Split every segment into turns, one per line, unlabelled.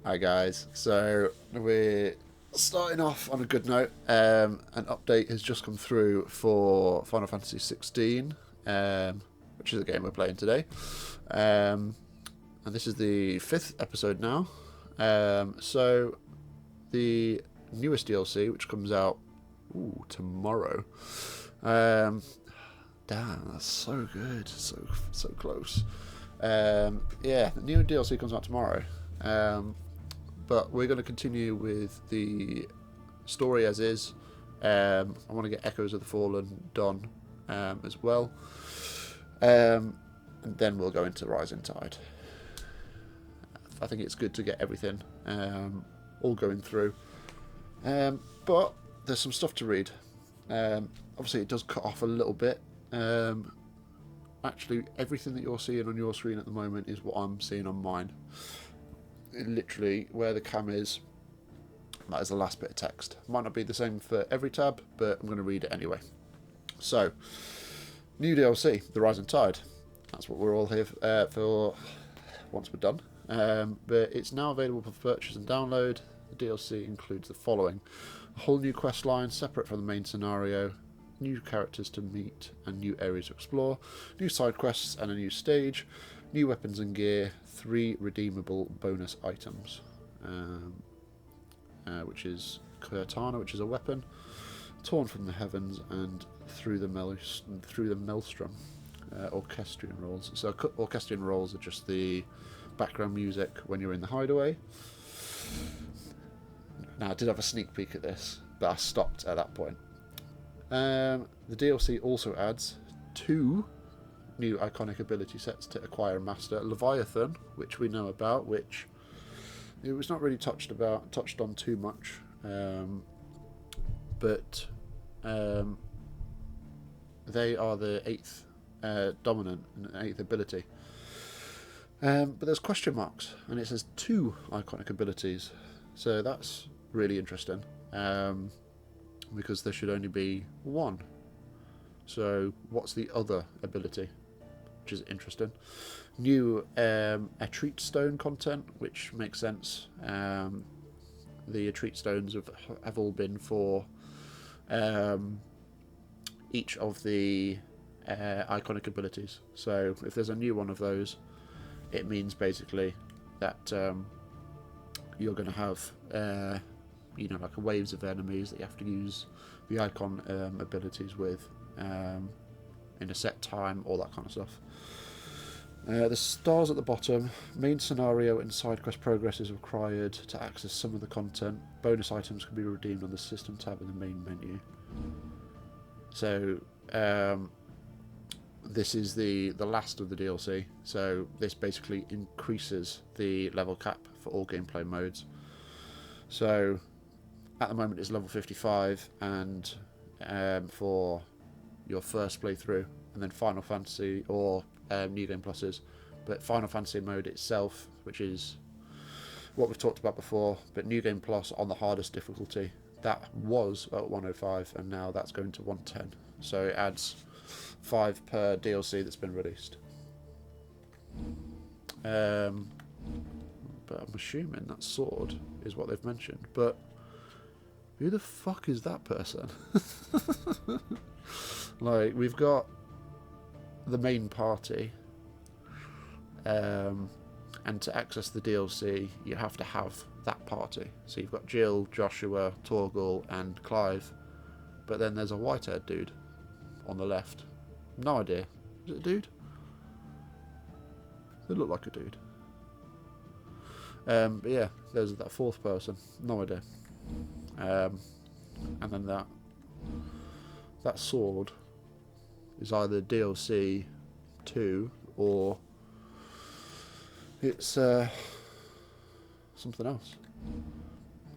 Hi guys, so we're starting off on a good note. An update has just come through for Final Fantasy XVI, which is the game we're playing today. And this is the 5th episode now. So the newest DLC, which comes out tomorrow. Damn, that's so good, so close. Yeah, the new DLC comes out tomorrow. But we're going to continue with the story as is. I want to get Echoes of the Fallen done as well. And then we'll go into Rising Tide. I think it's good to get everything all going through. But there's some stuff to read. Obviously, it does cut off a little bit. Actually, everything that you're seeing on your screen at the moment is what I'm seeing on mine. Literally, where the cam is, that is the last bit of text. Might not be the same for every tab, but I'm going to read it anyway. So, new DLC, The Rising Tide. That's what we're all here for once we're done. But it's now available for purchase and download. The DLC includes the following: a whole new quest line separate from the main scenario, new characters to meet and new areas to explore, new side quests and a new stage, new weapons and gear, 3 redeemable bonus items, which is Kurtana, which is a weapon, Torn from the Heavens, and Through the Maelstrom, orchestrion rolls. So orchestrion rolls are just the background music when you're in the hideaway. Now, I did have a sneak peek at this, but I stopped at that point. The DLC also adds 2 new iconic ability sets to acquire and master: Leviathan, which we know about, which it was not really touched on too much, but they are the 8th dominant and 8th ability. But there's question marks, and it says 2 iconic abilities, so that's really interesting, because there should only be 1. So what's the other ability? Which is interesting. New Atreat Stone content, which makes sense. The Atreat Stones have all been for each of the iconic abilities. So if there's a new one of those, it means basically that you're going to have like waves of enemies that you have to use the icon abilities with in a set time, all that kind of stuff. The stars at the bottom: main scenario and side quest progress is required to access some of the content. Bonus items can be redeemed on the system tab in the main menu. So this is the last of the DLC, so this basically increases the level cap for all gameplay modes. So at the moment it's level 55, and for your first playthrough, and then Final Fantasy or New Game Pluses, but Final Fantasy mode itself, which is what we've talked about before, but New Game Plus on the hardest difficulty, that was at 105 and now that's going to 110, so it adds 5 per DLC that's been released. But I'm assuming that sword is what they've mentioned, but who the fuck is that person? Like, we've got the main party, and to access the DLC you have to have that party. So you've got Jill, Joshua, Torgal and Clive, but then there's a white-haired dude on the left. No idea. Is it a dude? They look like a dude. But yeah, there's that 4th person. No idea. And then that sword is either DLC 2 or it's something else.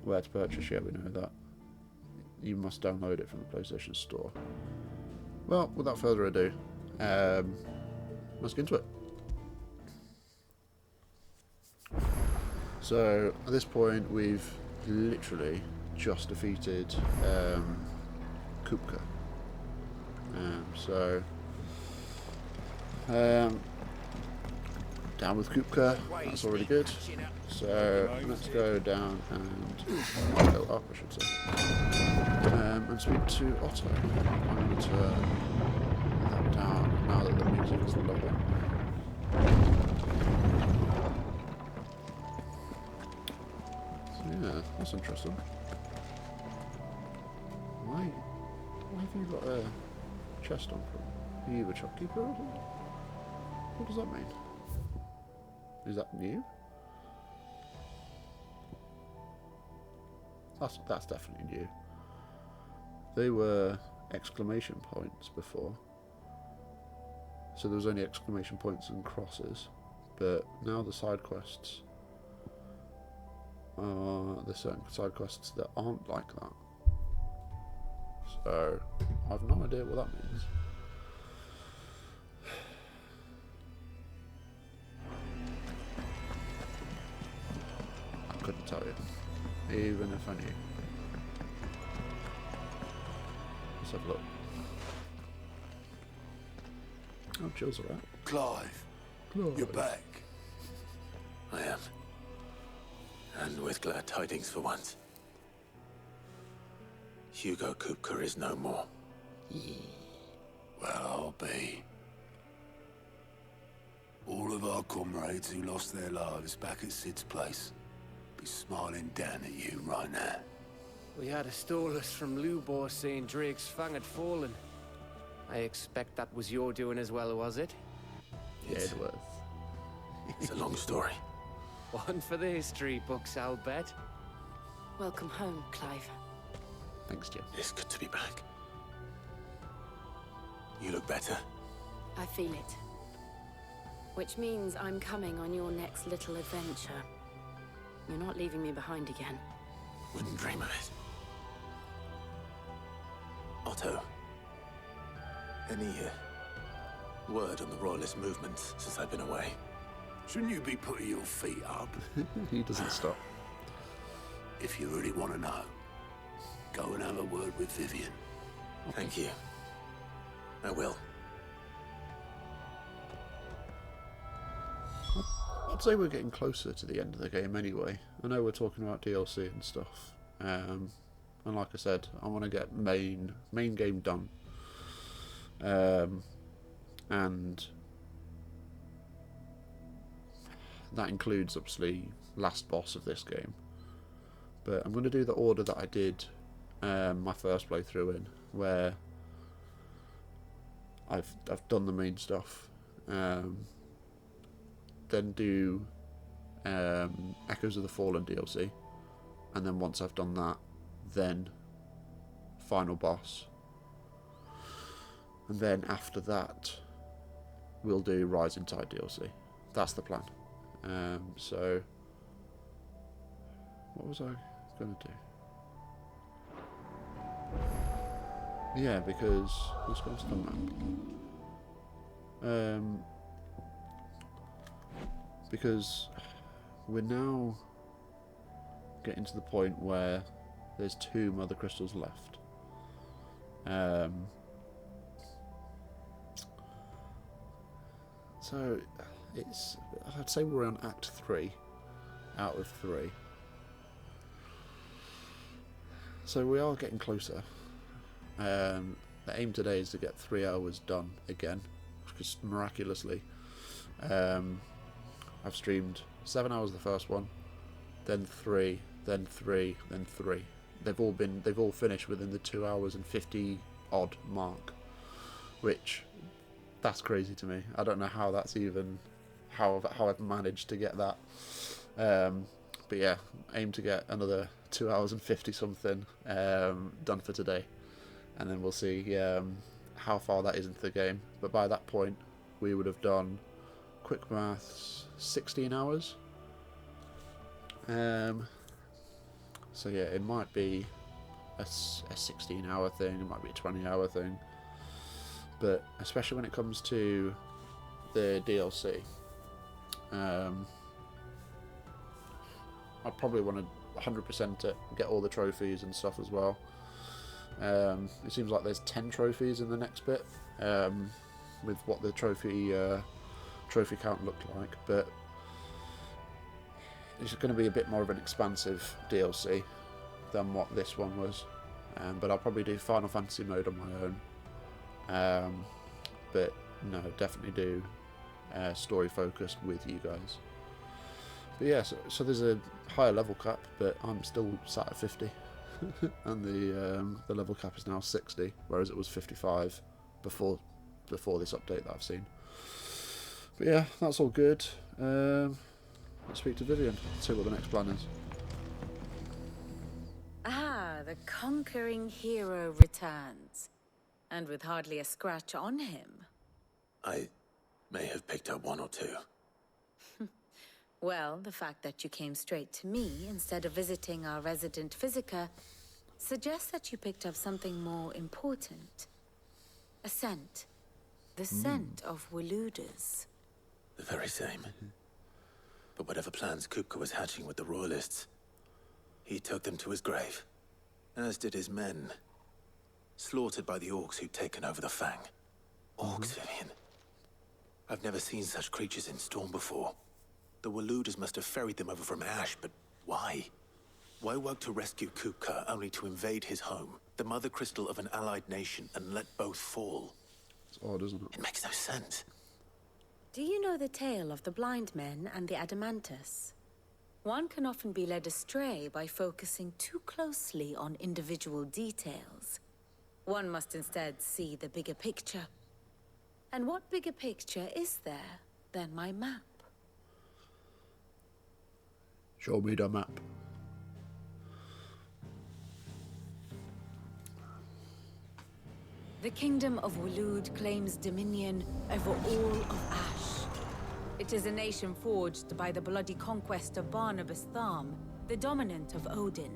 Where to purchase? Yeah, we know that. You must download it from the PlayStation Store. Well, without further ado, let's get into it. So at this point we've literally just defeated Kupka. Down with Kupka, that's already good. So let's go down and go up, I should say. And speak to Otto. I'm going to turn that down now that the music is lower. So yeah, that's interesting. Why have you got a chest on from? Are you a shopkeeper or something? What does that mean? Is that new? That's definitely new. They were exclamation points before. So there was only exclamation points and crosses. But now the side quests there's certain side quests that aren't like that. So I have no idea what that means. Couldn't tell you, even if I knew. Let's have a look. Oh, Jill's alright.
Clive, you're back.
I am. And with glad tidings for once. Hugo Kupka is no more.
Well, I'll be. All of our comrades who lost their lives back at Sid's place be smiling down at you right now.
We had a stolus from Lubor saying Drake's fang had fallen. I expect that was your doing as well, was it?
Yeah, it was.
It's a long story.
One for the history books, I'll bet.
Welcome home, Clive.
Thanks, Jim.
It's good to be back. You look better.
I feel it. Which means I'm coming on your next little adventure. You're not leaving me behind again.
Wouldn't dream of it. Otto. Any word on the Royalist movements since I've been away?
Shouldn't you be putting your feet up?
He doesn't stop.
If you really want to know, go and have a word with Vivian.
Thank you. I will.
I'd say we're getting closer to the end of the game anyway. I know we're talking about DLC and stuff. And like I said, I want to get main game done. And that includes obviously last boss of this game. But I'm going to do the order that I did my first playthrough in, where I've done the main stuff. Then do Echoes of the Fallen DLC, and then once I've done that, then final boss, and then after that we'll do Rising Tide DLC. That's the plan. So what was I going to do? Yeah, because let's go to the map. Because we're now getting to the point where there's 2 Mother Crystals left. So I'd say we're on Act 3 out of 3. So we are getting closer. The aim today is to get 3 hours done again, just miraculously. I've streamed 7 hours the first one, then 3, then 3, then 3. They've all finished within the 2 hours and 50 odd mark, which that's crazy to me. I don't know how that's even how I've managed to get that. But yeah, aim to get another 2 hours and 50 something done for today, and then we'll see how far that is into the game. But by that point, we would have done, quick maths, 16 hours. So yeah, it might be a 16-hour thing, it might be a 20-hour thing, but especially when it comes to the DLC, I'd probably want to 100% it, get all the trophies and stuff as well. It seems like there's 10 trophies in the next bit, with what the trophy trophy count looked like, but it's going to be a bit more of an expansive DLC than what this one was. But I'll probably do Final Fantasy mode on my own. But no, definitely do story focused with you guys. But yeah, so there's a higher level cap, but I'm still sat at 50. And the level cap is now 60, whereas it was 55 before this update that I've seen. But yeah, that's all good. Let's speak to Vivian, see what the next plan is.
Ah, the conquering hero returns. And with hardly a scratch on him.
I may have picked up one or two.
Well, the fact that you came straight to me instead of visiting our resident physiker suggests that you picked up something more important. A scent. The scent of Walooders.
The very same. But whatever plans Kupka was hatching with the Royalists, he took them to his grave. As did his men. Slaughtered by the orcs who'd taken over the Fang. Orcs, Vivian. I've never seen such creatures in Storm before. The Walooders must have ferried them over from Ash, but why? Why work to rescue Kupka only to invade his home, the mother crystal of an allied nation, and let both fall?
It's odd, isn't it?
It makes no sense.
Do you know the tale of the blind men and the Adamantus? One can often be led astray by focusing too closely on individual details. One must instead see the bigger picture. And what bigger picture is there than my map?
Show me the map.
The kingdom of Walood claims dominion over all of Ash. It is a nation forged by the bloody conquest of Barnabas Tharm, the dominant of Odin.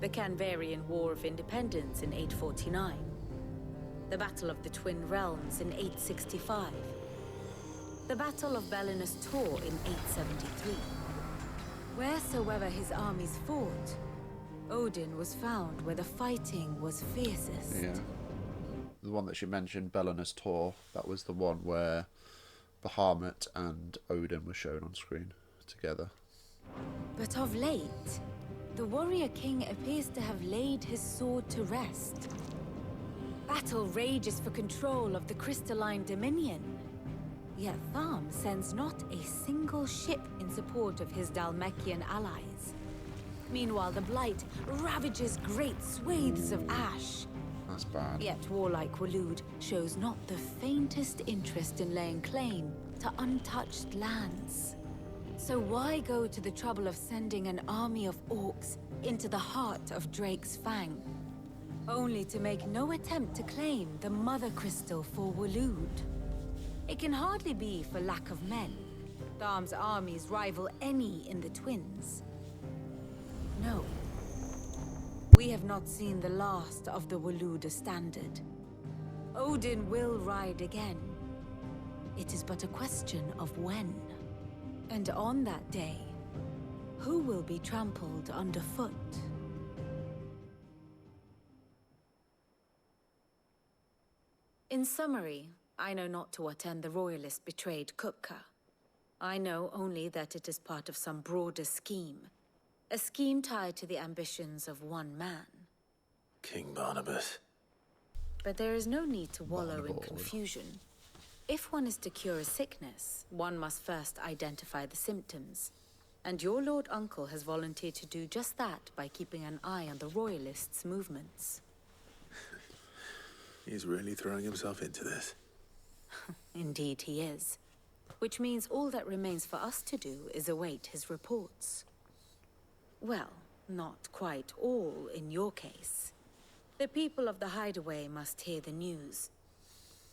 The Canvarian War of Independence in 849. The Battle of the Twin Realms in 865. The Battle of Belinus Tor in 873. Wheresoever his armies fought, Odin was found where the fighting was fiercest.
Yeah. The one that she mentioned, Belinus Tor, that was the one where Bahamut and Odin were shown on screen together.
But of late, the warrior king appears to have laid his sword to rest. Battle rages for control of the crystalline dominion. Yet Tharm sends not a single ship in support of his Dhalmekian allies. Meanwhile, the Blight ravages great swathes of Ash.
That's bad.
Yet warlike Walood shows not the faintest interest in laying claim to untouched lands. So why go to the trouble of sending an army of orcs into the heart of Drake's Fang, only to make no attempt to claim the Mother Crystal for Walood? It can hardly be for lack of men. Tharm's armies rival any in the Twins. No. We have not seen the last of the Walooder standard. Odin will ride again. It is but a question of when. And on that day, who will be trampled underfoot? In summary, I know not to what end the Royalists betrayed Kupka. I know only that it is part of some broader scheme. A scheme tied to the ambitions of one man.
King Barnabas.
But there is no need to wallow in
Barnabas.
confusion. If one is to cure a sickness, one must first identify the symptoms. And your Lord Uncle has volunteered to do just that by keeping an eye on the Royalists' movements.
He's really throwing himself into this.
Indeed he is. Which means all that remains for us to do is await his reports. Well, not quite all in your case. The people of the Hideaway must hear the news.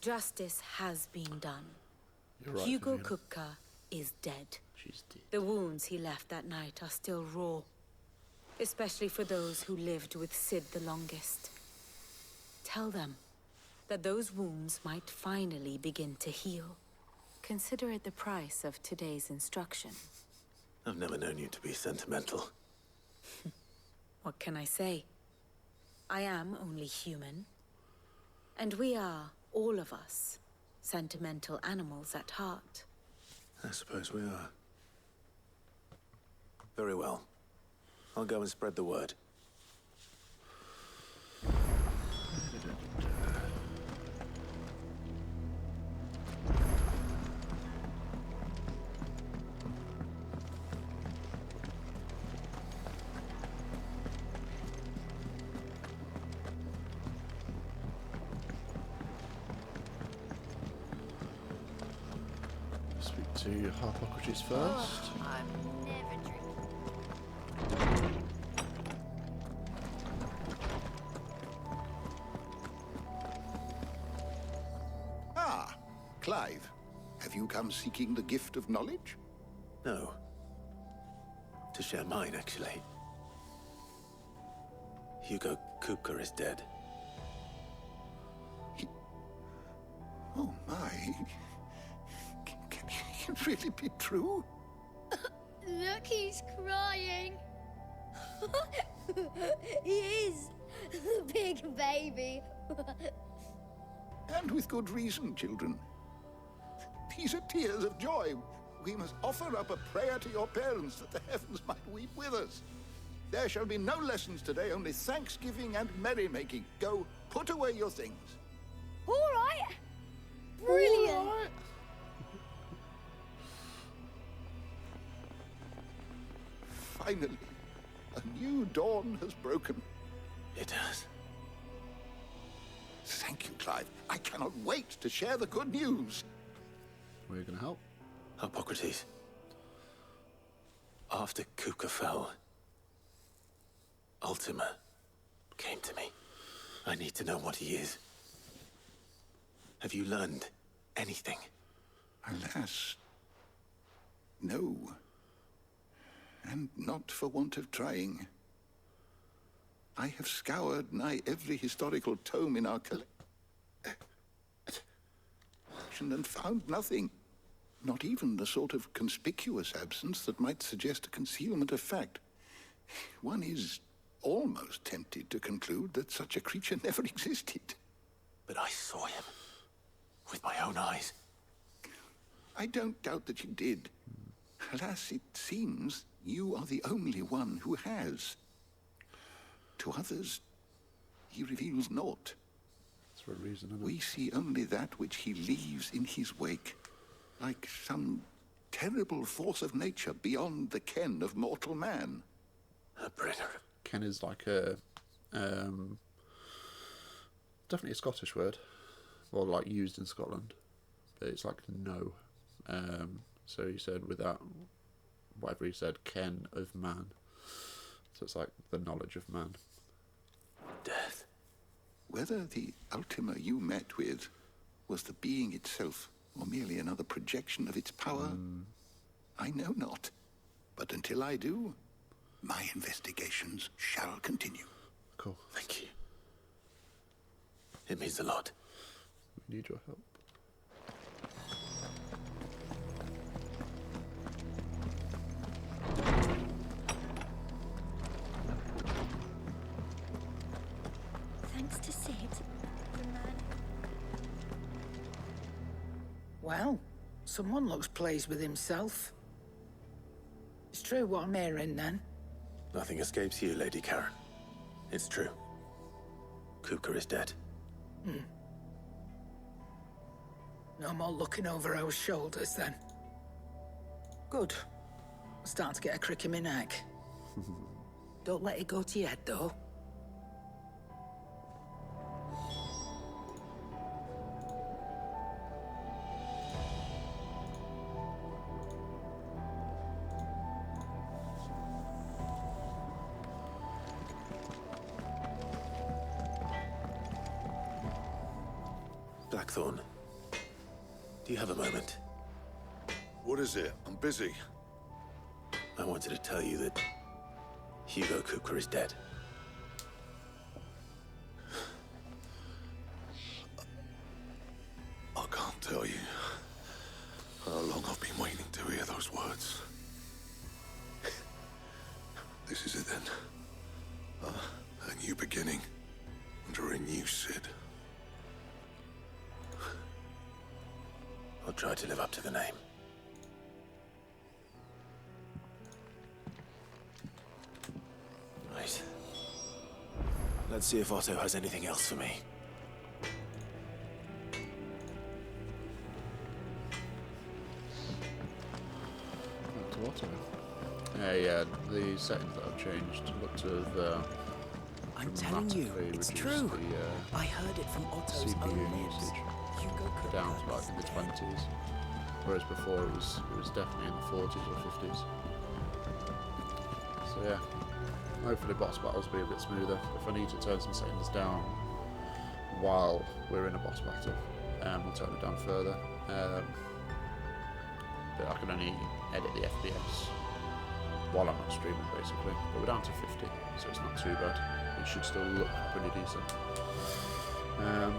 Justice has been done.
You're right,
Hugo
Vivian.
Kupka is dead.
She's dead.
The wounds he left that night are still raw. Especially for those who lived with Sid the longest. Tell them that those wounds might finally begin to heal. Consider it the price of today's instruction.
I've never known you to be sentimental.
What can I say? I am only human. And we are, all of us, sentimental animals at heart.
I suppose we are. Very well. I'll go and spread the word.
Speak to Harpocrates first.
I'm never drinking.
Ah, Clive. Have you come seeking the gift of knowledge?
No. To share mine, actually. Hugo Kupka is dead.
Oh, my. Can it really be true?
Look, he's crying. He is. Big baby.
And with good reason, children. These are tears of joy. We must offer up a prayer to your parents that the heavens might weep with us. There shall be no lessons today, only thanksgiving and merrymaking. Go, put away your things.
All right. Brilliant.
Finally, a new dawn has broken.
It has.
Thank you, Clive. I cannot wait to share the good news.
We're going to help.
Hippocrates. After Kupka fell, Ultima came to me. I need to know what he is. Have you learned anything?
Alas, no. And not for want of trying. I have scoured nigh every historical tome in our collection and found nothing. Not even the sort of conspicuous absence that might suggest a concealment of fact. One is almost tempted to conclude that such a creature never existed.
But I saw him. With my own eyes.
I don't doubt that you did. Alas, it seems you are the only one who has. To others, he reveals naught.
That's for a reason, isn't it?
We see only that which he leaves in his wake, like some terrible force of nature beyond the ken of mortal man.
A bringer.
Ken is like a definitely a Scottish word, or like used in Scotland, but it's like no. So he said without whatever he said, ken of man. So it's like the knowledge of man.
Death.
Whether the Ultima you met with was the being itself, or merely another projection of its power, I know not. But until I do, my investigations shall continue.
Cool.
Thank you. It means a lot.
We need your help.
Thanks to Sid, the man.
Well, someone looks pleased with himself. It's true what I'm hearing, then.
Nothing escapes you, Lady Karen. It's true. Kupka is dead.
No more looking over our shoulders, then. Good. I'm starting to get a crick in my neck. Don't let it go to your head, though.
Blackthorn. Do you have a moment?
What is it? I'm busy.
I wanted to tell you that Hugo Kupka is dead.
I can't tell you how long I've been waiting to hear those words. This is it then. A new beginning under a new Sid.
I'll try to live up to the name. Let's see if Otto has anything else for me.
Back to Otto. Yeah, the settings that I've changed look to have
I'm telling you,
dramatically
it's
reduced
true.
the
I heard it from Otto's
CPU
own lips.
usage
Hugo could
down to like in the 20s, whereas before it was definitely in the 40s or 50s. So yeah, hopefully boss battles will be a bit smoother. If I need to turn some settings down while we're in a boss battle, we'll turn it down further. But I can only edit the FPS while I'm not streaming basically. But we're down to 50, so it's not too bad. It should still look pretty decent. Yeah.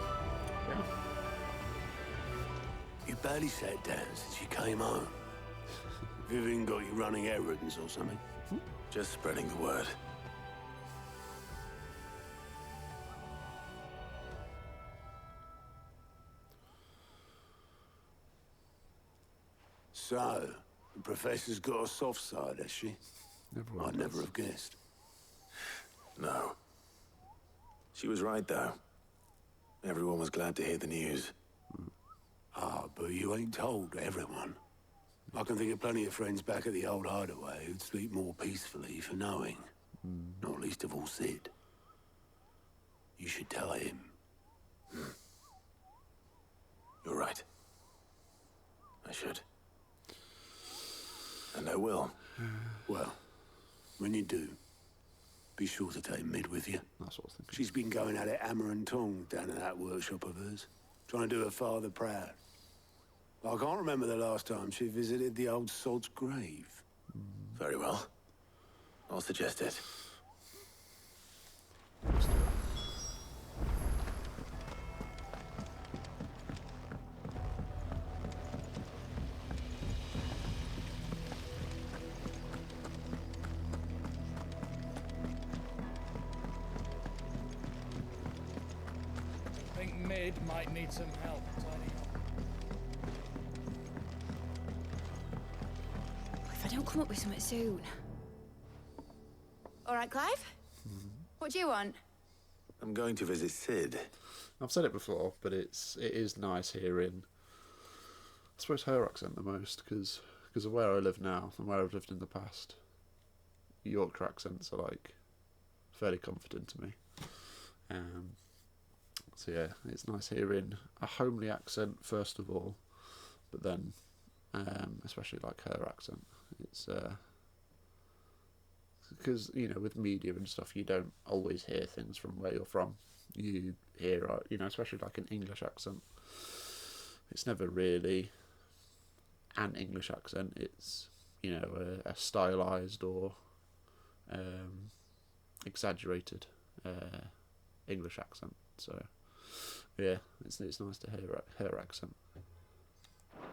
You barely sat down since you came home. Vivian got you running errands or something?
Just spreading the word.
So, the professor's got a soft side, has she?
Everyone
I'd never
does.
have guessed.
No. She was right, though. Everyone was glad to hear the news.
Ah, but you ain't told everyone. I can think of plenty of friends back at the old hideaway who'd sleep more peacefully for knowing. Not least of all Sid. You should tell him.
You're right. I should. And I will.
Well, when you do, be sure to take Mid with you.
That's what I was thinking.
She's been going at it hammer and tongs down in that workshop of hers, trying to do her father proud. I can't remember the last time she visited the old sod's grave.
Very well. I'll suggest it.
I think Mid might need some help tidying up.
If I don't come up with something soon. All right, Clive? What do you want?
I'm going to visit Sid.
I've said it before, but it is nice hearing, I suppose, her accent the most, because of where I live now and where I've lived in the past. Yorkshire accents are like fairly comforting to me. So yeah, it's nice hearing a homely accent first of all, but then especially like her accent. It's because with media and stuff, you don't always hear things from where you're from. You hear especially like an English accent. It's never really an English accent. It's a stylized or exaggerated English accent. So yeah, it's nice to hear her accent.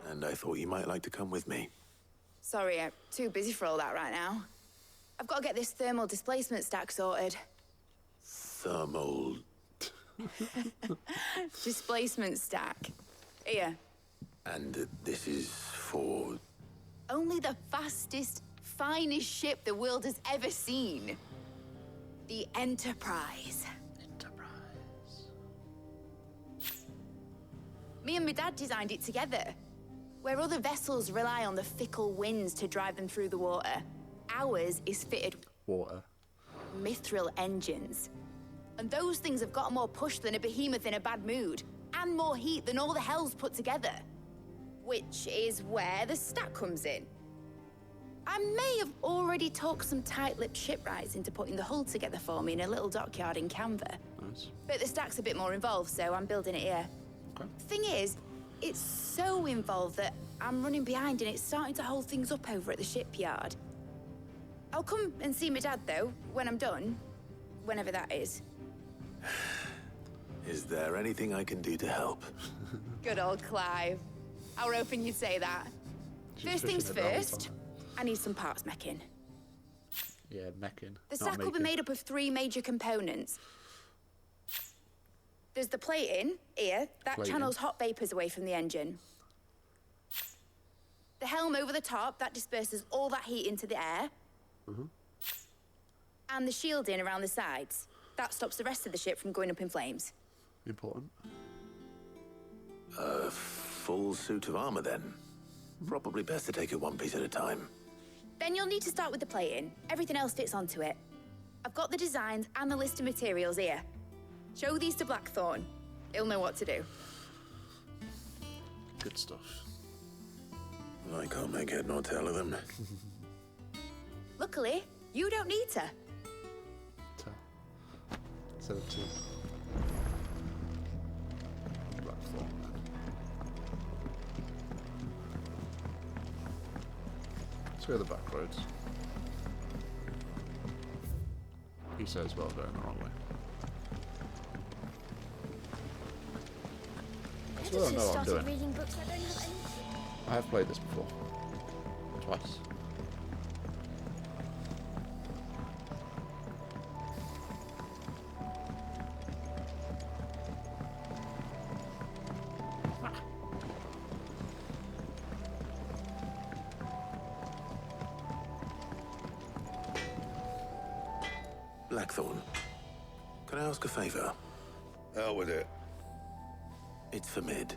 And I thought you might like to come with me.
Sorry, I'm too busy for all that right now. I've got to get this thermal displacement stack sorted.
Thermal...
Displacement stack. Here.
And this is for...
Only the fastest, finest ship the world has ever seen. The Enterprise. Me and my dad designed it together. Where other vessels rely on the fickle winds to drive them through the water, ours is fitted
Water.
mithril engines. And those things have got more push than a behemoth in a bad mood, and more heat than all the hells put together. Which is where the stack comes in. I may have already talked some tight-lipped shipwrights into putting the hull together for me in a little dockyard in Canva.
Nice.
But the stack's a bit more involved, so I'm building it here.
Okay.
Thing is, it's so involved that I'm running behind and it's starting to hold things up over at the shipyard. I'll come and see my dad, though, when I'm done. Whenever that is.
Is there anything I can do to help?
Good old Clive. How open you'd say that.
She's
First
fishing
things
it the whole
first,
time.
I need some parts mecking.
Yeah, mecking.
The
not
stack will be
making.
made up of 3 major components. There's the plating, here, that
Plating.
channels hot vapors away from the engine. The helm over the top, that disperses all that heat into the air. And the shielding around the sides. That stops the rest of the ship from going up in flames.
Important.
A full suit of armor, then. Probably best to take it one piece at a time.
Then you'll need to start with the plating. Everything else fits onto it. I've got the designs and the list of materials here. Show these to Blackthorn. He'll know what to do.
Good stuff.
I can't make head nor tail of them.
Luckily, you don't need to.
Instead of 2. Blackthorn. Let's go the back roads. He says well going the wrong way.
I
Still don't know what I'm doing.
reading books I don't have any.
I have played this before. Twice.
Blackthorn, can I ask a favor?
Out with it.
It's for Mid.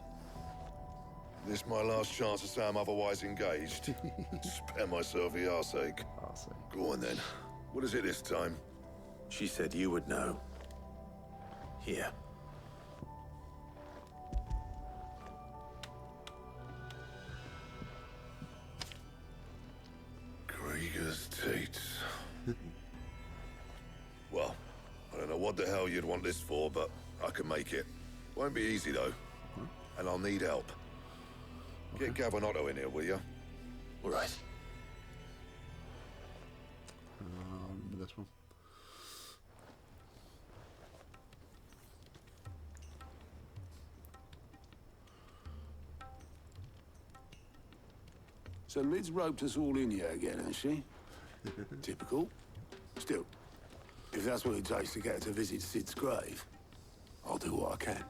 This my last chance to say I'm otherwise engaged. Spare myself the arseache. Go on then. What is it this time?
She said you would know. Here.
Krieger's Tates. Well, I don't know what the hell you'd want this for, but I can make it. Won't be easy, though. And I'll need help. Get Gav and Otto in here, will you?
All right.
Remember this one.
So Mid's roped us all in here again, hasn't she? Typical. Still, if that's what it takes to get her to visit Sid's grave, I'll do what I can.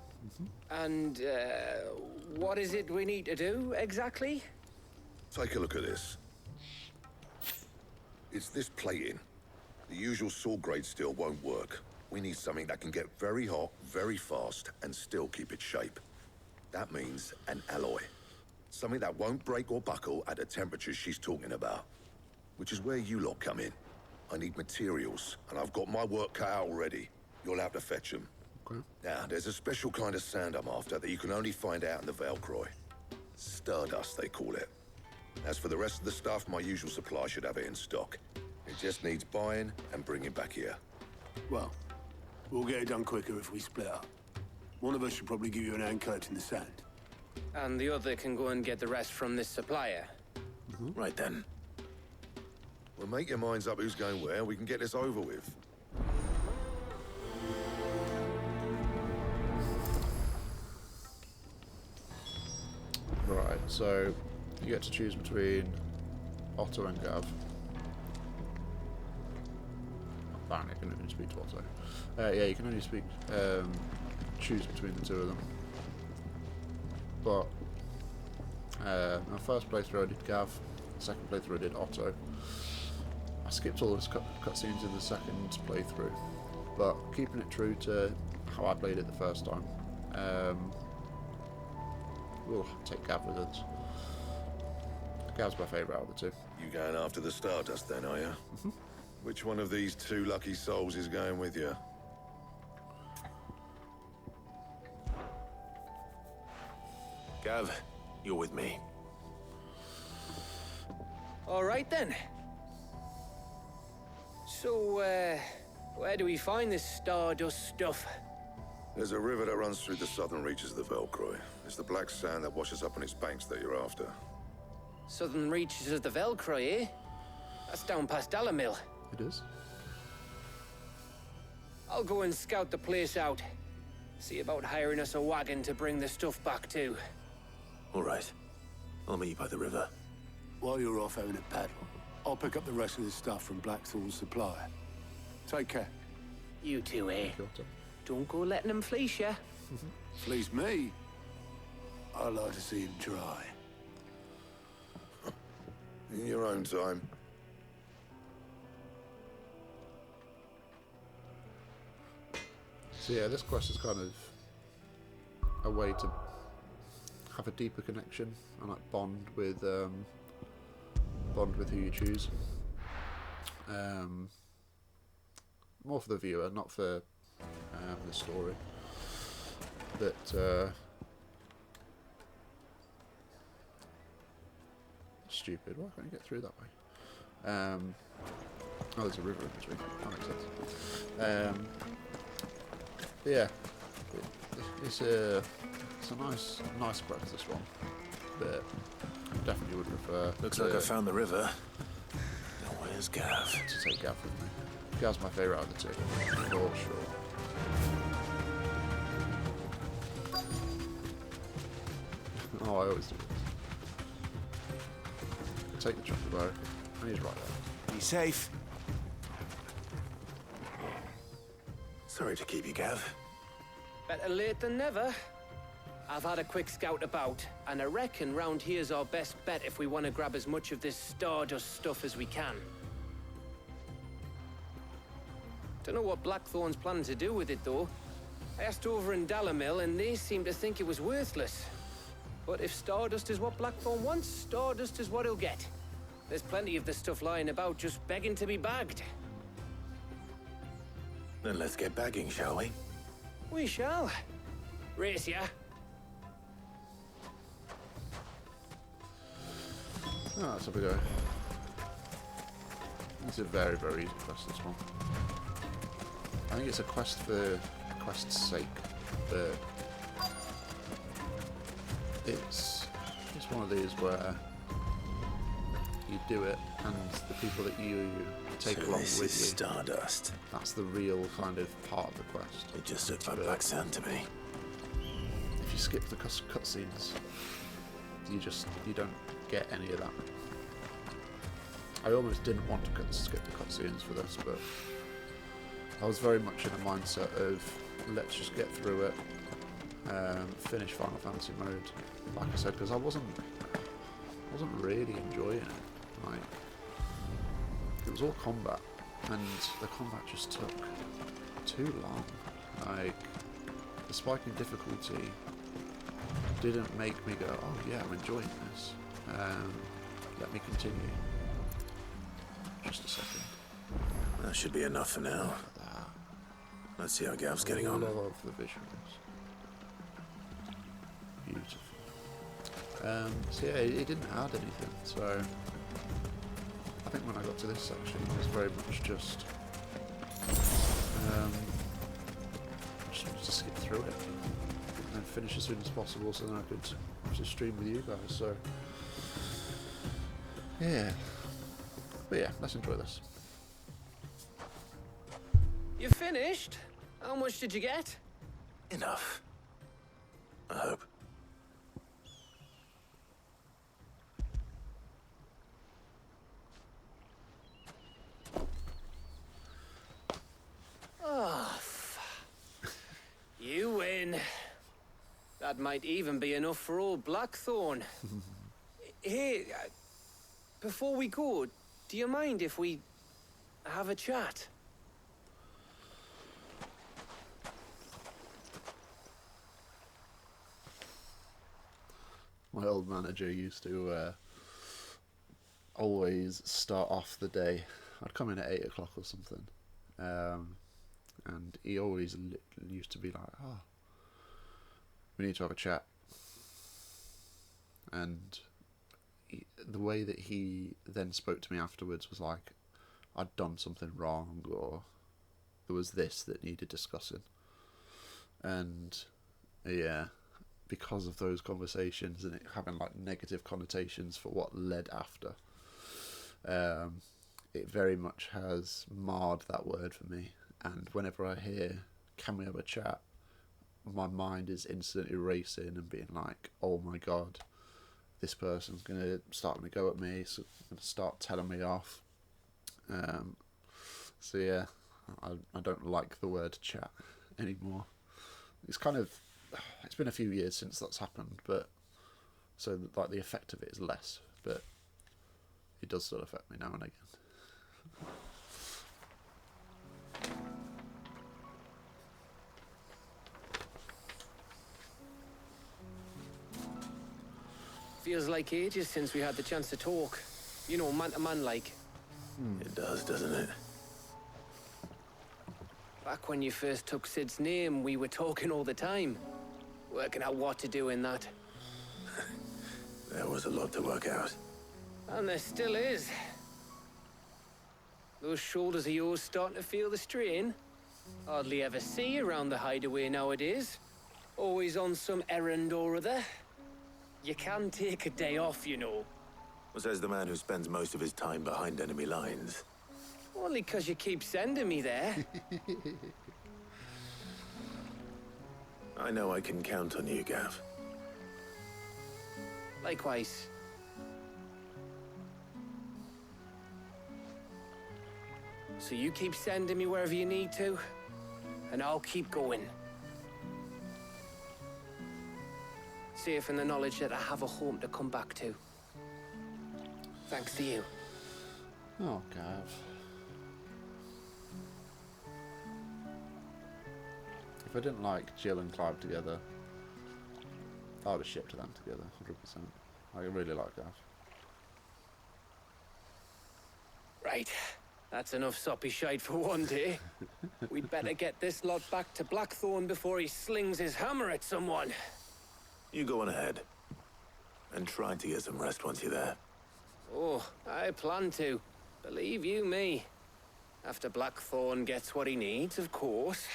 And, what is it we need to do, exactly?
Take a look at this. It's this plating. The usual sword grade steel won't work. We need something that can get very hot, very fast, and still keep its shape. That means an alloy. Something that won't break or buckle at the temperatures she's talking about. Which is where you lot come in. I need materials, and I've got my work cut out already. You'll have to fetch them.
Okay.
Now, there's a special kind of sand I'm after that you can only find out in the Velcroy. Stardust, they call it. As for the rest of the stuff, my usual supply should have it in stock. It just needs buying and bringing back here.
Well, we'll get it done quicker if we split up. One of us should probably give you an hand collecting the sand.
And the other can go and get the rest from this supplier.
Right then.
Well, make your minds up who's going where, and we can get this over with.
Right, so you get to choose between Otto and Gav. Apparently, I can only speak to Otto. Yeah, you can only choose between the two of them. But my first playthrough I did Gav, second playthrough I did Otto. I skipped all those cutscenes in the second playthrough, but keeping it true to how I played it the first time. We'll take Gav with us. Gav's my favourite out of the two.
You going after the Stardust then, are you? Which one of these two lucky souls is going with you?
Gav, you're with me.
All right, then. So, where do we find this Stardust stuff?
There's a river that runs through the southern reaches of the Velcroy. It's the black sand that washes up on its banks that you're after.
Southern reaches of the Velcroy, eh? That's down past Dalamil.
It is.
I'll go and scout the place out. See about hiring us a wagon to bring the stuff back to.
All right. I'll meet you by the river.
While you're off having a paddle, I'll pick up the rest of the stuff from Blackthorn's supplier. Take care.
You two, eh? Don't go letting them fleece ya.
Fleece me? I like to see him try.
In your own time.
So yeah, this quest is kind of a way to have a deeper connection and like bond with who you choose. More for the viewer, not for the story. But stupid. Why can't you get through that way? Oh, there's a river in between. That makes sense. Yeah, it's a nice quest, this one, but definitely would prefer.
Looks like I found the river. Now where's Gav?
To take Gav with me. Gav's my favourite out of the two, for sure. Oh, I always do this. Take the chopper bow, and he's right there.
Be safe. Sorry to keep you, Gav.
Better late than never. I've had a quick scout about, and I reckon round here's our best bet if we want to grab as much of this Stardust stuff as we can. Don't know what Blackthorn's planning to do with it, though. I asked over in Dalamil, and they seem to think it was worthless. But if Stardust is what Blackthorn wants, Stardust is what he'll get. There's plenty of the stuff lying about, just begging to be bagged.
Then let's get bagging, shall we?
We shall. Race ya.
Oh, that's how we go. It's a very, very easy quest, this one. I think it's a quest for quest's sake, but it's one of these where you do it, and the people that you take along with you.
Stardust.
That's the real kind of part of the quest.
It just looked like black sand to me.
If you skip the cutscenes, you don't get any of that. I almost didn't want to skip the cutscenes for this, but I was very much in a mindset of let's just get through it, finish Final Fantasy mode, like I said, because I wasn't really enjoying it. Like, it was all combat, and the combat just took too long. Like, the spike in difficulty didn't make me go, oh yeah, I'm enjoying this. Let me continue. Just a second.
That should be enough for now. Let's see how Gav's getting on.
I love the visuals. Beautiful. So yeah, it didn't add anything, so I think when I got to this section it was very much just wanted to skip through it and finish as soon as possible so then I could just stream with you guys, so yeah. But yeah, let's enjoy this.
You finished? How much did you get?
Enough. I hope.
Oh, you win. That might even be enough for old Blackthorn. Hey, before we go, do you mind if we have a chat?
My old manager used to always start off the day. I'd come in at 8 o'clock or something, and he always used to be like, "Oh, we need to have a chat." And the way that he then spoke to me afterwards was like I'd done something wrong, or there was this that needed discussing. And yeah, because of those conversations and it having like negative connotations for what led after, it very much has marred that word for me. And whenever I hear, "Can we have a chat?" my mind is instantly racing and being like, oh my god, this person's going to start to go at me, so going to start telling me off. So yeah, I don't like the word chat anymore. It's been a few years since that's happened, but so like the effect of it is less, but it does still affect me now and again.
Feels like ages since we had the chance to talk. You know, man to man like.
It does, doesn't it?
Back when you first took Sid's name, we were talking all the time. Working out what to do in that.
There was a lot to work out.
And there still is. Those shoulders of yours starting to feel the strain. Hardly ever see you around the hideaway nowadays. Always on some errand or other. You can take a day off, you know.
Says the man who spends most of his time behind enemy lines.
Only 'cause you keep sending me there.
I know I can count on you, Gav.
Likewise. So you keep sending me wherever you need to, and I'll keep going. Safe in the knowledge that I have a home to come back to. Thanks to you.
Oh, Gav. If I didn't like Jill and Clive together, I would have shipped them together, 100%. I really like Gav.
Right. That's enough soppy shite for one day. We'd better get this lot back to Blackthorn before he slings his hammer at someone.
You go on ahead. And try to get some rest once you're there.
Oh, I plan to. Believe you me. After Blackthorn gets what he needs, of course.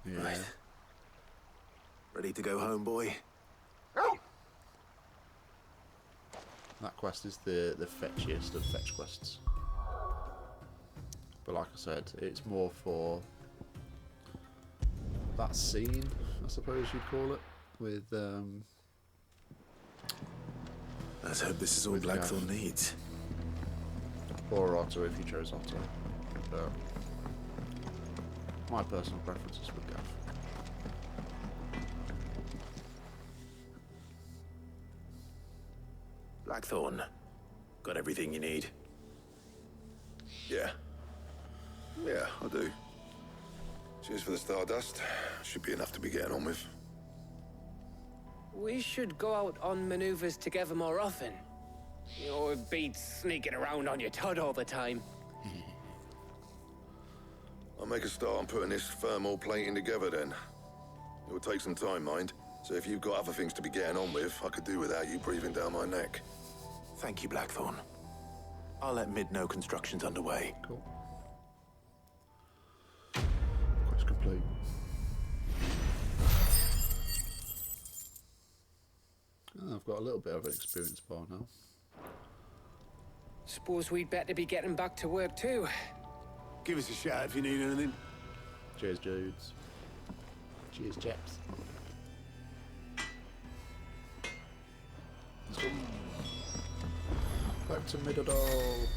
Yeah.
Right. Ready to go home, boy?
That quest is the fetchiest of fetch quests. But like I said, it's more for that scene, I suppose you'd call it, with
Let's hope this is all Blackthorn needs.
Or Otto if you chose Otto. But my personal preference is with Gav.
Blackthorn. Got everything you need?
Yeah. Yeah, I do. Cheers for the Stardust. Should be enough to be getting on with.
We should go out on maneuvers together more often. You know, it beats sneaking around on your Todd all the time.
I'll make a start on putting this thermal plating together then. It will take some time, mind. So if you've got other things to be getting on with, I could do without you breathing down my neck.
Thank you, Blackthorn. I'll let Mid know construction's underway.
Cool. Quest complete. Oh, I've got a little bit of an experience bar now.
Suppose we'd better be getting back to work too.
Give us a shout if you need anything.
Cheers, dudes. Cheers, chaps. Let's go. Back to Midodol.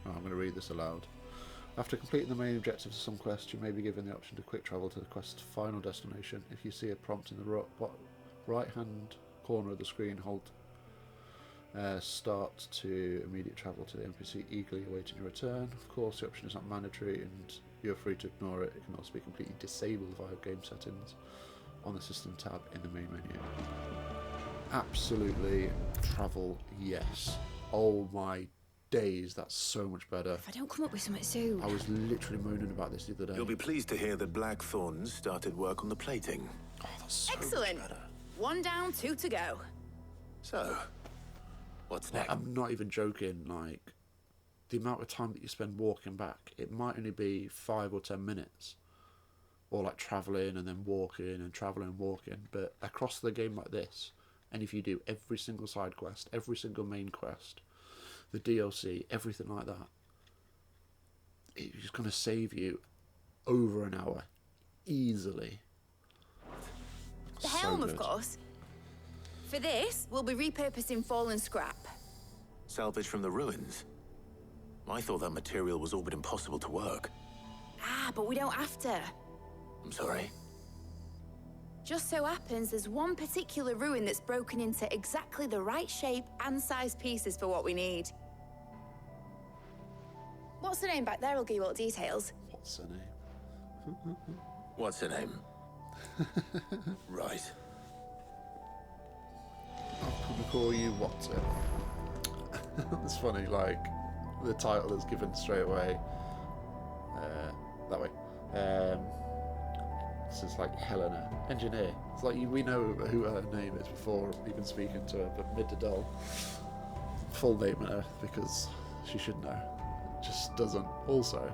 Oh, I'm going to read this aloud. After completing the main objectives of some quest, you may be given the option to quick travel to the quest's final destination. If you see a prompt in the right hand corner of the screen, hold start to immediate travel to the NPC eagerly awaiting your return. Of course, the option is not mandatory and you're free to ignore it. It can also be completely disabled via game settings on the system tab in the main menu. Absolutely travel, yes. Oh my days, that's so much better.
If I don't come up with something soon.
I was literally moaning about this the other day.
You'll be pleased to hear that Blackthorn started work on the plating.
Oh, that's so
Excellent.
much better.
1 down, 2 to go.
So, what's
Like,
next?
I'm not even joking, like, the amount of time that you spend walking back, it might only be 5 or 10 minutes. Or like travelling and then walking and travelling and walking. But across the game like this, and if you do every single side quest, every single main quest, the DLC, everything like that, it's going to save you over an hour easily.
The
So
helm, of
good.
course. For this, we'll be repurposing fallen scrap.
Salvage from the ruins? I thought that material was all but impossible to work.
Ah, but we don't have to.
I'm sorry.
Just so happens there's one particular ruin that's broken into exactly the right shape and size pieces for what we need. What's the name back there? I'll give you all the details.
What's her name?
What's her name? Right.
I'll call you what's it? It's funny, like the title that's given straight away. That way. So it's like Helena, engineer. It's like we know who her name is before even speaking to her, but mid to dull. Full name on her because she should know. Just doesn't. Also,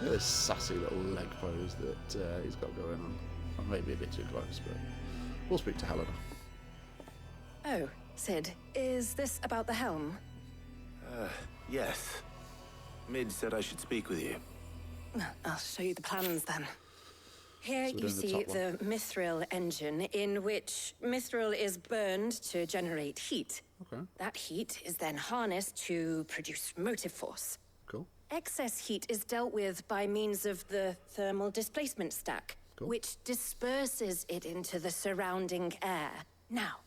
this sassy little leg pose that he's got going on. Or maybe a bit too close, but we'll speak to Helena.
Oh, Sid, is this about the helm?
Yes. Mid said I should speak with you.
I'll show you the plans then. Here
So we're
you
doing the
see
top
the mithril engine, in which mithril is burned to generate heat.
Okay.
That heat is then harnessed to produce motive force.
Cool.
Excess heat is dealt with by means of the thermal displacement stack,
Cool.
which disperses it into the surrounding air. Now,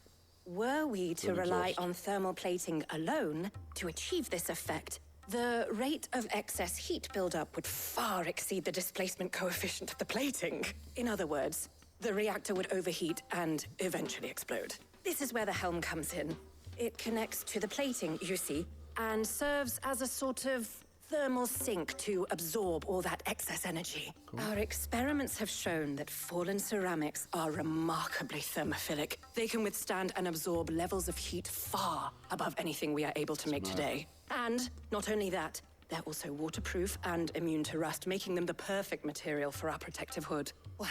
were we to
Good
rely
exhaust.
on thermal plating alone to achieve this effect, the rate of excess heat buildup would far exceed the displacement coefficient of the plating. In other words, the reactor would overheat and eventually explode. This is where the helm comes in. It connects to the plating, you see, and serves as a sort of thermal sink to absorb all that excess energy. Our experiments have shown that fallen ceramics are remarkably thermophilic. They can withstand and absorb levels of heat far above anything we are able to make today. And not only that, they're also waterproof and immune to rust, making them the perfect material for our protective hood. Why?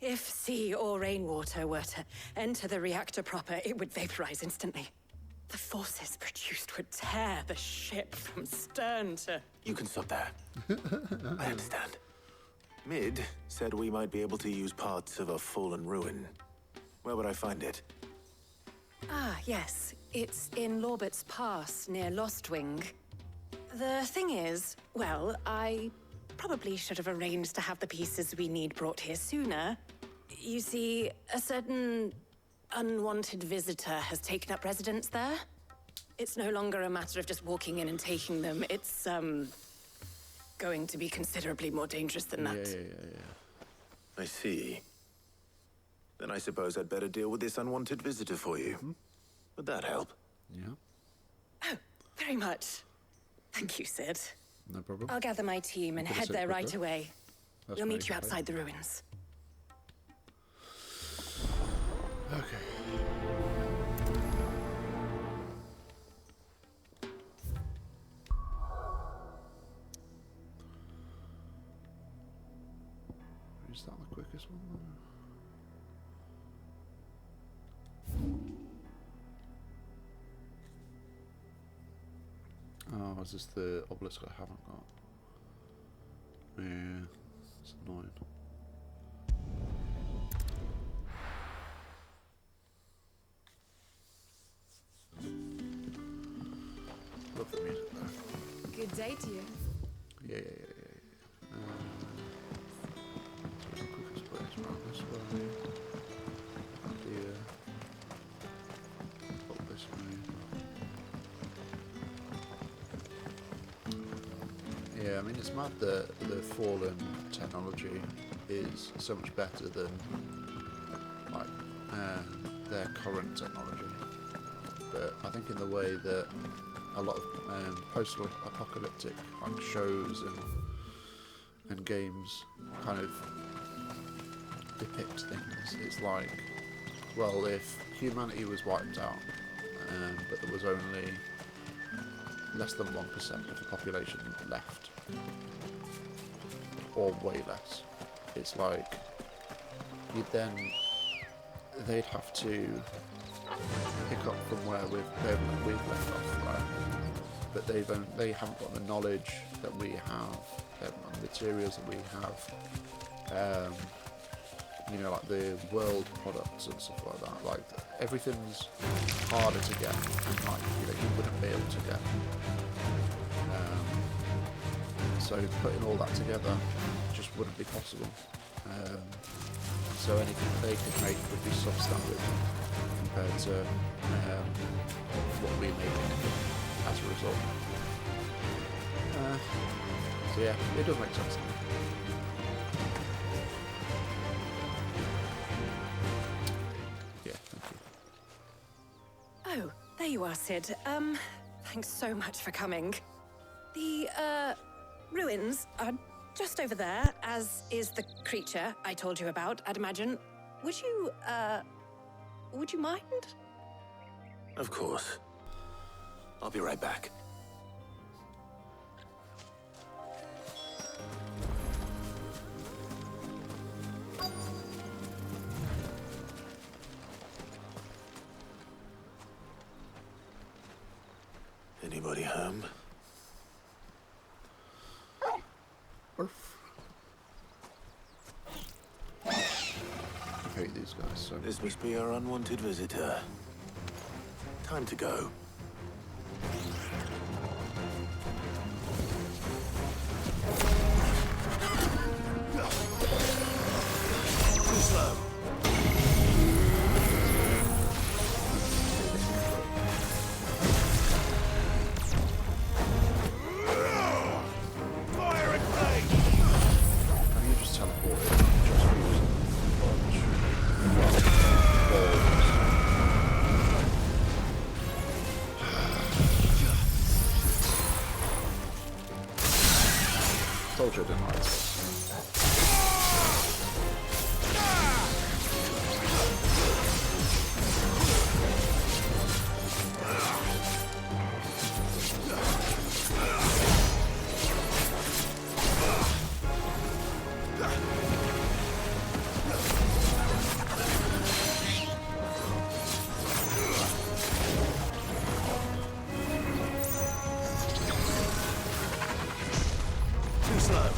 If sea or rainwater were to enter the reactor proper, it would vaporize instantly. The forces produced would tear the ship from stern to...
You can stop there. I understand. Mid said we might be able to use parts of a fallen ruin. Where would I find it?
Ah, yes. It's in Lorbert's Pass, near Lostwing. The thing is, well, I probably should have arranged to have the pieces we need brought here sooner. You see, a certain unwanted visitor has taken up residence there. It's no longer a matter of just walking in and taking them. It's, going to be considerably more dangerous than that.
Yeah.
I see. Then I suppose I'd better deal with this unwanted visitor for you. Would that help?
Yeah.
Oh, very much. Thank you, Sid.
No problem.
I'll gather my team and
Could have
head
said
there right
quicker.
away.
That's
We'll meet
very
you
kind.
outside the ruins.
Okay. Is that the quickest one? Oh, is this the obelisk I haven't got? Yeah, it's annoying. Love the music though.
Good day to you.
Yeah. So the quickest way is around this way. Here. Up this way. Yeah, I mean it's mad that the fallen technology is so much better than like their current technology. But I think in the way that a lot of post-apocalyptic like shows and games kind of depict things, it's like, well, if humanity was wiped out, but there was only less than 1% of the population left, or way less, it's like they'd have to pick up from where we've left off, right? But they haven't got the knowledge that we have, the materials that we have, like the world products and stuff like that. Like everything's harder to get, and like you wouldn't be able to get. So putting all that together just wouldn't be possible. so anything they could make would be substandard compared to what we make as a result. So yeah, it does make sense. Yeah, thank you.
Oh, there you are, Sid. Thanks so much for coming. The, ruins are just over there, as is the creature I told you about, I'd imagine. Would you mind?
Of course. I'll be right back. Anybody home?
I hate these guys so much.
This must be our unwanted visitor. Time to go. Too slow.
Told you I didn't like this.
Too slow.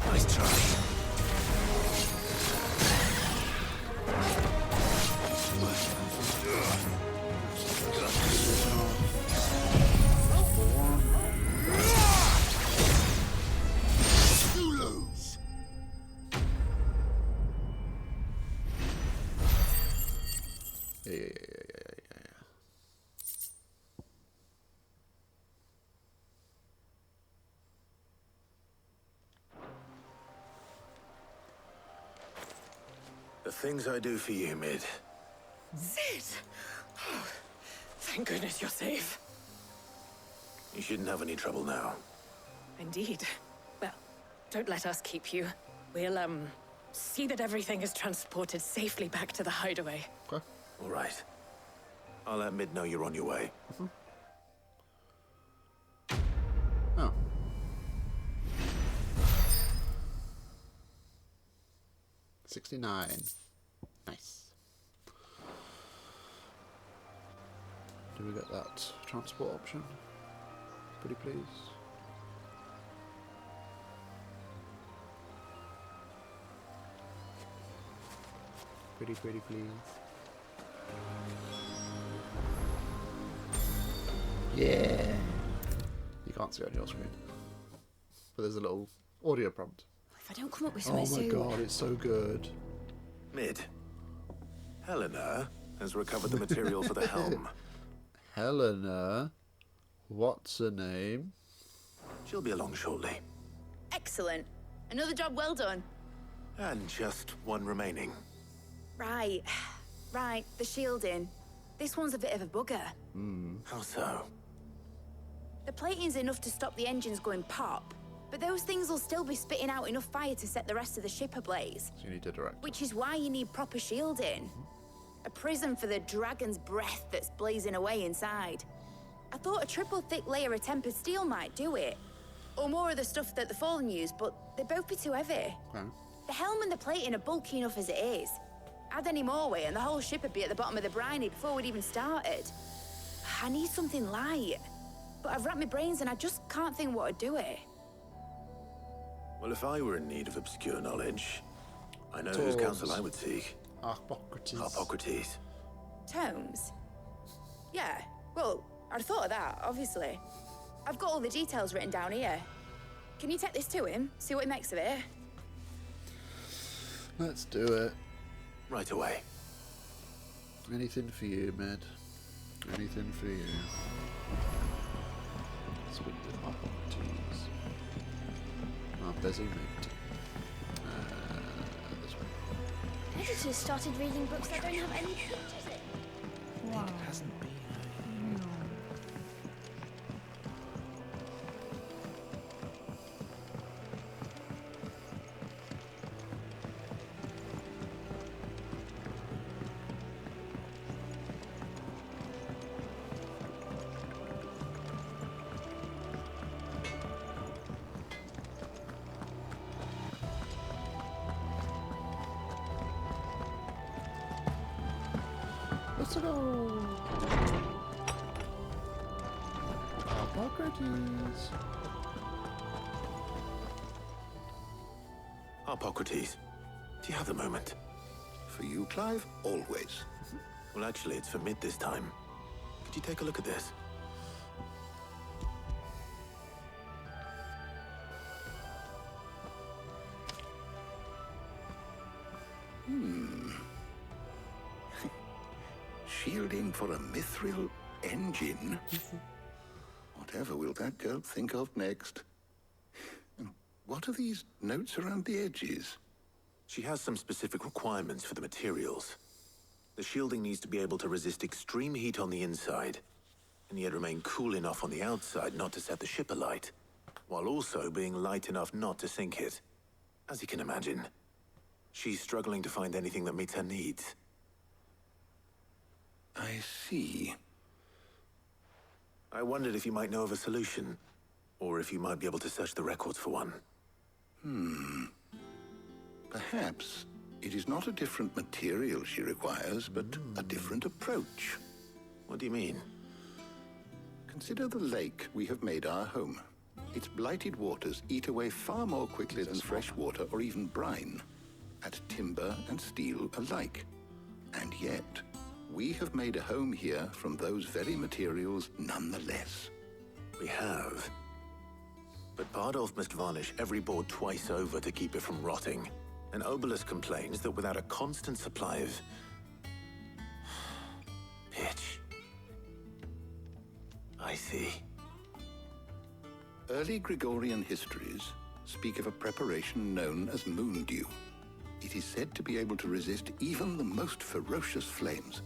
Nice try. You lose.
Yeah.
The things I do for you, Mid.
Sid! Oh, thank goodness you're safe.
You shouldn't have any trouble now.
Indeed. Well, don't let us keep you. We'll, see that everything is transported safely back to the hideaway.
Okay.
All right. I'll let Mid know you're on your way.
Oh. $69. Nice. Do we get that transport option? Pretty please. Pretty please. Yeah. You can't see it on your screen, but there's a little audio prompt.
If I don't come up with
Oh
something
my
soon...
god, it's so good.
Mid. Helena has recovered the material for the helm.
Helena? What's her name?
She'll be along shortly.
Excellent. Another job well done.
And just one remaining.
Right. Right, the shielding. This one's a bit of a bugger.
How so?
The plating's enough to stop the engines going pop, but those things will still be spitting out enough fire to set the rest of the ship ablaze.
So you need to direct.
Which is why you need proper shielding. A prison for the dragon's breath that's blazing away inside. I thought a triple thick layer of tempered steel might do it. Or more of the stuff that the Fallen use, but they'd both be too heavy.
Okay.
The helm and the plating are bulky enough as it is. Add any more weight and the whole ship would be at the bottom of the briny before we'd even started. I need something light. But I've racked my brains and I just can't think what would do it.
Well, if I were in need of obscure knowledge, I know whose counsel I would seek.
Tomes? Yeah, well, I'd thought of that, obviously. I've got all the details written down here. Can you take this to him? See what he makes of it?
Let's do it.
Right away.
Anything for you, Med. Anything for you. Speak with my properties. I'm busy, mate. This way.
Editors started reading books that don't have any pictures in.
Wow. It hasn't been.
Let's go. Hippocrates.
Hippocrates, do you have a moment?
For you, Clive, always.
Well, actually, it's for mid this time. Could you take a look at this?
Shielding for a mithril engine? Whatever will that girl think of next? And what are these notes around the edges?
She has some specific requirements for the materials. The shielding needs to be able to resist extreme heat on the inside, and yet remain cool enough on the outside not to set the ship alight, while also being light enough not to sink it. As you can imagine, she's struggling to find anything that meets her needs.
I see.
I wondered if you might know of a solution, or if you might be able to search the records for one.
Perhaps it is not a different material she requires, but a different approach.
What do you mean?
Consider the lake we have made our home. Its blighted waters eat away far more quickly than fresh water or even brine, at timber and steel alike. And yet, we have made a home here from those very materials nonetheless.
We have. But Bardolph must varnish every board twice over to keep it from rotting. And Obelus complains that without a constant supply of pitch. I see.
Early Gregorian histories speak of a preparation known as moon dew. It is said to be able to resist even the most ferocious flames.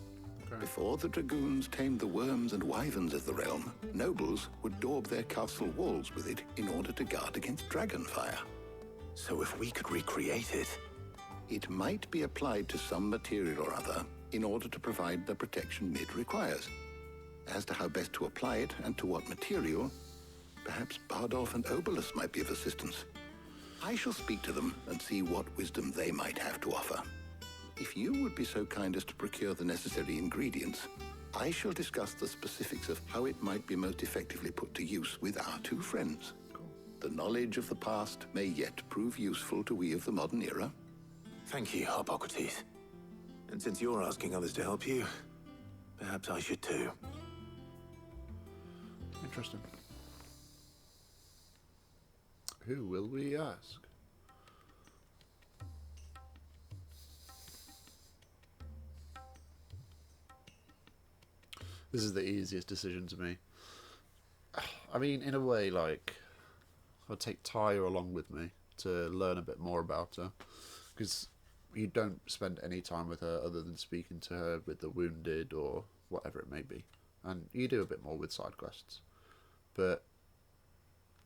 Before the dragoons tamed the worms and wyverns of the realm, nobles would daub their castle walls with it in order to guard against dragon fire.
So if we could recreate it...
It might be applied to some material or other in order to provide the protection Mid requires. As to how best to apply it and to what material, perhaps Bardolph and Obelus might be of assistance. I shall speak to them and see what wisdom they might have to offer. If you would be so kind as to procure the necessary ingredients, I shall discuss the specifics of how it might be most effectively put to use with our two friends. The knowledge of the past may yet prove useful to we of the modern era.
Thank you, Hippocrates. And since you're asking others to help you, perhaps I should too.
Interesting. Who will we ask? This is the easiest decision to me. I mean, in a way, like, I'll take Tyre along with me to learn a bit more about her, because you don't spend any time with her other than speaking to her with the wounded or whatever it may be, and you do a bit more with side quests. But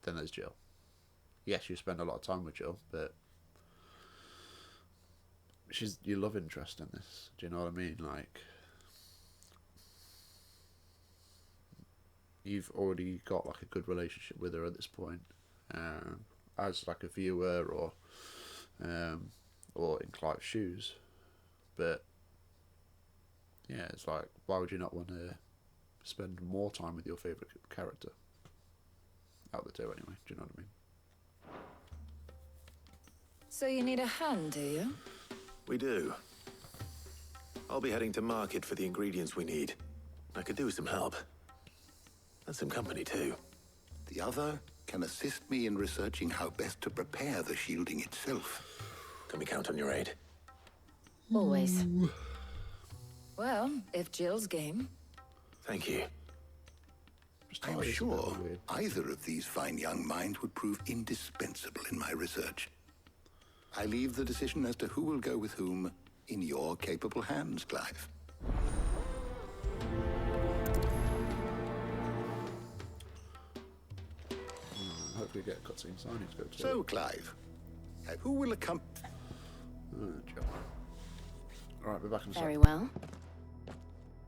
then there's Jill. Yes, you spend a lot of time with Jill, but she's your love interest in this. Do you know what I mean? Like, you've already got like a good relationship with her at this point, as like a viewer or in Clive's shoes. But yeah, it's like, why would you not want to spend more time with your favourite character? Out of the two, anyway. Do you know what I mean?
So you need a hand, do you?
We do. I'll be heading to market for the ingredients we need. I could do with some help. And some company, too.
The other can assist me in researching how best to prepare the shielding itself.
Can we count on your aid?
Always. Well, if Jill's game.
Thank you.
I'm sure either of these fine young minds would prove indispensable in my research. I leave the decision as to who will go with whom in your capable hands, Clive.
Hopefully get a cutscene, so I need to go to...
So, Clive, who will accompany...
Alright, we're back in a
Very
sec.
well.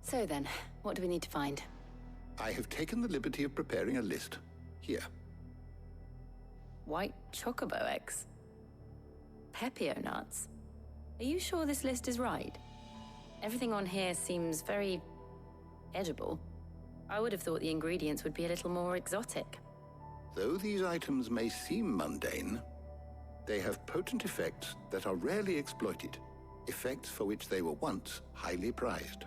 So then, what do we need to find?
I have taken the liberty of preparing a list. Here.
White chocobo eggs. Pepio nuts. Are you sure this list is right? Everything on here seems very edible. I would have thought the ingredients would be a little more exotic.
Though these items may seem mundane, they have potent effects that are rarely exploited, effects for which they were once highly prized.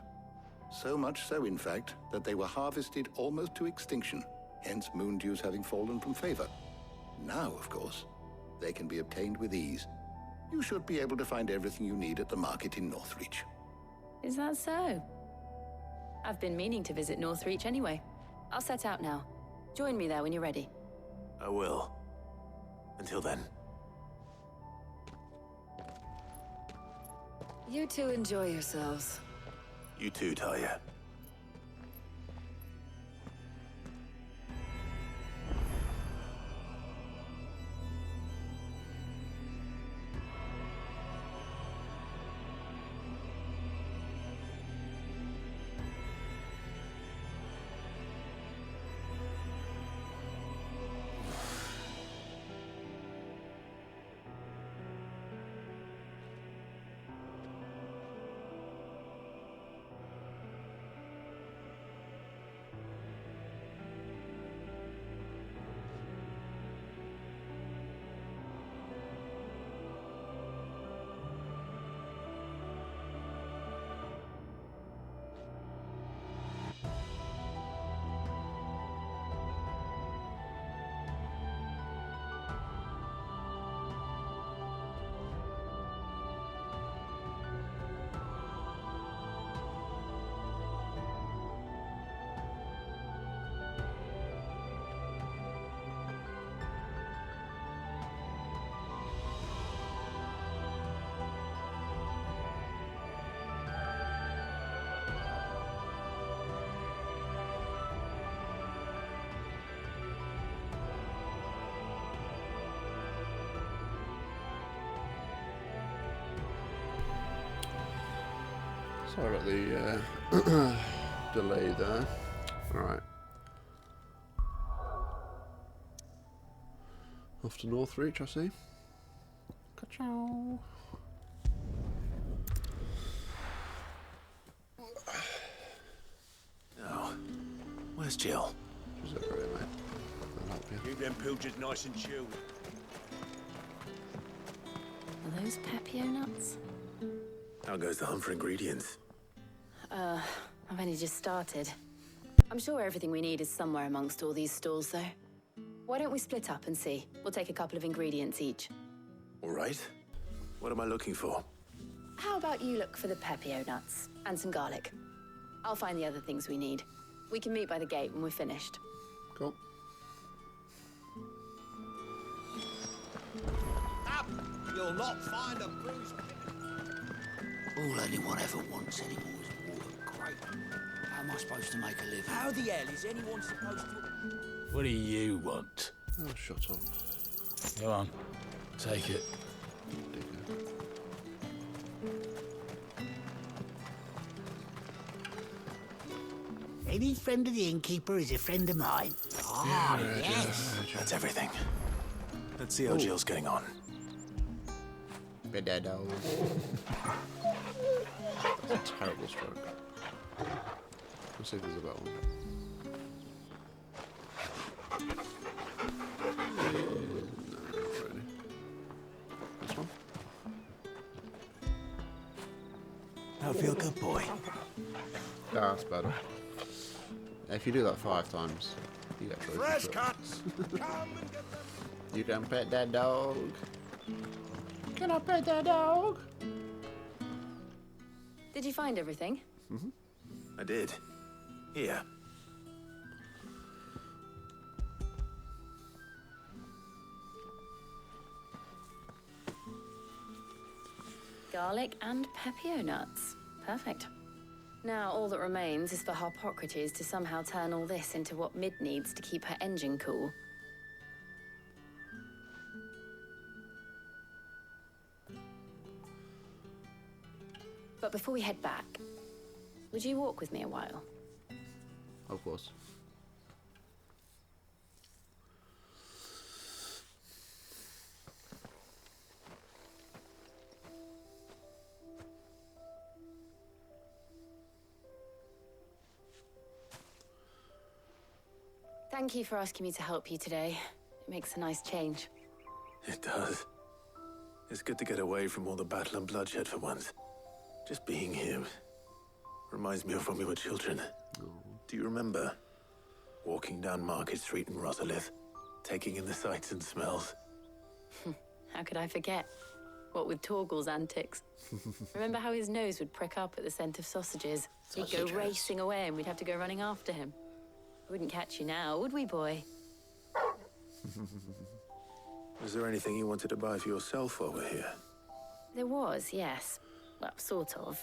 So much so, in fact, that they were harvested almost to extinction, hence moon dews having fallen from favor. Now, of course, they can be obtained with ease. You should be able to find everything you need at the market in Northreach.
Is that so? I've been meaning to visit Northreach anyway. I'll set out now. Join me there when you're ready.
I will. Until then.
You two enjoy yourselves.
You too, Talia.
Sorry about the delay there. Alright. Off to Northreach, I see. Ka-chow.
Now, where's Jill?
She's over here, mate. I'll help you.
Keep them pilgers nice and chilled.
Are those Pepio nuts?
How goes the hunt for ingredients?
I've only just started. I'm sure everything we need is somewhere amongst all these stalls, though. Why don't we split up and see? We'll take a couple of ingredients each.
All right. What am I looking for?
How about you look for the Pepio nuts and some garlic? I'll find the other things we need. We can meet by the gate when we're finished.
Cool.
Up! You'll not find a bruised... All anyone ever wants anymore is water. Great. How am I supposed to make a living? How the hell is anyone supposed to...
What do you want?
Oh, shut up.
Go on. Take it.
Any friend of the innkeeper is a friend of mine. Ah, yes.
That's everything. Let's see how Jill's getting on.
Bedado. That's a terrible stroke. Let's see if there's a better one. No, not really. This one?
Now feel good, boy.
That's better. If you do that 5 times, you get trophy.
Fresh cuts! Come and get them!
You can pet that dog. Can I pet that dog?
Did you find everything?
I did. Here.
Garlic and pepio nuts. Perfect. Now all that remains is for Harpocrates to somehow turn all this into what Mid needs to keep her engine cool. But before we head back, would you walk with me a while?
Of course.
Thank you for asking me to help you today. It makes a nice change.
It does. It's good to get away from all the battle and bloodshed for once. Just being here reminds me of when we were children. Do you remember? Walking down Market Street in Rosalith, taking in the sights and smells.
How could I forget? What with Torgal's antics. Remember how his nose would prick up at the scent of sausages? He'd go racing away and we'd have to go running after him. We wouldn't catch you now, would we, boy?
Was there anything you wanted to buy for yourself while we're here?
There was, yes. Well, sort of.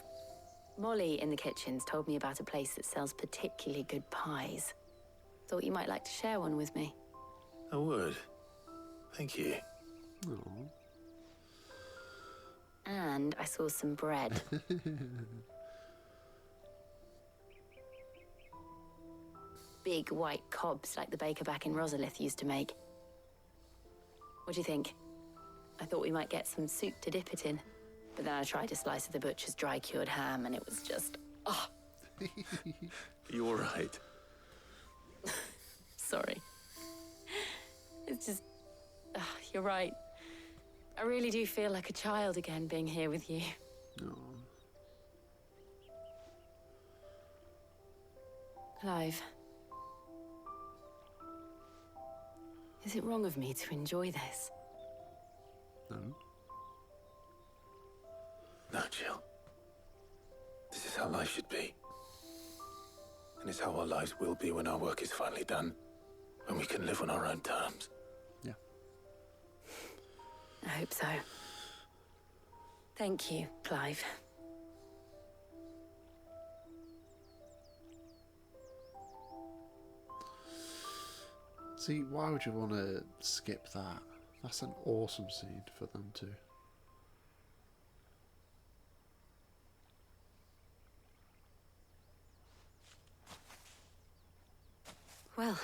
Molly in the kitchens told me about a place that sells particularly good pies. Thought you might like to share one with me.
I would. Thank you.
Aww.
And I saw some bread. Big white cobs like the baker back in Rosalith used to make. What do you think? I thought we might get some soup to dip it in. But then I tried a slice of the butcher's dry-cured ham and it was just... oh.
You all right?
Sorry. It's just... you're right. I really do feel like a child again being here with you.
Aww.
Clive. Is it wrong of me to enjoy this?
No.
No, Jill. This is how life should be. And it's how our lives will be when our work is finally done. When we can live on our own terms.
Yeah.
I hope so. Thank you, Clive.
See, why would you want to skip that? That's an awesome scene for them too.
Well,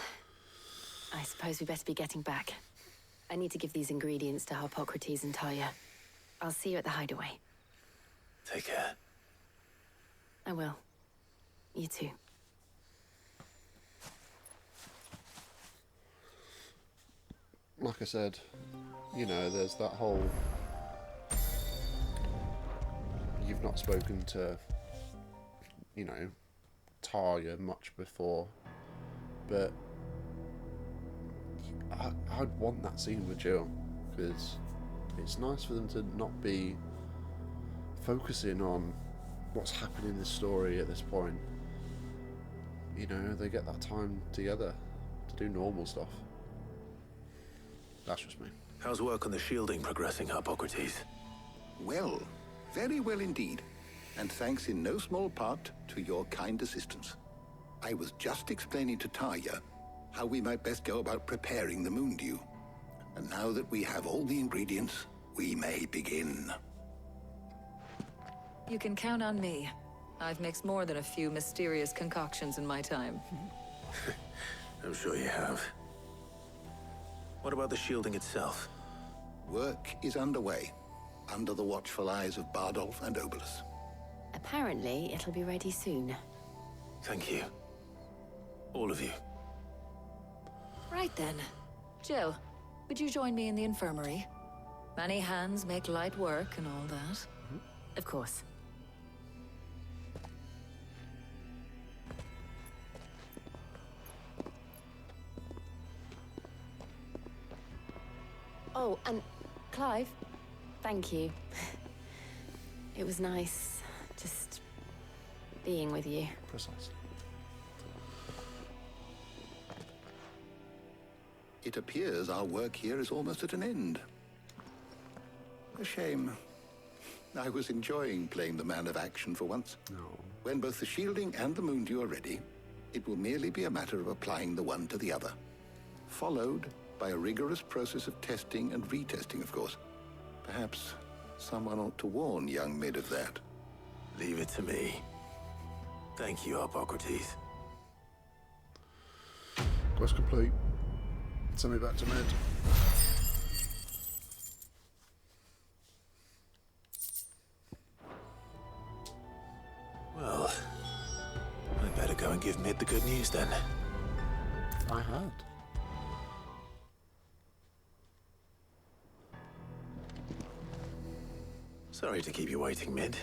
I suppose we better be getting back. I need to give these ingredients to Harpocrates and Talia. I'll see you at the hideaway.
Take care.
I will. You too.
Like I said, you know, there's that whole... You've not spoken to, you know, Talia much before, but I'd want that scene with Jill, because it's nice for them to not be focusing on what's happening in the story at this point. You know, they get that time together to do normal stuff. That's just me.
How's work on the shielding progressing, Harpocrates?
Well, very well indeed. And thanks in no small part to your kind assistance. I was just explaining to Talia how we might best go about preparing the moon dew. And now that we have all the ingredients, we may begin.
You can count on me. I've mixed more than a few mysterious concoctions in my time.
I'm sure you have. What about the shielding itself?
Work is underway, under the watchful eyes of Bardolph and Obolus.
Apparently, it'll be ready soon.
Thank you. All of you.
Right then. Jill, would you join me in the infirmary? Many hands make light work and all that.
Of course. Oh, and Clive, thank you. It was nice just being with you.
Precisely.
It appears our work here is almost at an end. A shame. I was enjoying playing the man of action for once.
No.
When both the shielding and the moondew are ready, it will merely be a matter of applying the one to the other. Followed by a rigorous process of testing and retesting, of course. Perhaps someone ought to warn young Mid of that.
Leave it to me. Thank you, Hippocrates.
Quest complete. Send me back to Mid.
Well, I better go and give Mid the good news then.
I had.
Sorry to keep you waiting, Mid.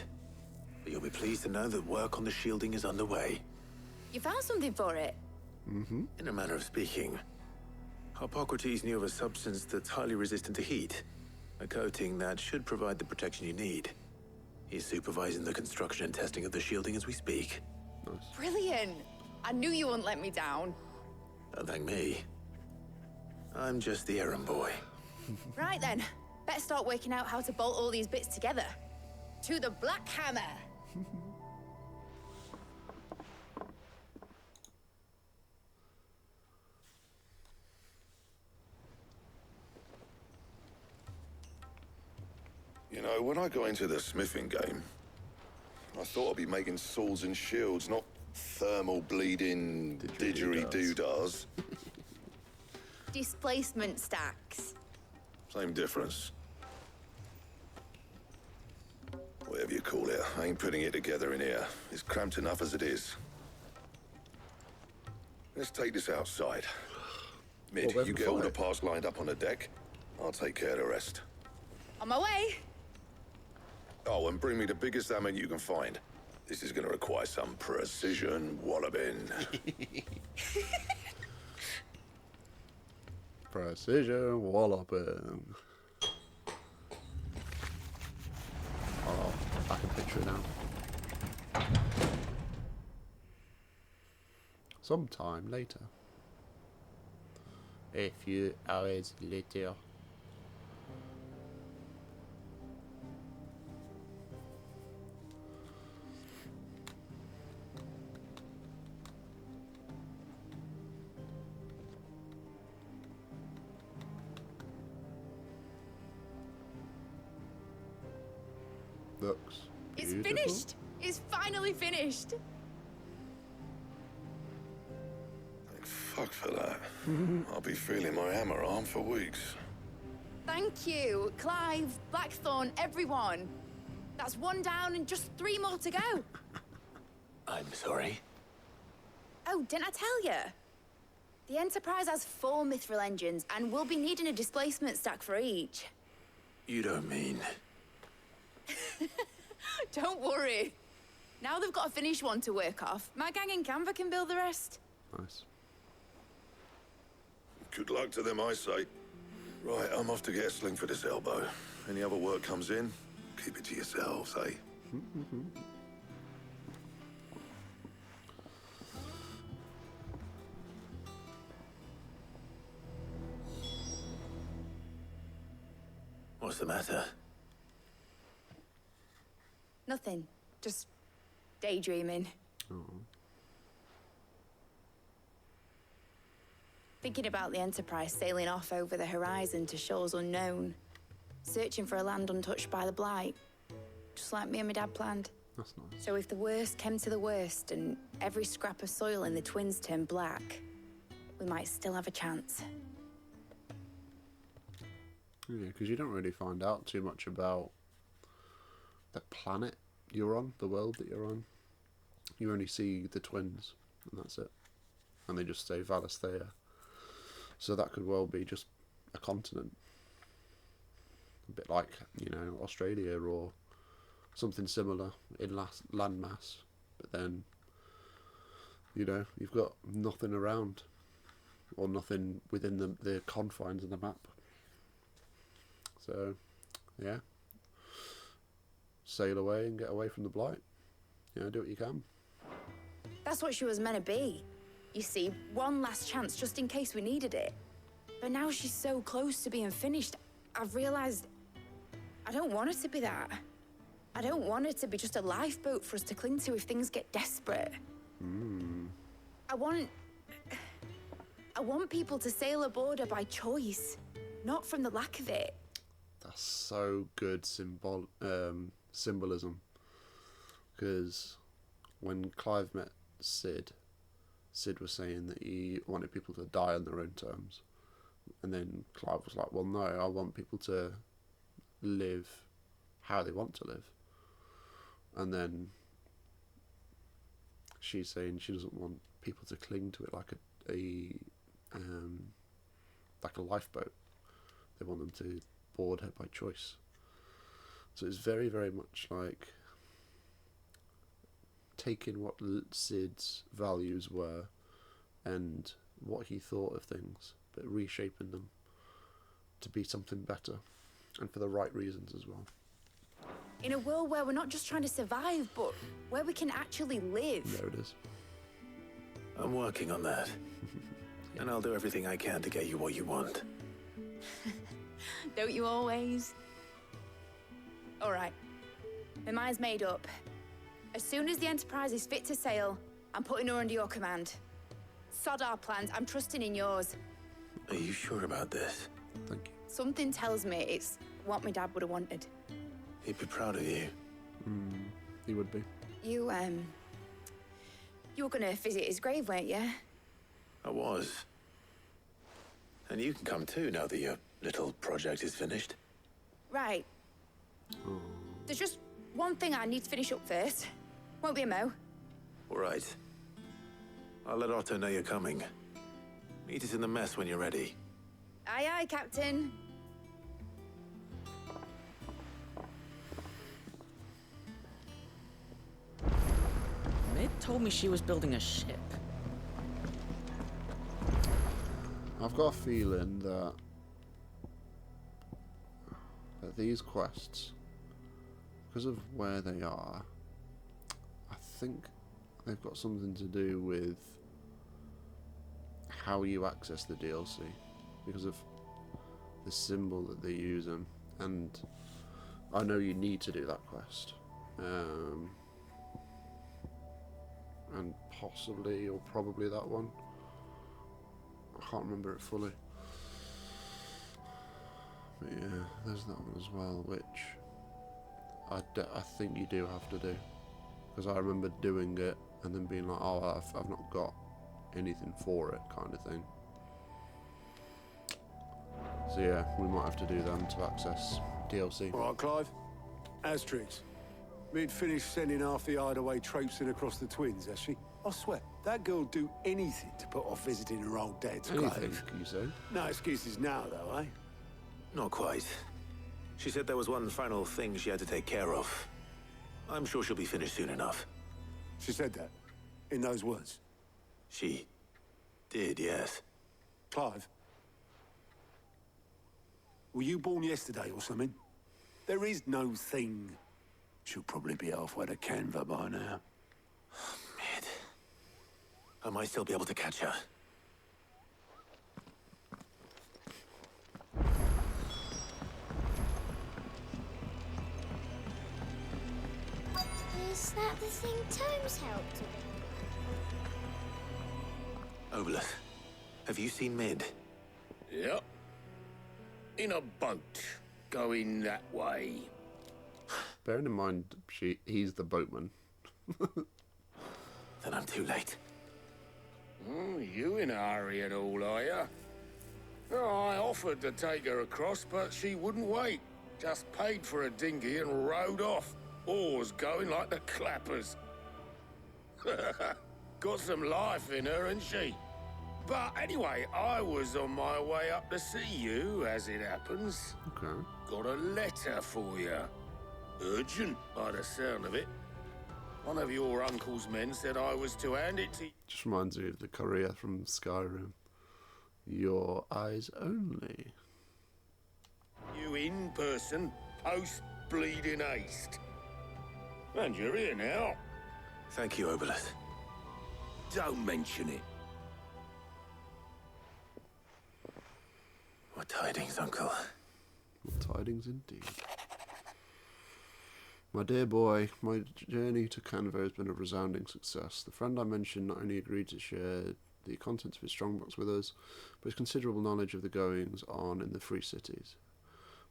But you'll be pleased to know that work on the shielding is underway.
You found something for it?
Mm-hmm.
In a manner of speaking, Hippocrates knew of a substance that's highly resistant to heat. A coating that should provide the protection you need. He's supervising the construction and testing of the shielding as we speak.
Nice.
Brilliant! I knew you wouldn't let me down.
Don't thank me. I'm just the errand boy.
Right then, better start working out how to bolt all these bits together. To the Black Hammer!
You know, when I got into the smithing game, I thought I'd be making swords and shields, not thermal bleeding didgeridoo-dahs.
Displacement stacks.
Same difference. Whatever you call it, I ain't putting it together in here. It's cramped enough as it is. Let's take this outside. Mid,
Well,
you get all the parts lined up on the deck. I'll take care of the rest.
On my way!
Oh, and bring me the biggest hammer you can find. This is gonna require some precision walloping.
Precision walloping. Oh, I can picture it now. Sometime later. A few hours later. Looks
It's
beautiful.
finished! It's finally finished!
Thank fuck for that. I'll be feeling my hammer arm for weeks.
Thank you, Clive, Blackthorn, everyone. That's one down and just 3 more to go.
I'm sorry.
Oh, didn't I tell you? The Enterprise has 4 mithril engines and we'll be needing a displacement stack for each.
You don't mean...
Don't worry. Now they've got a finished one to work off. My gang in Canva can build the rest.
Nice.
Good luck to them, I say. Right, I'm off to get a sling for this elbow. Any other work comes in, keep it to yourselves, eh?
What's the matter?
Nothing. Just daydreaming. Thinking about the Enterprise sailing off over the horizon to shores unknown. Searching for a land untouched by the Blight. Just like me and my dad planned.
That's nice.
So if the worst came to the worst and every scrap of soil in the Twins turned black, we might still have a chance.
Yeah, because you don't really find out too much about the planet you're on, the world that you're on. You only see the twins, and that's it. And they just say Valisthea. So that could well be just a continent. A bit like, you know, Australia or something similar in landmass. But then, you know, you've got nothing around. Or nothing within the confines of the map. So, yeah. Sail away and get away from the blight. You know, do what you can.
That's what she was meant to be. You see, one last chance just in case we needed it. But now she's so close to being finished, I've realized I don't want her to be that. I don't want her to be just a lifeboat for us to cling to if things get desperate. I want people to sail aboard her by choice, not from the lack of it.
That's so good symbolism. Because when Clive met Sid was saying that he wanted people to die on their own terms. And then Clive was like, well, no, I want people to live how they want to live. And then she's saying she doesn't want people to cling to it like a lifeboat. They want them to board her by choice. So it's very, very much like taking what Sid's values were and what he thought of things, but reshaping them to be something better, and for the right reasons as well.
In a world where we're not just trying to survive, but where we can actually live.
There it is.
I'm working on that. And I'll do everything I can to get you what you want.
Don't you always? All right. My mind's made up. As soon as the Enterprise is fit to sail, I'm putting her under your command. Sod our plans. I'm trusting in yours.
Are you sure about this?
Thank you.
Something tells me it's what my dad would have wanted.
He'd be proud of you.
He would be.
You were gonna visit his grave, weren't you?
I was. And you can come too now that your little project is finished.
Right. There's just one thing I need to finish up first. Won't be a mo.
All right. I'll let Otto know you're coming. Meet us in the mess when you're ready.
Aye, aye, Captain.
Mid told me she was building a ship.
I've got a feeling that these quests, because of where they are, I think they've got something to do with how you access the DLC, because of the symbol that they're using. And I know you need to do that quest, and possibly or probably that one. I can't remember it fully, but yeah, there's that one as well, which I think you do have to do, because I remember doing it and then being like, oh, I've not got anything for it, kind of thing. So yeah, we might have to do them to access DLC.
All right, Clive. Asterix. Mid finished sending half the hideaway traipsing across the twins, has she? I swear, that girl'll do anything to put off visiting her old dad's
Anything,
grave.
you say?
No excuses now, though, eh?
Not quite. She said there was one final thing she had to take care of. I'm sure she'll be finished soon enough.
She said that? In those words?
She did, yes.
Clive? Were you born yesterday or something? There is no thing. She'll probably be halfway to Canva by now.
Mid. I might still be able to catch her.
Is that the thing Tomes helped with?
Obolus, have you seen Mid?
Yep. In a boat, going that way.
Bearing in mind, he's the boatman.
Then I'm too late.
You in a hurry at all, are you? Oh, I offered to take her across, but she wouldn't wait. Just paid for a dinghy and rowed off. Oars going like the clappers. Got some life in her, ain't she? But anyway, I was on my way up to see you, as it happens.
Okay.
Got a letter for you. Urgent, by the sound of it. One of your uncle's men said I was to hand it to you.
Just reminds me of the courier from Skyrim. Your eyes only.
You in person, post-bleeding haste. And you're here now.
Thank you, Obelus.
Don't mention it.
What tidings, Uncle?
What tidings indeed. My dear boy, my journey to Canva has been a resounding success. The friend I mentioned not only agreed to share the contents of his strongbox with us, but his considerable knowledge of the goings on in the Free Cities,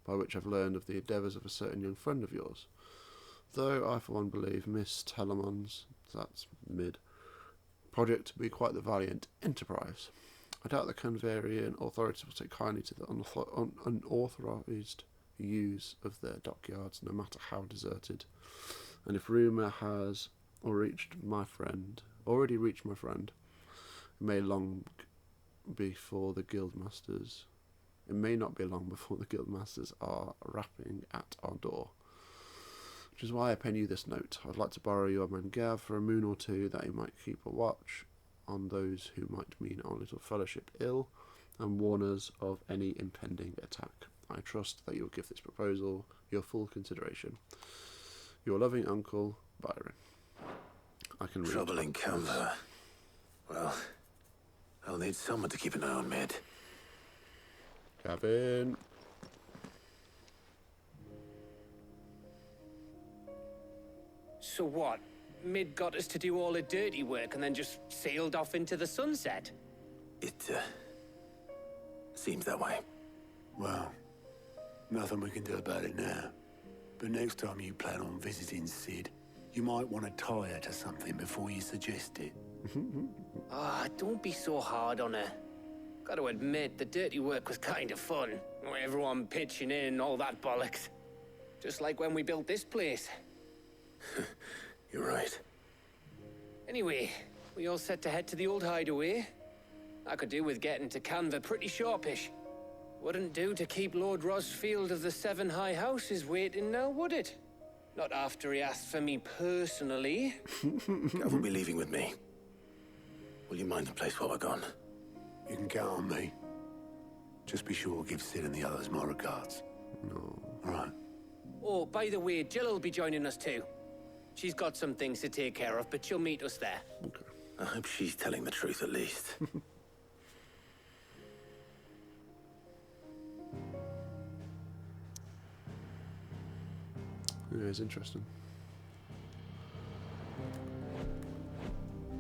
by which I've learned of the endeavours of a certain young friend of yours. Though I for one believe Miss Telemon's, that's mid, project to be quite the valiant enterprise. I doubt the Canvarian authorities will take kindly to the unauthorised use of their dockyards, no matter how deserted. And if rumour has already reached my friend, it may long before the guildmasters. It may not be long before the guildmasters are rapping at our door. Which is why I pen you this note. I'd like to borrow your man Gav for a moon or two, that he might keep a watch on those who might mean our little fellowship ill, and warn us of any impending attack. I trust that you will give this proposal your full consideration. Your loving uncle, Byron. I can read.
Trouble in Canva. Well, I'll need someone to keep an eye on Mid.
Gavin.
So what? Mid got us to do all the dirty work and then just sailed off into the sunset?
It, seems that way.
Well, nothing we can do about it now. But next time you plan on visiting Sid, you might want to tie her to something before you suggest it.
Don't be so hard on her. Got to admit, the dirty work was kind of fun. Everyone pitching in, all that bollocks. Just like when we built this place.
You're right.
Anyway, we all set to head to the old hideaway. I could do with getting to Canva pretty sharpish. Wouldn't do to keep Lord Rosfield of the Seven High Houses waiting now, would it? Not after he asked for me personally.
Gav will be leaving with me. Will you mind the place while we're gone?
You can count on me. Just be sure to give Sid and the others my regards.
No.
All right.
Oh, by the way, Jill will be joining us too. She's got some things to take care of, but she'll meet us there.
Okay.
I hope she's telling the truth at least.
Yeah, it's interesting.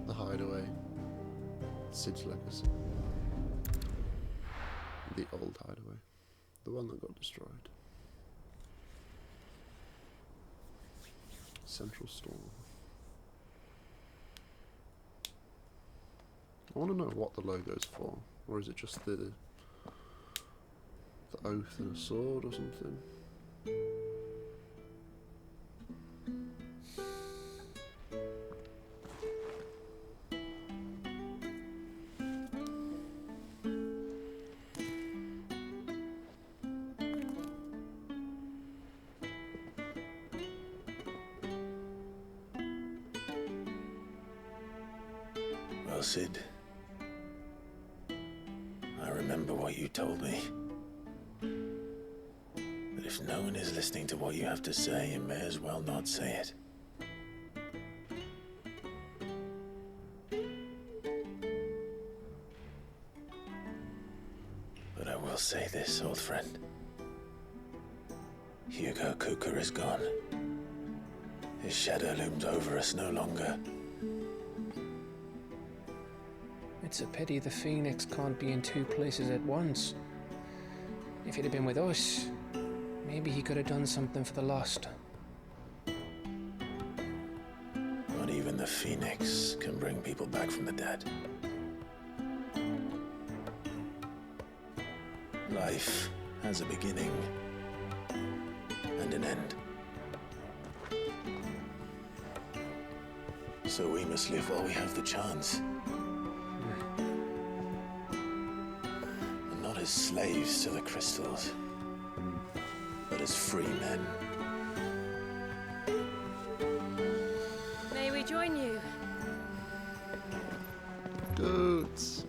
The hideaway. Sid's legacy. The old hideaway. The one that got destroyed. Central store. I want to know what the logo's for. Or is it just the oath and a sword or something?
Well, Sid, I remember what you told me. That if no one is listening to what you have to say, you may as well not say it. But I will say this, old friend. Hugo Kuka is gone. His shadow looms over us no longer.
It's a pity the Phoenix can't be in two places at once. If he'd have been with us, maybe he could have done something for the lost.
Not even the Phoenix can bring people back from the dead. Life has a beginning and an end. So we must live while we have the chance. And not as slaves to the crystals, but as free men.
May we join you?
Goats.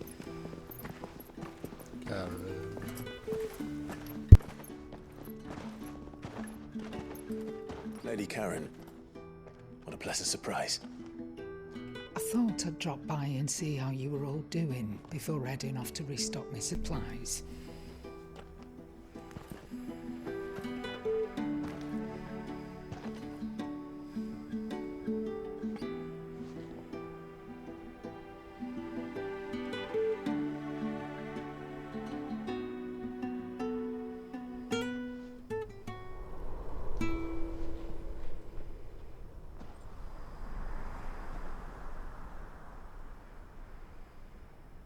already, Karen. What a pleasant surprise.
I thought I'd drop by and see how you were all doing before heading off to restock my supplies.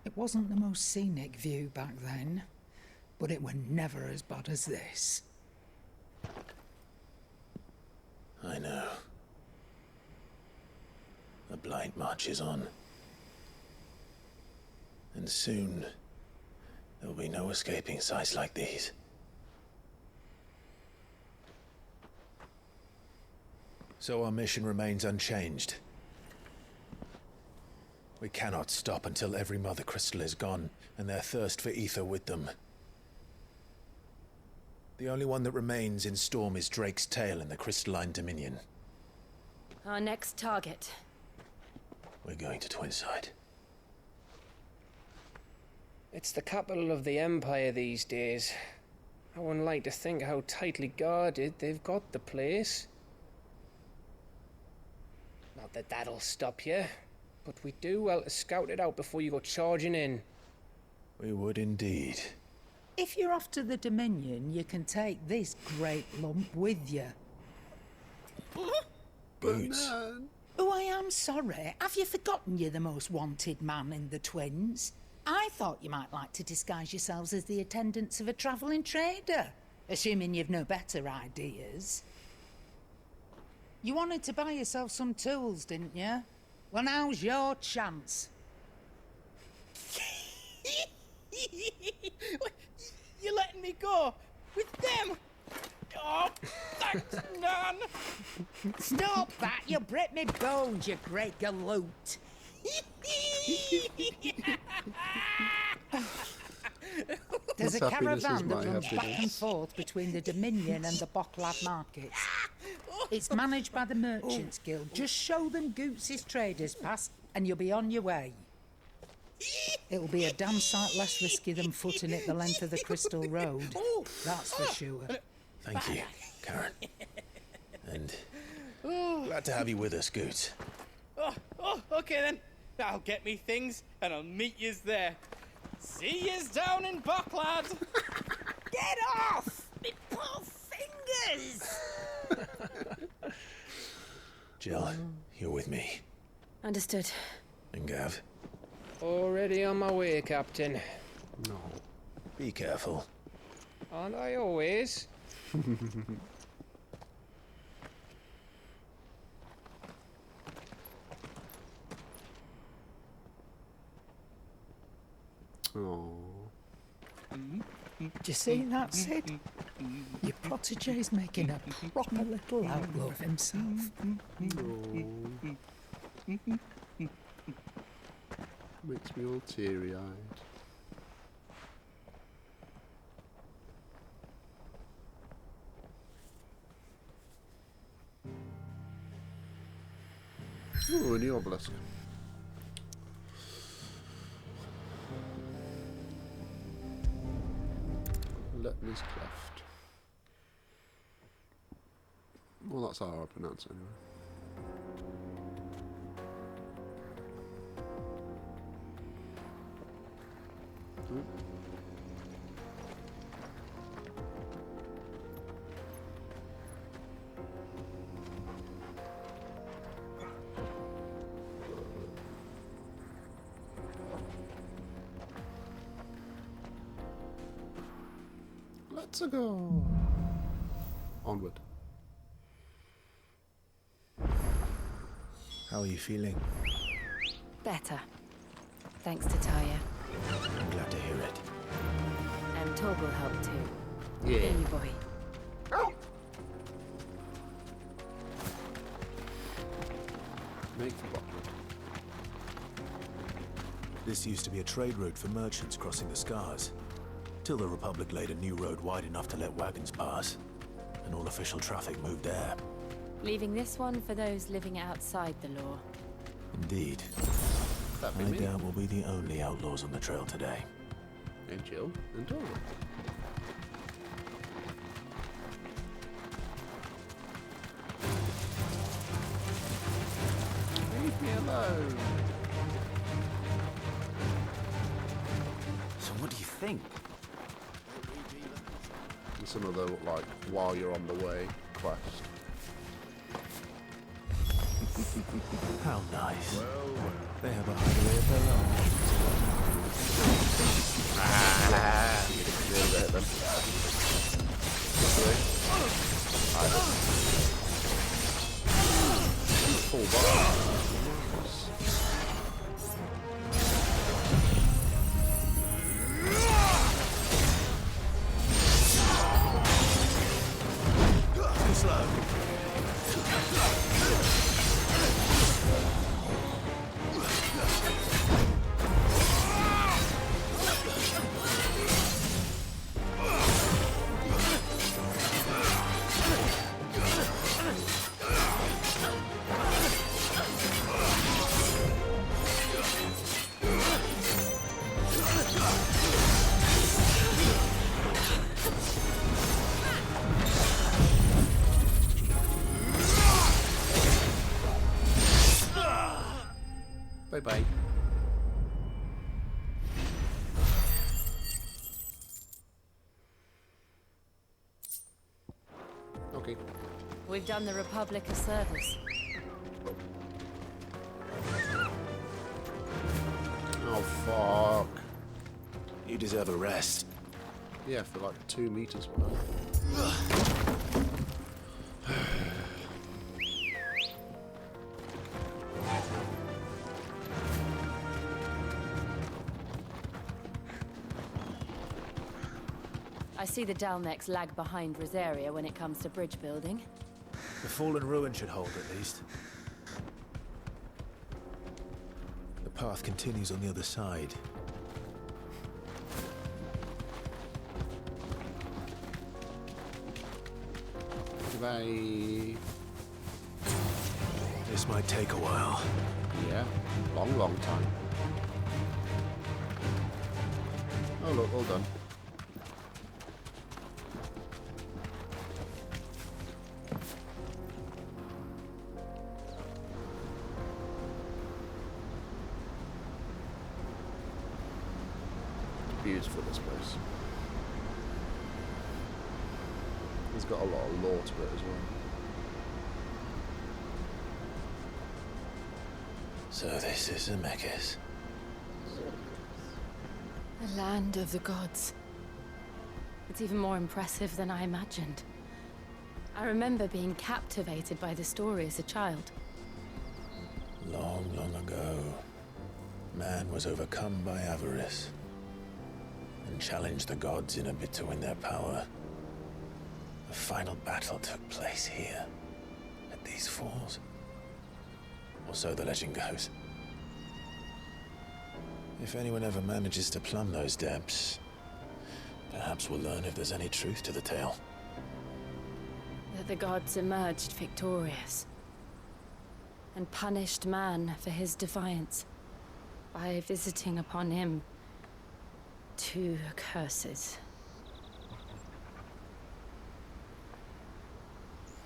It wasn't the most scenic view back then, but it were never as bad as this.
I know. The blight marches on. And soon, there'll be no escaping sights like these. So our mission remains unchanged. We cannot stop until every Mother Crystal is gone, and their thirst for ether with them. The only one that remains in Storm is Drake's Tail in the Crystalline Dominion.
Our next target.
We're going to Twinside.
It's the capital of the Empire these days. I wouldn't like to think how tightly guarded they've got the place. Not that that'll stop you, but we do well to scout it out before you go charging in.
We would indeed.
If you're off to the Dominion, you can take this great lump with you.
Boots.
Oh, I am sorry. Have you forgotten you're the most wanted man in the Twins? I thought you might like to disguise yourselves as the attendants of a travelling trader, assuming you've no better ideas. You wanted to buy yourself some tools, didn't you? Well, now's your chance.
You're letting me go with them? Oh, thanks, Nan.
Stop that! You'll break me bones, you great galoot. There's a caravan that runs back and forth between the Dominion and the Bocklad markets. It's managed by the Merchants Guild. Just show them Goots' traders pass and you'll be on your way. It'll be a damn sight less risky than footing it the length of the Crystal Road. That's for sure.
Thank you, Karen. And glad to have you with us, Goots.
Okay then. I'll get me things and I'll meet yous there. See yous down in Bocklad.
Get off! Me poor fingers!
Jill, you're with me.
Understood.
And Gav?
Already on my way, Captain.
No.
Be careful.
Aren't I always?
Oh.
Do you see that, Sid? Your protege's making a proper little outlaw of himself.
Makes me all teary-eyed. Ooh, a new obelisk. Letner's Cleft. Well, that's how I pronounce it anyway. Let's go. Onward.
How are you feeling?
Better. Thanks to Taya.
I'm glad to hear it.
And Torg will help too.
Yeah.
Here you boy.
Make for Bocklad.
This used to be a trade route for merchants crossing the Scars, till the Republic laid a new road wide enough to let wagons pass, and all official traffic moved there.
Leaving this one for those living outside the law.
Indeed.
That'd be
I
me.
doubt we'll be the only outlaws on the trail today.
And Jill and Dora. Leave me alone.
So what do you think?
And some of the, like, while you're on the way quest.
How nice. They have a hideaway of their own.
You didn't deal with it then. Full bar.
Too slow.
Bye-bye. Okay.
We've done the Republic a service.
Oh, fuck.
You deserve a rest.
Yeah, for like 2 meters. Whatever.
I see the Dalnecs lag behind Rosaria when it comes to bridge building.
The fallen ruin should hold, at least. The path continues on the other side.
Goodbye.
This might take a while.
Yeah, long time. Oh look, all done. Beautiful, this place. It's got a lot of lore to it as well.
So this is Zemeckis.
The land of the gods. It's even more impressive than I imagined. I remember being captivated by the story as a child.
Long, long ago, man was overcome by avarice and challenged the gods in a bid to win their power. The final battle took place here, at these falls. Or so the legend goes. If anyone ever manages to plumb those depths, perhaps we'll learn if there's any truth to the tale.
That the gods emerged victorious and punished man for his defiance by visiting upon him 2 curses.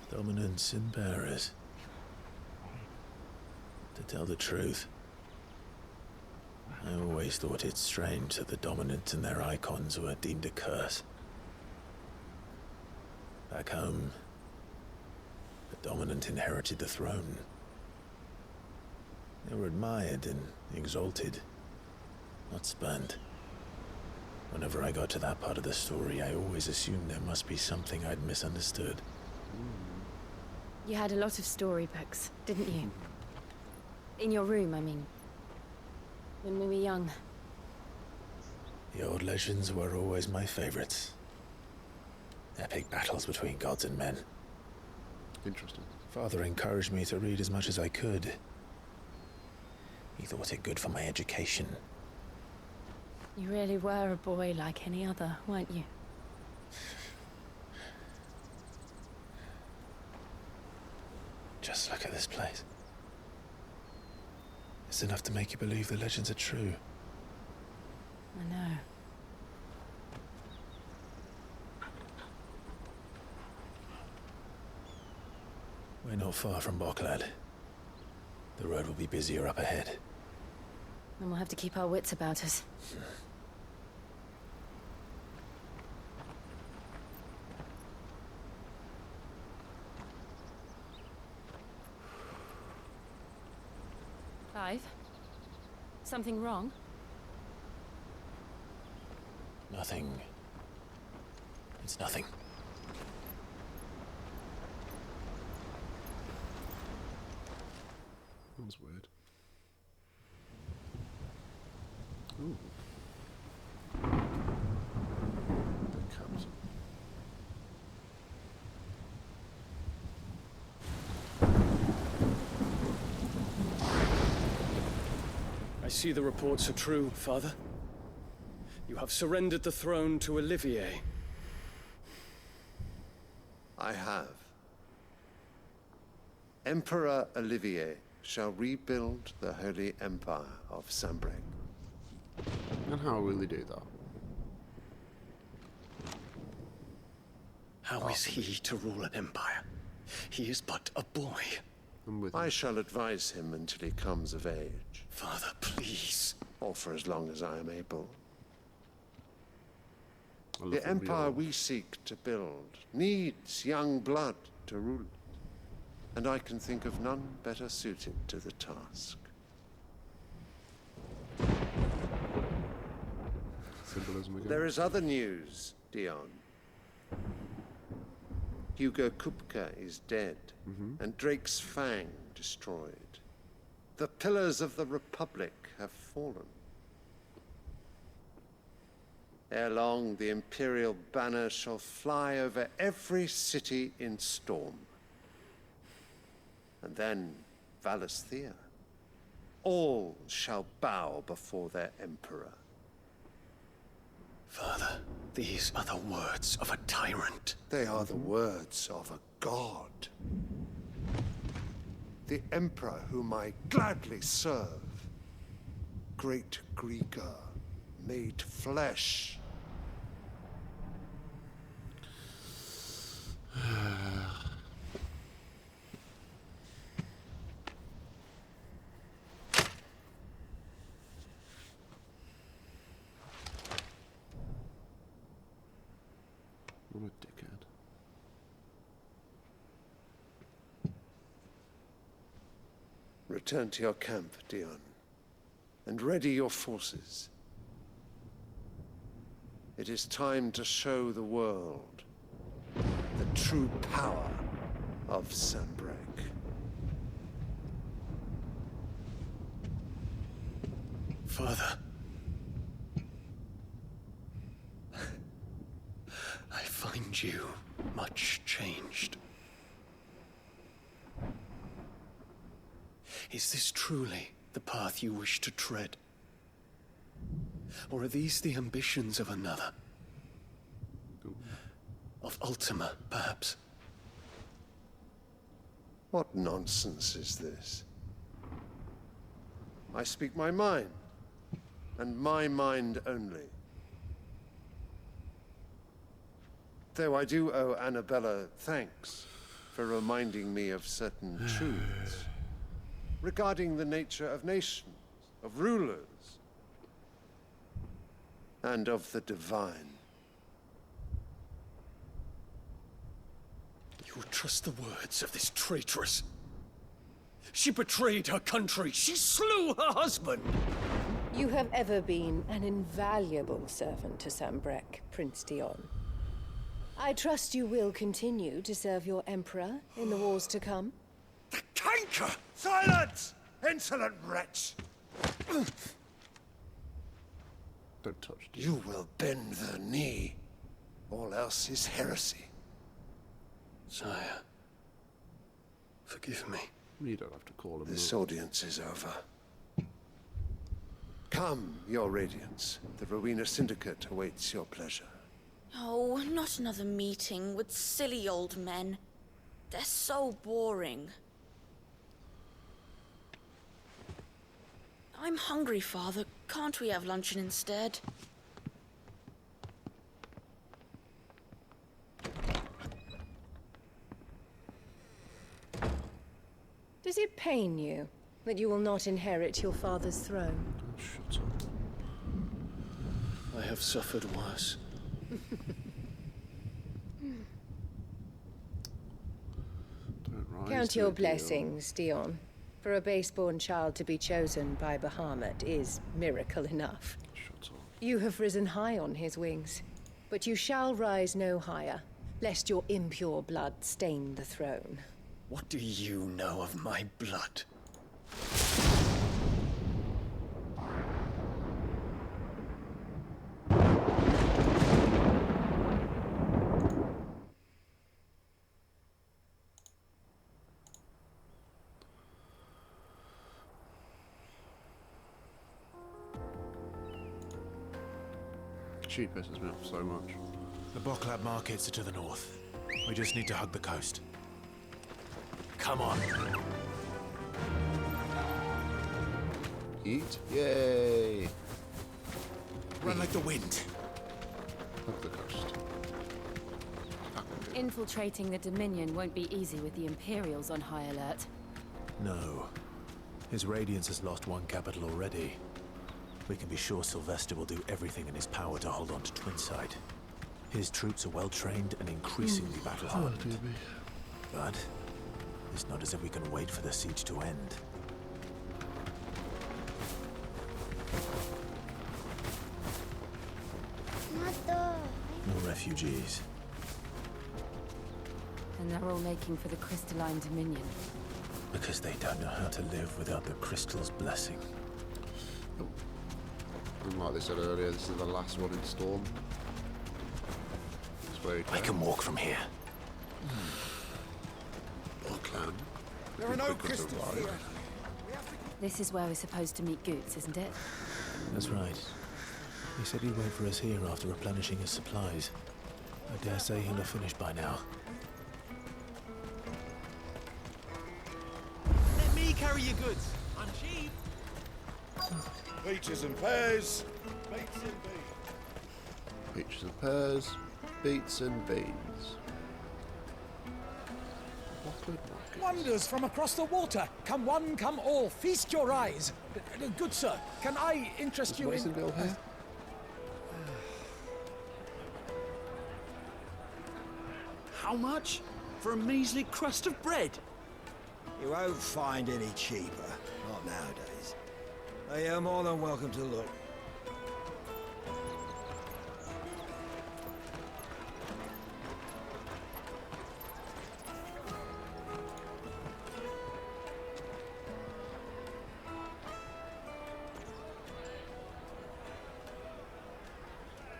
Dominance and bearers. To tell the truth, I always thought it strange that the dominant and their icons were deemed a curse. Back home, the dominant inherited the throne. They were admired and exalted, not spurned. Whenever I got to that part of the story, I always assumed there must be something I'd misunderstood.
You had a lot of storybooks, didn't you? In your room, I mean. When we were young.
The old legends were always my favorites. Epic battles between gods and men.
Interesting.
Father encouraged me to read as much as I could. He thought it good for my education.
You really were a boy like any other, weren't you?
That's enough to make you believe the legends are true.
I know.
We're not far from Boklad. The road will be busier up ahead.
Then we'll have to keep our wits about us. Clive? Something wrong?
Nothing. It's nothing.
That was weird. Ooh. The captain.
I see the reports are true, Father. You have surrendered the throne to Olivier.
I have. Emperor Olivier shall rebuild the Holy Empire of Sanbreque.
And how will he do that?
How is he to rule an empire? He is but a boy.
I shall advise him until he comes of age.
Father, please.
Or for as long as I am able.
love
The
that
empire we seek to build needs young blood to rule it. And I can think of none better suited to the task.
Symbolism again.
There is other news, Dion. Hugo Kupka is dead, and Drake's Fang destroyed. The pillars of the Republic have fallen. Ere long, the Imperial banner shall fly over every city in Storm. And then Valisthea. All shall bow before their Emperor.
Father, these are the words of a tyrant.
They are the words of a god. The Emperor whom I gladly serve. Great Greeker, made flesh.
What a dickhead.
Return to your camp, Dion, and ready your forces. It is time to show the world the true power of Sanbreque.
Father. I find you much changed. Is this truly the path you wish to tread? Or are these the ambitions of another? Of Ultima, perhaps?
What nonsense is this? I speak my mind, and my mind only. Though I do owe Annabella thanks for reminding me of certain truths regarding the nature of nations, of rulers, and of the divine.
You would trust the words of this traitress? She betrayed her country. She slew her husband.
You have ever been an invaluable servant to Sanbreque, Prince Dion. I trust you will continue to serve your Emperor in the wars to come.
The canker! Silence! Insolent wretch!
Don't touch me.
You will bend the knee. All else is heresy.
Sire, forgive me.
You don't have to call him.
This audience is over. Come, your Radiance. The Rowena Syndicate awaits your pleasure.
Oh, not another meeting with silly old men. They're so boring. I'm hungry, Father. Can't we have luncheon instead?
Does it pain you that you will not inherit your father's throne?
Oh, shut up. I have suffered worse.
Count your blessings, Dion. For a base-born child to be chosen by Bahamut is miracle enough.
Shut up.
You have risen high on his wings, but you shall rise no higher, lest your impure blood stain the throne.
What do you know of my blood?
She pisses me off so much.
The Bocklab markets are to the north. We just need to hug the coast. Come on.
Eat? Yay!
Run like the wind.
Hug the coast.
Infiltrating the Dominion won't be easy with the Imperials on high alert.
No. His Radiance has lost one capital already. We can be sure Sylvester will do everything in his power to hold on to Twinside. His troops are well trained and increasingly battle-hardened. But it's not as if we can wait for the siege to end. More refugees.
And they're all making for the Crystalline Dominion.
Because they don't know how to live without the Crystal's blessing.
And like they said earlier, this is the last one in Storm.
I can walk from here.
Bocklab.
There are no crystals here. This is where we're supposed to meet Goots, isn't it?
That's right. He said he'd wait for us here after replenishing his supplies. I dare say he'll have finished by now.
Let me carry your goods. I'm cheap.
Peaches and pears. Beets and beans.
Peaches and pears. Beets and beans.
Wonders from across the water. Come one, come all. Feast your eyes. Good sir, can I interest you in...
here?
How much? For a measly crust of bread? You won't find any cheaper. Not nowadays. But you're more than welcome to look.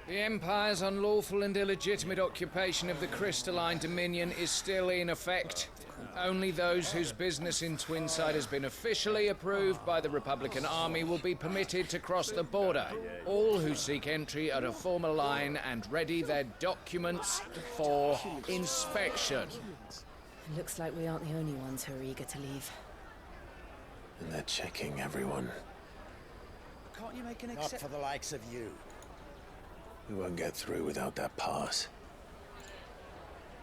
The Empire's unlawful and illegitimate occupation of the Crystalline Dominion is still in effect. Only those whose business in Twinside has been officially approved by the Republican Army will be permitted to cross the border. All who seek entry are to form a line and ready their documents for inspection.
It looks like we aren't the only ones who are eager to leave.
And they're checking everyone.
Can't you make an exception? Not for the likes of you.
We won't get through without that pass.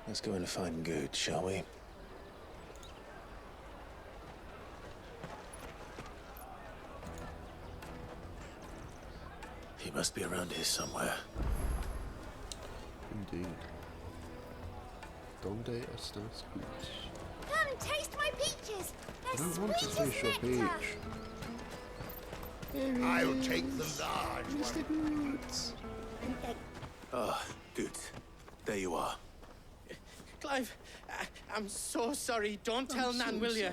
Let's go and find Good, shall we? He must be around here somewhere.
Indeed. Donde estas Goots?
Come and taste my peaches.
I
They're
don't want to
sweet as
taste your
nectar.
peach.
I'll take the large
Mr. Goots.
Ah, Good. There you are.
Clive, I'm so sorry. Don't tell Nan, will you?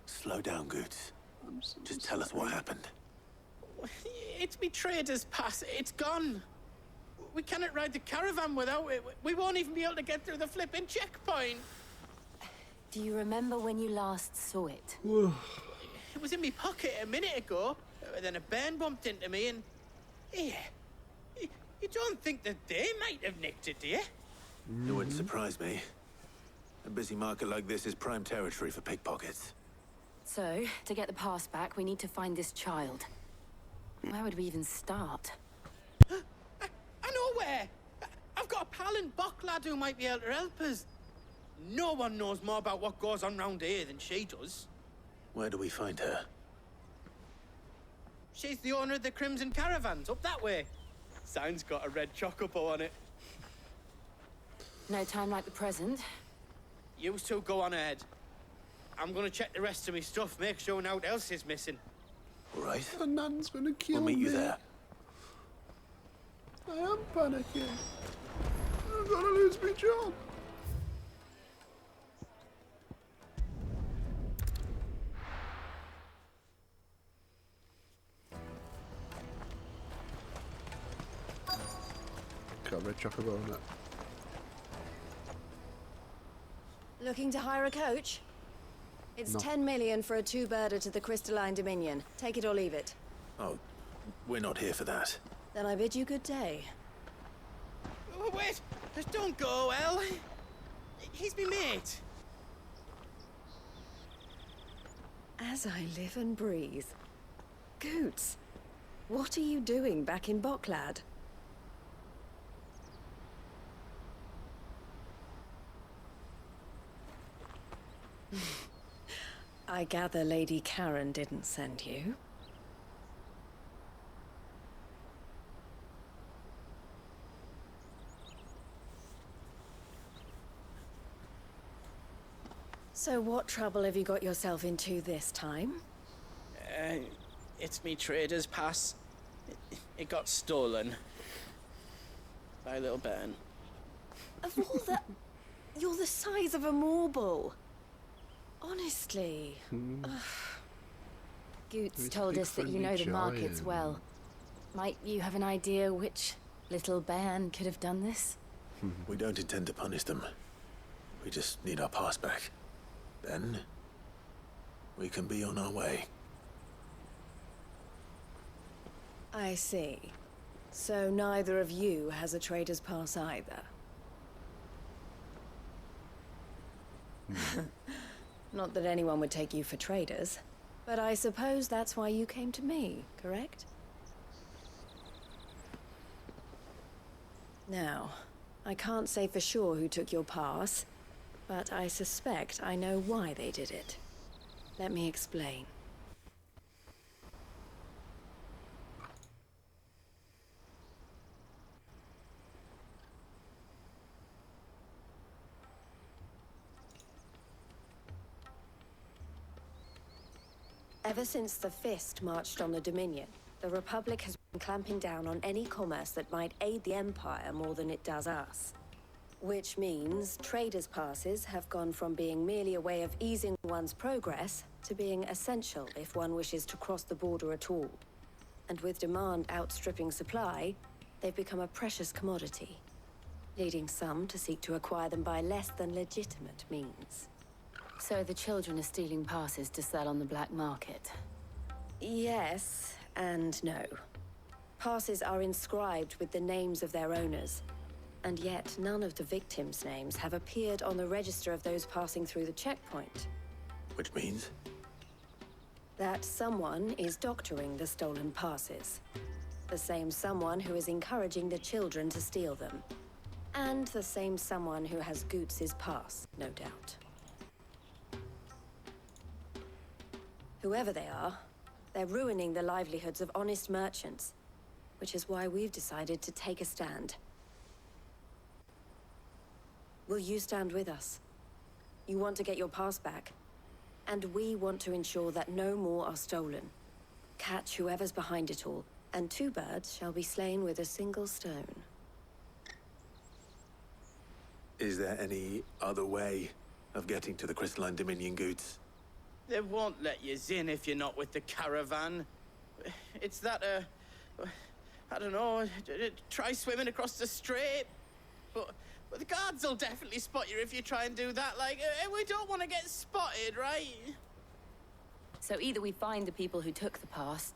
Slow down, Good. Just tell us what happened.
It's me trader's pass. It's gone. We cannot ride the caravan without it. We won't even be able to get through the flipping checkpoint.
Do you remember when you last saw it?
It was in my pocket a minute ago. Then a bairn bumped into me and... Here. You don't think that they might have nicked it, do you?
It wouldn't surprise me. A busy market like this is prime territory for pickpockets.
So, to get the pass back, we need to find this child. Where would we even start?
I know where! I've got a pal in Bock lad who might be able to help us. No one knows more about what goes on round here than she does.
Where do we find her?
She's the owner of the Crimson Caravans, up that way. Sign's got a red chocobo on it.
No time like the present.
You two go on ahead. I'm gonna check the rest of my stuff, make sure no one else is missing.
All right.
The Nan's gonna kill
We'll meet
me.
you there.
I am panicking. I'm gonna lose my job. Got a red chocobo on it.
Looking to hire a coach? It's
No.
10 million for a two-birder to the Crystalline Dominion. Take it or leave it.
Oh, we're not here for that.
Then I bid you good day.
Oh, wait! Don't go, El. He's me mate.
As I live and breathe. Goots, what are you doing back in Bocklad? I gather Lady Karen didn't send you. So what trouble have you got yourself into this time?
It's me trader's pass. It got stolen. By a little bairn.
Of all the... You're the size of a marble. Honestly.
Goots
He's a
told
big
us that you
friendly
know the markets
giant.
well. Might you have an idea which little bairn could have done this?
We don't intend to punish them. We just need our pass back. Then, we can be on our way.
I see. So neither of you has a trader's pass either. Not that anyone would take you for traders, but I suppose that's why you came to me, correct? Now, I can't say for sure who took your pass, but I suspect I know why they did it. Let me explain. Ever since the Fist marched on the Dominion, the Republic has been clamping down on any commerce that might aid the Empire more than it does us. Which means traders' passes have gone from being merely a way of easing one's progress to being essential if one wishes to cross the border at all. And with demand outstripping supply, they've become a precious commodity, leading some to seek to acquire them by less than legitimate means.
So the children are stealing passes to sell on the black market?
Yes and no. Passes are inscribed with the names of their owners, and yet none of the victims' names have appeared on the register of those passing through the checkpoint.
Which means?
That someone is doctoring the stolen passes. The same someone who is encouraging the children to steal them. And the same someone who has Goots' pass, no doubt. Whoever they are, they're ruining the livelihoods of honest merchants, which is why we've decided to take a stand. Will you stand with us? You want to get your pass back, and we want to ensure that no more are stolen. Catch whoever's behind it all, and two birds shall be slain with a single stone.
Is there any other way of getting to the Crystalline Dominion, Goots?
They won't let you in if you're not with the caravan. It's that, I don't know, try swimming across the strait. But the guards will definitely spot you if you try and do that. Like, we don't want to get spotted, right?
So either we find the people who took the pass,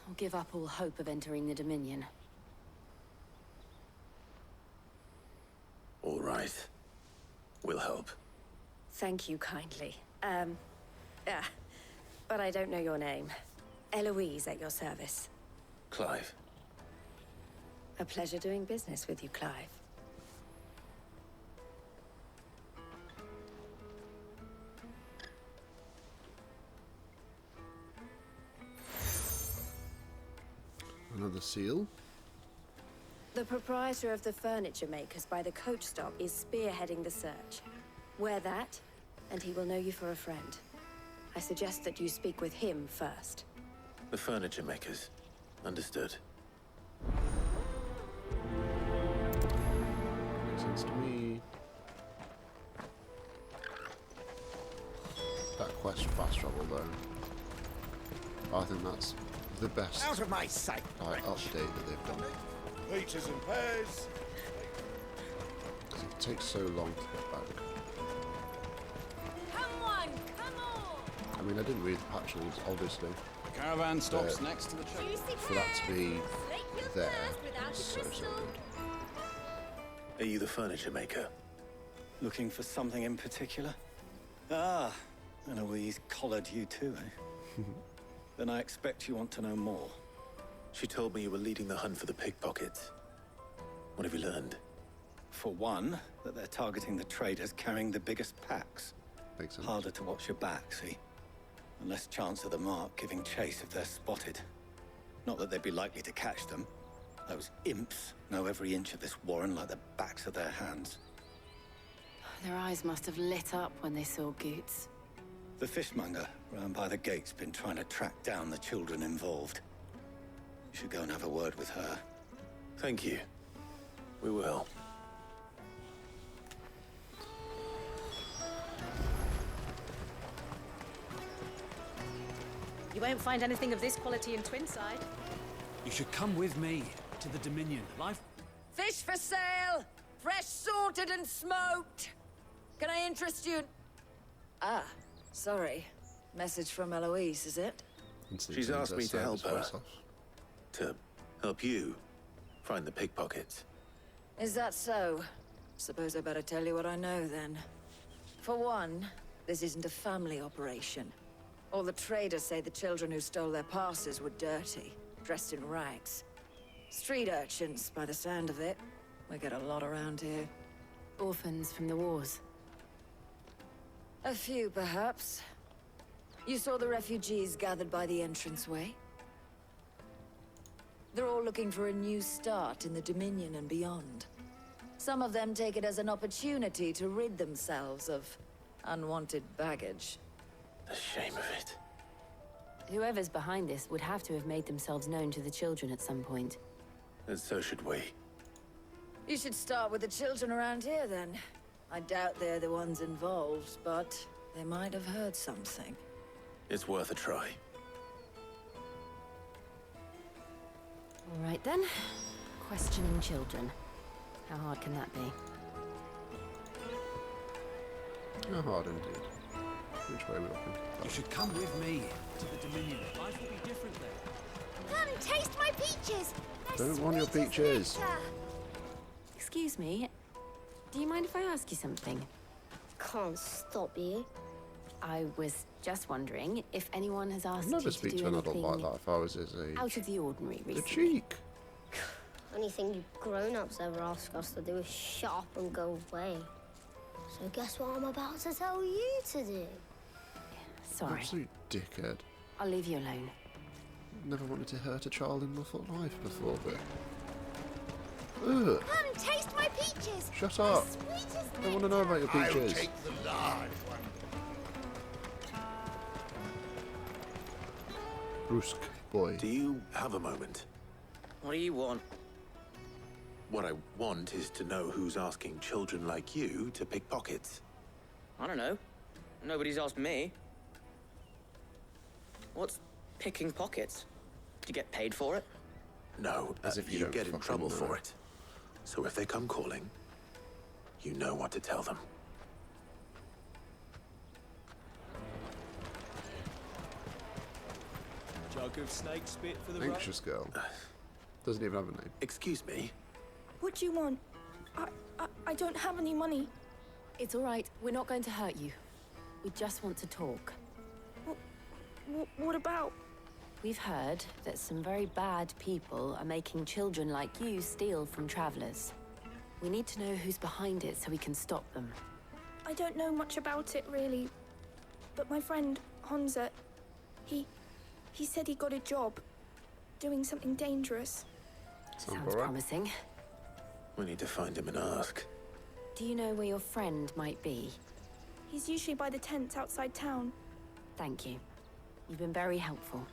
or give up all hope of entering the Dominion.
All right. We'll help.
Thank you kindly. But I don't know your name. Eloise at your service.
Clive.
A pleasure doing business with you, Clive.
Another seal.
The proprietor of the furniture makers by the coach stop is spearheading the search. Wear that, and he will know you for a friend. I suggest that you speak with him first.
The furniture makers. Understood.
Makes sense to me. That quest fast travel though. I think that's the best
Out of my sight,
update that they've done.
Peaches and pears.
Because it takes so long to get back.
Come on, come on!
I mean, I didn't read the patch rules, obviously.
The caravan stops next to the train.
For that to be there, so good.
Are you the furniture maker?
Looking for something in particular? Ah, Eloise collared you too, eh? Then I expect you want to know more.
She told me you were leading the hunt for the pickpockets. What have you learned?
For one, that they're targeting the traders carrying the biggest packs.
Makes sense.
Harder to watch your back, see? And less chance of the mark giving chase if they're spotted. Not that they'd be likely to catch them. Those imps know every inch of this warren like the backs of their hands.
Their eyes must have lit up when they saw Goots.
The fishmonger round by the gate's been trying to track down the children involved. You should go and have a word with her.
Thank you. We will.
You won't find anything of this quality in Twinside.
You should come with me to the Dominion. Life.
Fish for sale! Fresh sorted and smoked! Can I interest you? Ah, sorry. Message from Eloise, is it?
She's asked me to help her. To help you find the pickpockets.
Is that so? Suppose I better tell you what I know, then. For one, this isn't a family operation. All the traders say the children who stole their passes were dirty, dressed in rags. Street urchins, by the sound of it. We get a lot around here.
Orphans from the wars.
A few, perhaps. You saw the refugees gathered by the entranceway? They're all looking for a new start in the Dominion and beyond. Some of them take it as an opportunity to rid themselves of unwanted baggage.
The shame of it.
Whoever's behind this would have to have made themselves known to the children at some point.
And so should we.
You should start with the children around here, then. I doubt they're the ones involved, but they might have heard something.
It's worth a try.
All right then. Questioning children. How hard can that be?
How hard indeed. Which way are we looking?
You should come with me to the Dominion. Life will be different there.
Come taste my peaches!
Don't want your peaches.
Excuse me. Do you mind if I ask you something?
Can't stop you.
I was just wondering if anyone has asked
I'd never
you to
speak
do
to an adult
anything
like that if I was his age.
out of the ordinary
The
recently.
cheek.
Anything you grown-ups ever ask us to do is shut up and go away. So guess what I'm about to tell you to do?
Sorry.
Absolute dickhead.
I'll leave you alone.
Never wanted to hurt a child in my life before, but... Ugh.
Come taste my peaches!
Shut up. I don't want to know about your
I'll
peaches.
take the large one.
Brusque boy.
Do you have a moment?
What do you want?
What I want is to know who's asking children like you to pick pockets.
I don't know. Nobody's asked me. What's picking pockets? Do you get paid for it?
No,
As if you
you
don't
get in
fucking
trouble
know.
for it. So if they come calling, you know what to tell them.
Jug of snake spit for the road.
Anxious girl. Doesn't even have a name.
Excuse me?
What do you want? I don't have any money.
It's all right. We're not going to hurt you. We just want to talk.
What about?
We've heard that some very bad people are making children like you steal from travelers. We need to know who's behind it so we can stop them.
I don't know much about it, really. But my friend, Honza, he said he got a job doing something dangerous.
Sounds promising.
We need to find him and ask.
Do you know where your friend might be?
He's usually by the tents outside town.
Thank you. You've been very helpful.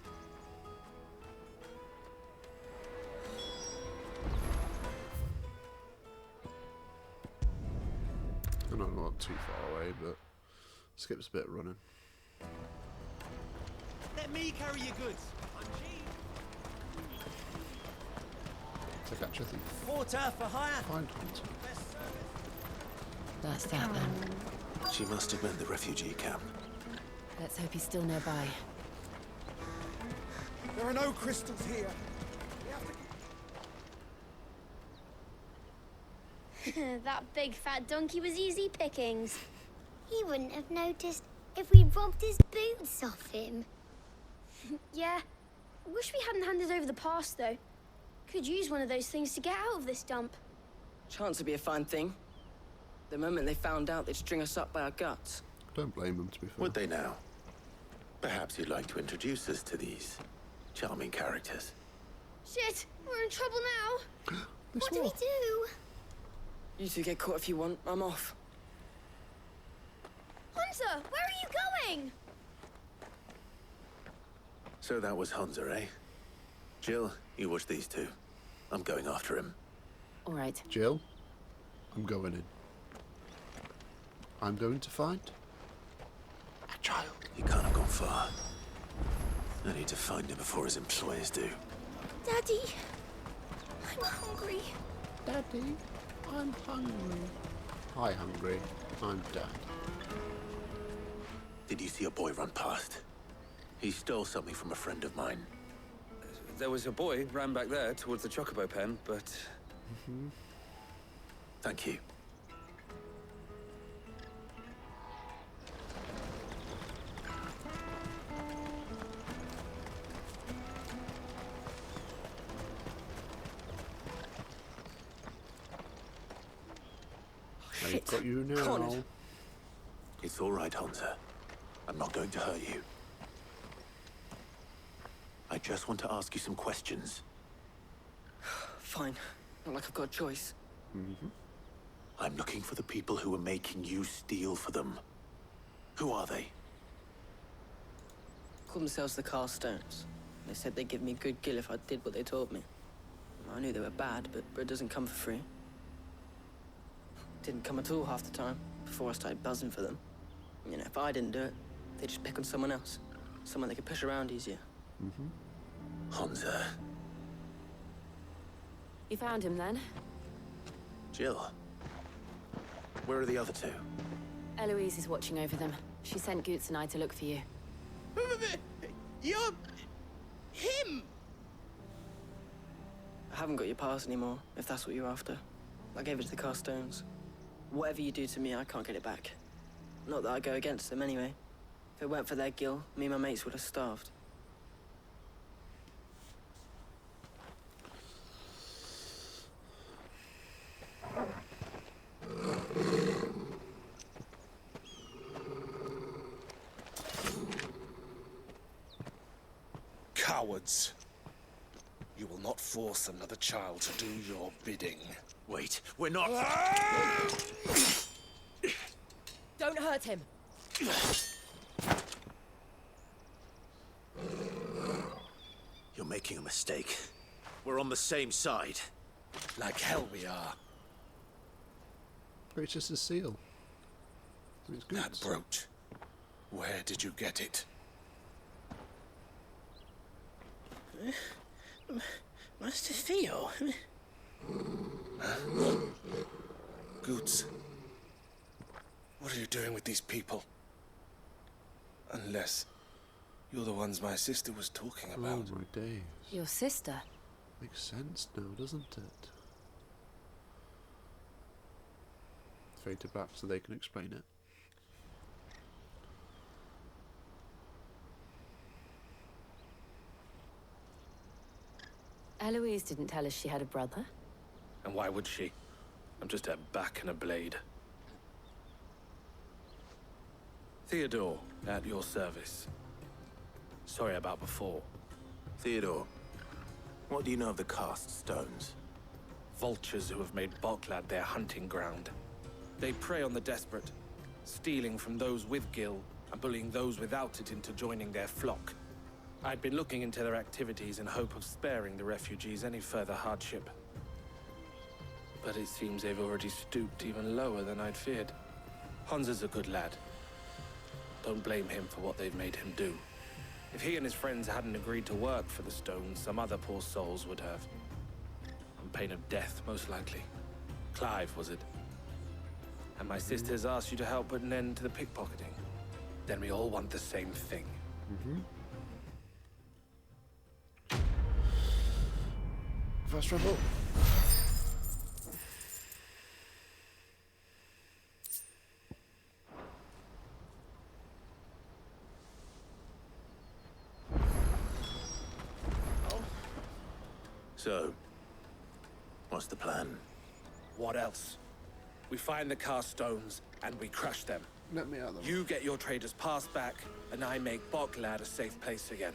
I know I'm not too far away, but skips a bit of running.
Let me carry your goods. I'm cheap.
To catch a thief.
Porter for hire.
Find hunter.
That's that then.
She must have been the refugee camp.
Let's hope he's still nearby.
There are no crystals here.
That big fat donkey was easy pickings. He wouldn't have noticed if we robbed his boots off him.
Yeah. Wish we hadn't handed over the pass, though. Could use one of those things to get out of this dump.
Chance would be a fine thing. The moment they found out, they'd string us up by our guts.
Don't blame them, to be fair.
Would they now? Perhaps you'd like to introduce us to these charming characters.
Shit, we're in trouble now.
What do we do?
You two get caught if you want. I'm off.
Hunter, where are you going?
So that was Hunter, eh? Jill, you watch these two. I'm going after him.
All right.
Jill, I'm going in. I'm going to find a child.
He can't have gone far. I need to find him before his employers do.
Daddy, I'm hungry.
Daddy, I'm hungry. Hi, hungry. I'm Dad.
Did you see a boy run past? He stole something from a friend of mine.
There was a boy ran back there towards the chocobo pen, but...
Thank you.
I've got you now.
Con.
It's all right, Hunter. I'm not going to hurt you. I just want to ask you some questions.
Fine. Not like I've got a choice.
I'm looking for the people who are making you steal for them. Who are they?
Call themselves the Carstones. They said they'd give me a good gill if I did what they told me. I knew they were bad, but bread doesn't come for free. Didn't come at all half the time, before I started buzzing for them. You know, if I didn't do it, they'd just pick on someone else. Someone they could push around easier.
Hunter.
You found him then?
Jill. Where are the other two?
Eloise is watching over them. She sent Goots and I to look for you.
You're... him! I haven't got your pass anymore, if that's what you're after. I gave it to the Carstones. Whatever you do to me, I can't get it back. Not that I go against them anyway. If it weren't for their gill, me and my mates would have starved.
Cowards. You will not force another child to do your bidding.
Wait, we're not...
Don't hurt him.
You're making a mistake. We're on the same side.
Like hell we are.
But it's just a seal. It's good.
That brooch. Where did you get it?
Master Theo.
Goots. What are you doing with these people? Unless you're the ones my sister was talking about.
Oh my days.
Your sister?
Makes sense now, doesn't it? Fade it back so they can explain it.
Eloise didn't tell us she had a brother.
And why would she? I'm just her back and a blade. Theodore, at your service. Sorry about before.
Theodore, what do you know of the cast stones?
Vultures who have made Boklad their hunting ground. They prey on the desperate, stealing from those with gil and bullying those without it into joining their flock. I'd been looking into their activities in hope of sparing the refugees any further hardship. But it seems they've already stooped even lower than I'd feared. Hansa's a good lad. Don't blame him for what they've made him do. If he and his friends hadn't agreed to work for the stones, some other poor souls would have. On pain of death, most likely. Clive, was it? And my sisters asked you to help put an end to the pickpocketing. Then we all want the same thing.
First rebel.
So, what's the plan?
What else? We find the cast stones and we crush them.
Let me out.
You get your traders' pass back, and I make Boklad a safe place again.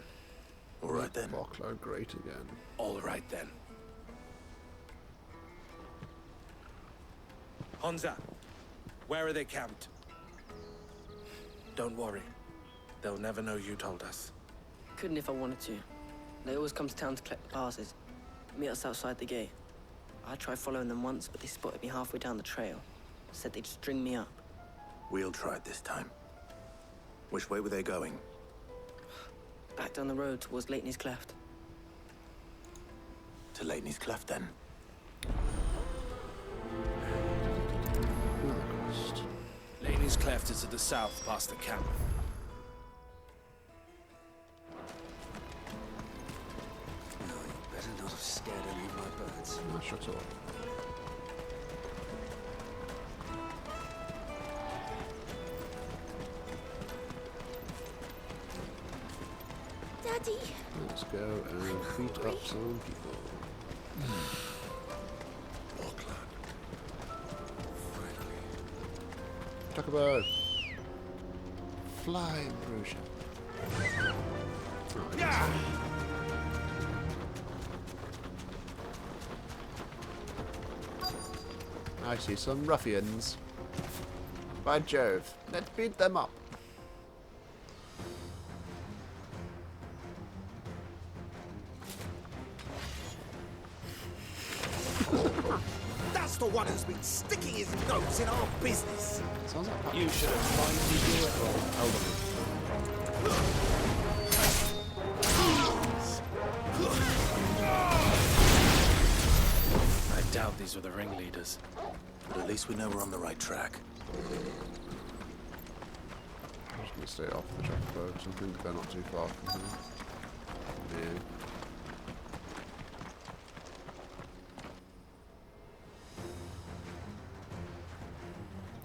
All right then.
Boklad great again.
All right then. Hansa, where are they camped? Don't worry. They'll never know you told us.
Couldn't if I wanted to. They always come to town to collect the passes. Meet us outside the gate. I tried following them once, but they spotted me halfway down the trail. Said they'd string me up.
We'll try it this time. Which way were they going?
Back down the road towards Leitney's Cleft.
To Leitney's Cleft, then?
Leitney's Cleft is to the south, past the camp.
No, you better not have scared any of my birds.
No, shut up.
Daddy!
Let's go and beat up some people. Talk about flying Brucia. I see some ruffians. By Jove, let's beat them up.
That's the one who's been sticking his nose in our business.
Sounds like
You should have minded your I doubt these were the ringleaders.
But at least we know we're on the right track.
I'm just going to stay off the track though, because I think they're not too far from here. Yeah.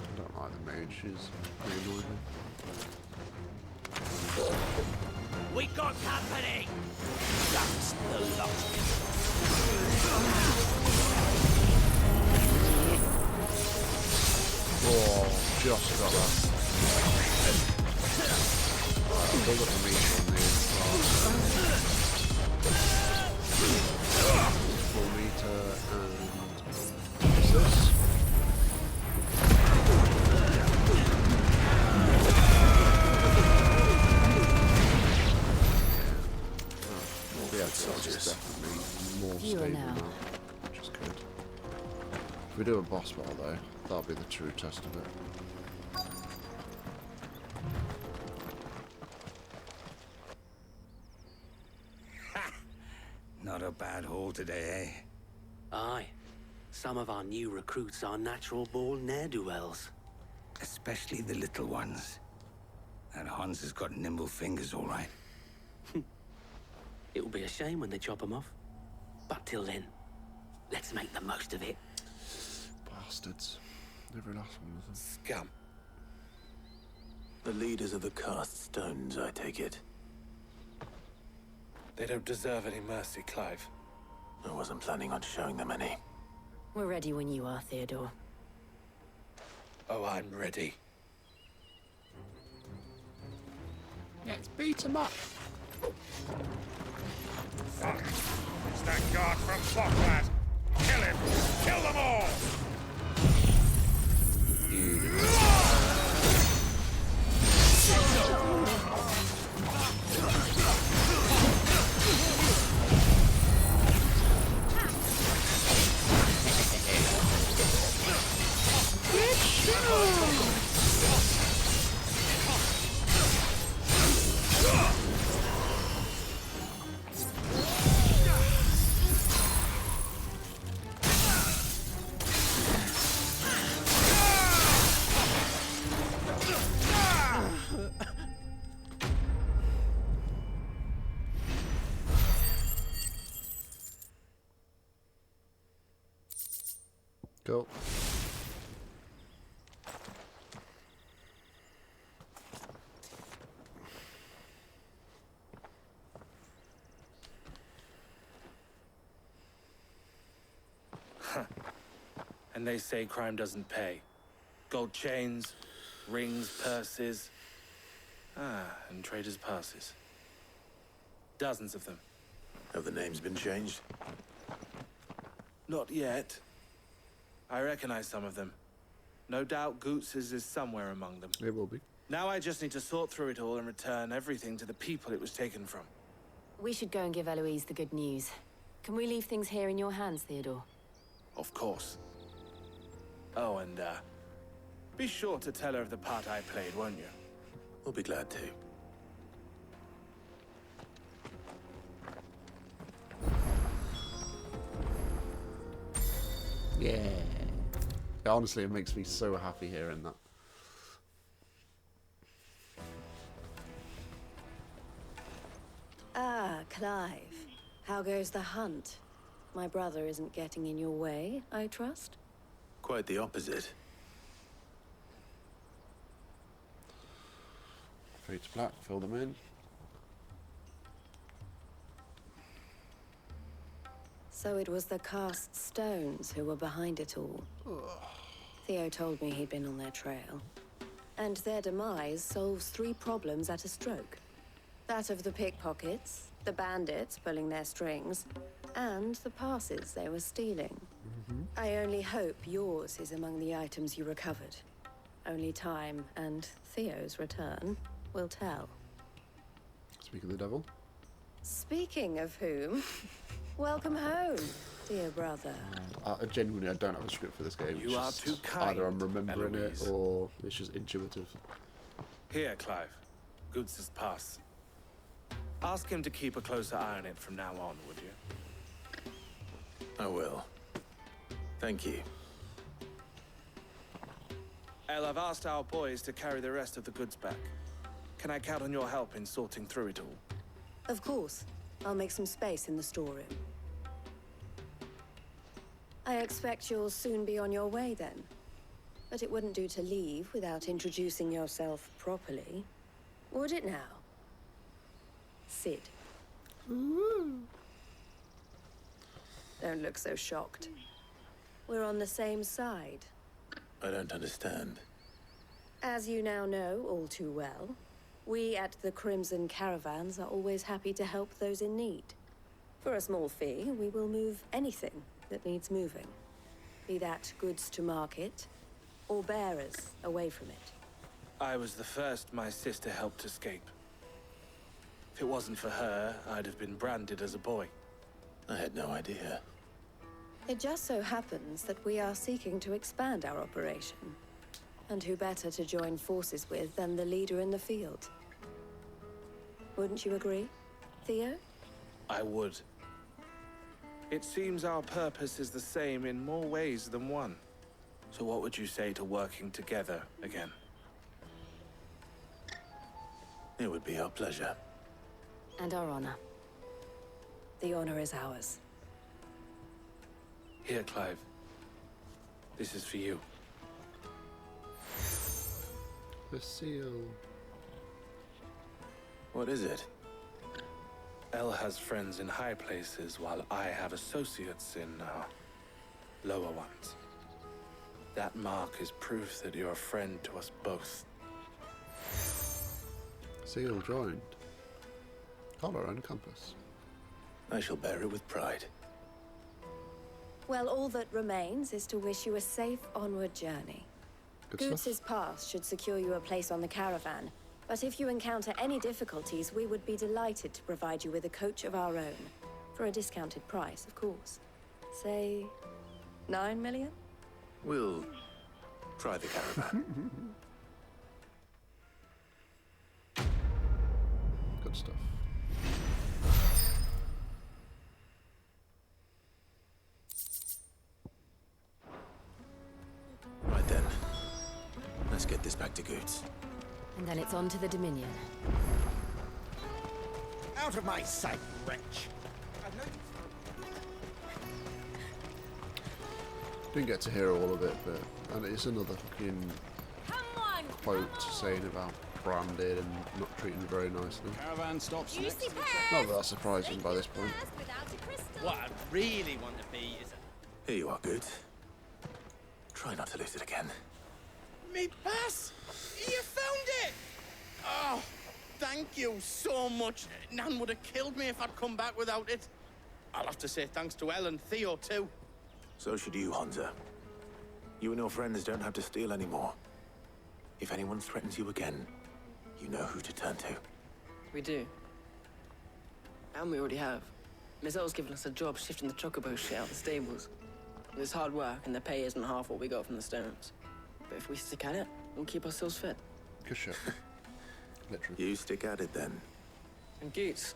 I don't like the mage, she's pretty annoying.
We got company! That's the lot.
Oh, just got that. They got the meat on these. 4 meter and what's this? Yeah, soldiers definitely more
Fewer
stable
now.
now, which is good. If we do a boss battle though, that'll be the true test of it.
Not a bad haul today, eh? Aye. Some of our new recruits are natural-born ne'er-do-wells. Especially the little ones. And Hans has got nimble fingers, all right. It will be a shame when they chop them off. But till then, let's make the most of it.
Bastards. Every last one of them.
Scum.
The leaders of the cast stones, I take it.
They don't deserve any mercy, Clive.
I wasn't planning on showing them any.
We're ready when you are, Theodore.
Oh, I'm ready.
Let's beat him up.
Fuck! It's that guard from Bocklad! Kill him! Kill them all!
Cool.
And they say crime doesn't pay. Gold chains, rings, purses. And traders' passes. Dozens of them.
Have the names been changed?
Not yet. I recognize some of them. No doubt Goots's is somewhere among them.
It will be.
Now I just need to sort through it all and return everything to the people it was taken from.
We should go and give Eloise the good news. Can we leave things here in your hands, Theodore?
Of course. Oh, and, be sure to tell her of the part I played, won't you?
We'll be glad to.
Yeah. Honestly, it makes me so happy hearing that.
Ah, Clive. How goes the hunt? My brother isn't getting in your way, I trust?
Quite the opposite.
Fade to black, fill them in.
So it was the cast stones who were behind it all. Theo told me he'd been on their trail. And their demise solves 3 problems at a stroke. That of the pickpockets, the bandits pulling their strings, and the passes they were stealing. I only hope yours is among the items you recovered. Only time and Theo's return will tell.
Speak of the devil.
Speaking of whom, welcome home, dear brother.
Genuinely, I don't have a script for this game.
You are too kind,
Either I'm remembering
Eloise.
it or it's just intuitive.
Here, Clive. Goots's pass. Ask him to keep a closer eye on it from now on, would you?
I will. Thank you.
El, I've asked our boys to carry the rest of the goods back. Can I count on your help in sorting through it all?
Of course. I'll make some space in the storeroom. I expect you'll soon be on your way then. But it wouldn't do to leave without introducing yourself properly. Would it now? Sid. Don't look so shocked. We're on the same side.
I don't understand.
As you now know all too well, we at the Crimson Caravans are always happy to help those in need. For a small fee, we will move anything that needs moving. Be that goods to market, or bearers away from it.
I was the first my sister helped escape. If it wasn't for her, I'd have been branded as a boy.
I had no idea.
It just so happens that we are seeking to expand our operation. And who better to join forces with than the leader in the field? Wouldn't you agree, Theo?
I would. It seems our purpose is the same in more ways than one. So what would you say to working together again?
It would be our pleasure.
And our honor.
The honor is ours.
Here, Clive. This is for you.
The seal.
What is it?
El has friends in high places, while I have associates in lower ones. That mark is proof that you're a friend to us both.
Seal joined. Collar and compass.
I shall bear it with pride.
Well, all that remains is to wish you a safe onward journey. Goots's pass should secure you a place on the caravan, but if you encounter any difficulties, we would be delighted to provide you with a coach of our own. For a discounted price, of course. Say, 9 million?
We'll try the caravan.
Good stuff.
Right then. Let's get this back to Goots.
And then it's on to the Dominion.
Out of my sight, wretch!
Didn't get to hear all of it, but and it's another fucking quote saying about branded and not treating very nicely.
Caravan stops next to the
Not that that's surprising by this point.
What I really want to be is
Here you are, Goots. Try not to lose it again.
me pass! You found it! Oh, thank you so much. Nan would have killed me if I'd come back without it. I'll have to say thanks to Elle and Theo, too.
So should you, Honza. You and your friends don't have to steal anymore. If anyone threatens you again, you know who to turn to.
We do. And we already have. Miss Elle's given us a job shifting the chocobo shit out the stables. It's hard work, and the pay isn't half what we got from the stones. But if we stick at it, we'll keep ourselves fed.
Good shit. Literally.
You stick at it then.
And Goots,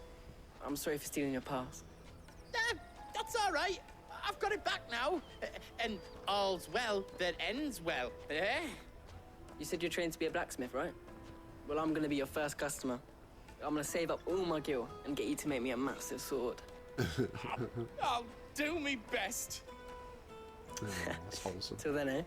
I'm sorry for stealing your pass.
That's all right. I've got it back now. And all's well that ends well, eh?
You said you're trained to be a blacksmith, right? Well, I'm gonna be your first customer. I'm gonna save up all my gil and get you to make me a massive sword.
I'll do me best.
Yeah, that's wholesome.
Till then, eh?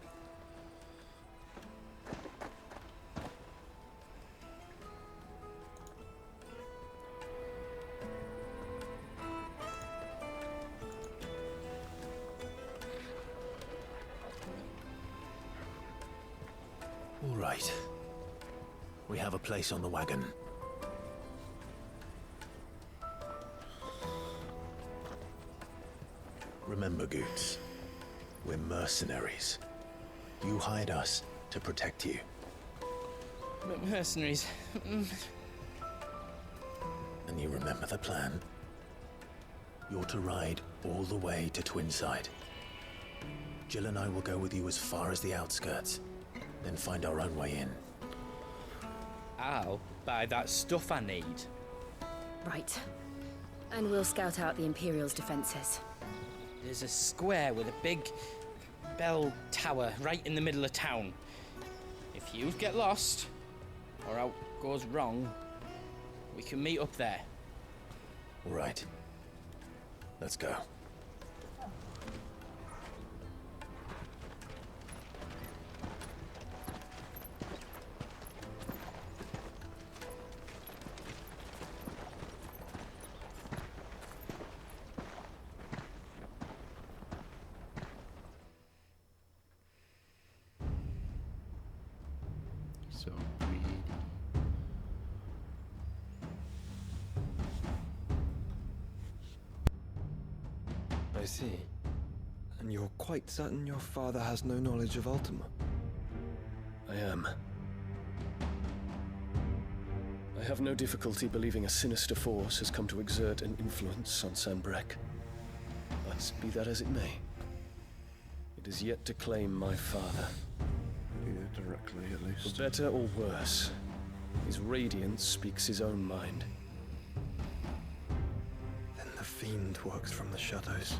All right. We have a place on the wagon. Remember, Goots, we're mercenaries. You hired us to protect you.
Mercenaries.
And you remember the plan? You're to ride all the way to Twinside. Jill and I will go with you as far as the outskirts, then find our own way in.
I'll buy that stuff I need.
Right. And we'll scout out the Imperial's defenses.
There's a square with a big bell tower right in the middle of town. If you get lost, or out goes wrong, we can meet up there.
All right. Let's go.
So greedy.
I see. And you're quite certain your father has no knowledge of Ultima?
I am. I have no difficulty believing a sinister force has come to exert an influence on Sanbreque. But be that as it may, it is yet to claim my father.
Yeah, directly at least.
For better or worse, his radiance speaks his own mind.
Then the fiend works from the shadows.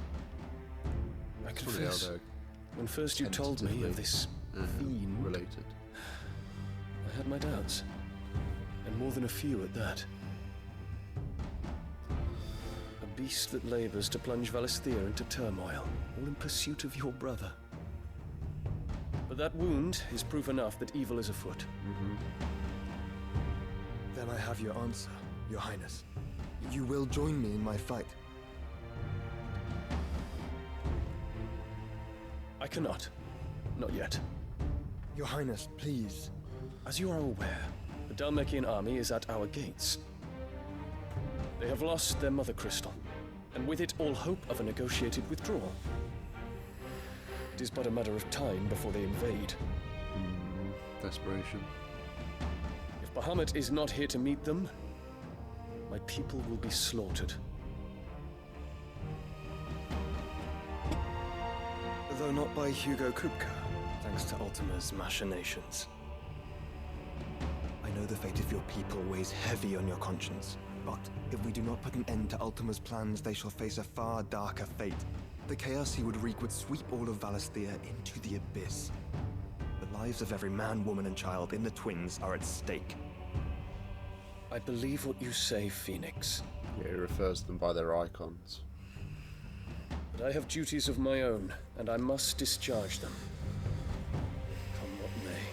I confess, when first you told me of this fiend
related,
I had my doubts. And more than a few at that. A beast that labors to plunge Valisthea into turmoil, all in pursuit of your brother. But that wound is proof enough that evil is afoot.
Then I have your answer, Your Highness. You will join me in my fight.
I cannot. Not yet.
Your Highness, please.
As you are aware, the Dalmekian army is at our gates. They have lost their mother crystal, and with it all hope of a negotiated withdrawal. It is but a matter of time before they invade.
Desperation.
If Bahamut is not here to meet them, my people will be slaughtered.
Though not by Hugo Kupka, thanks to Ultima's machinations. I know the fate of your people weighs heavy on your conscience, but if we do not put an end to Ultima's plans, they shall face a far darker fate. The chaos he would wreak would sweep all of Valisthea into the abyss. The lives of every man, woman, and child in the Twins are at stake.
I believe what you say, Phoenix.
Yeah, he refers to them by their icons.
But I have duties of my own, and I must discharge them. Come what may.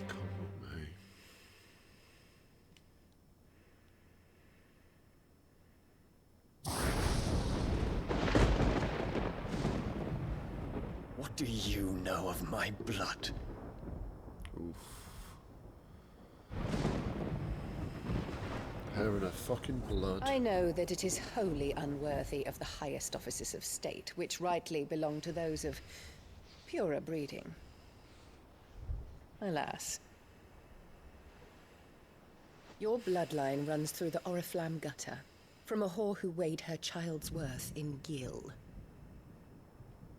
Come what may.
What do you know of my blood?
Oof. Her and her fucking blood.
I know that it is wholly unworthy of the highest offices of state, which rightly belong to those of purer breeding. Alas. Your bloodline runs through the Oriflamme gutter, from a whore who weighed her child's worth in gil.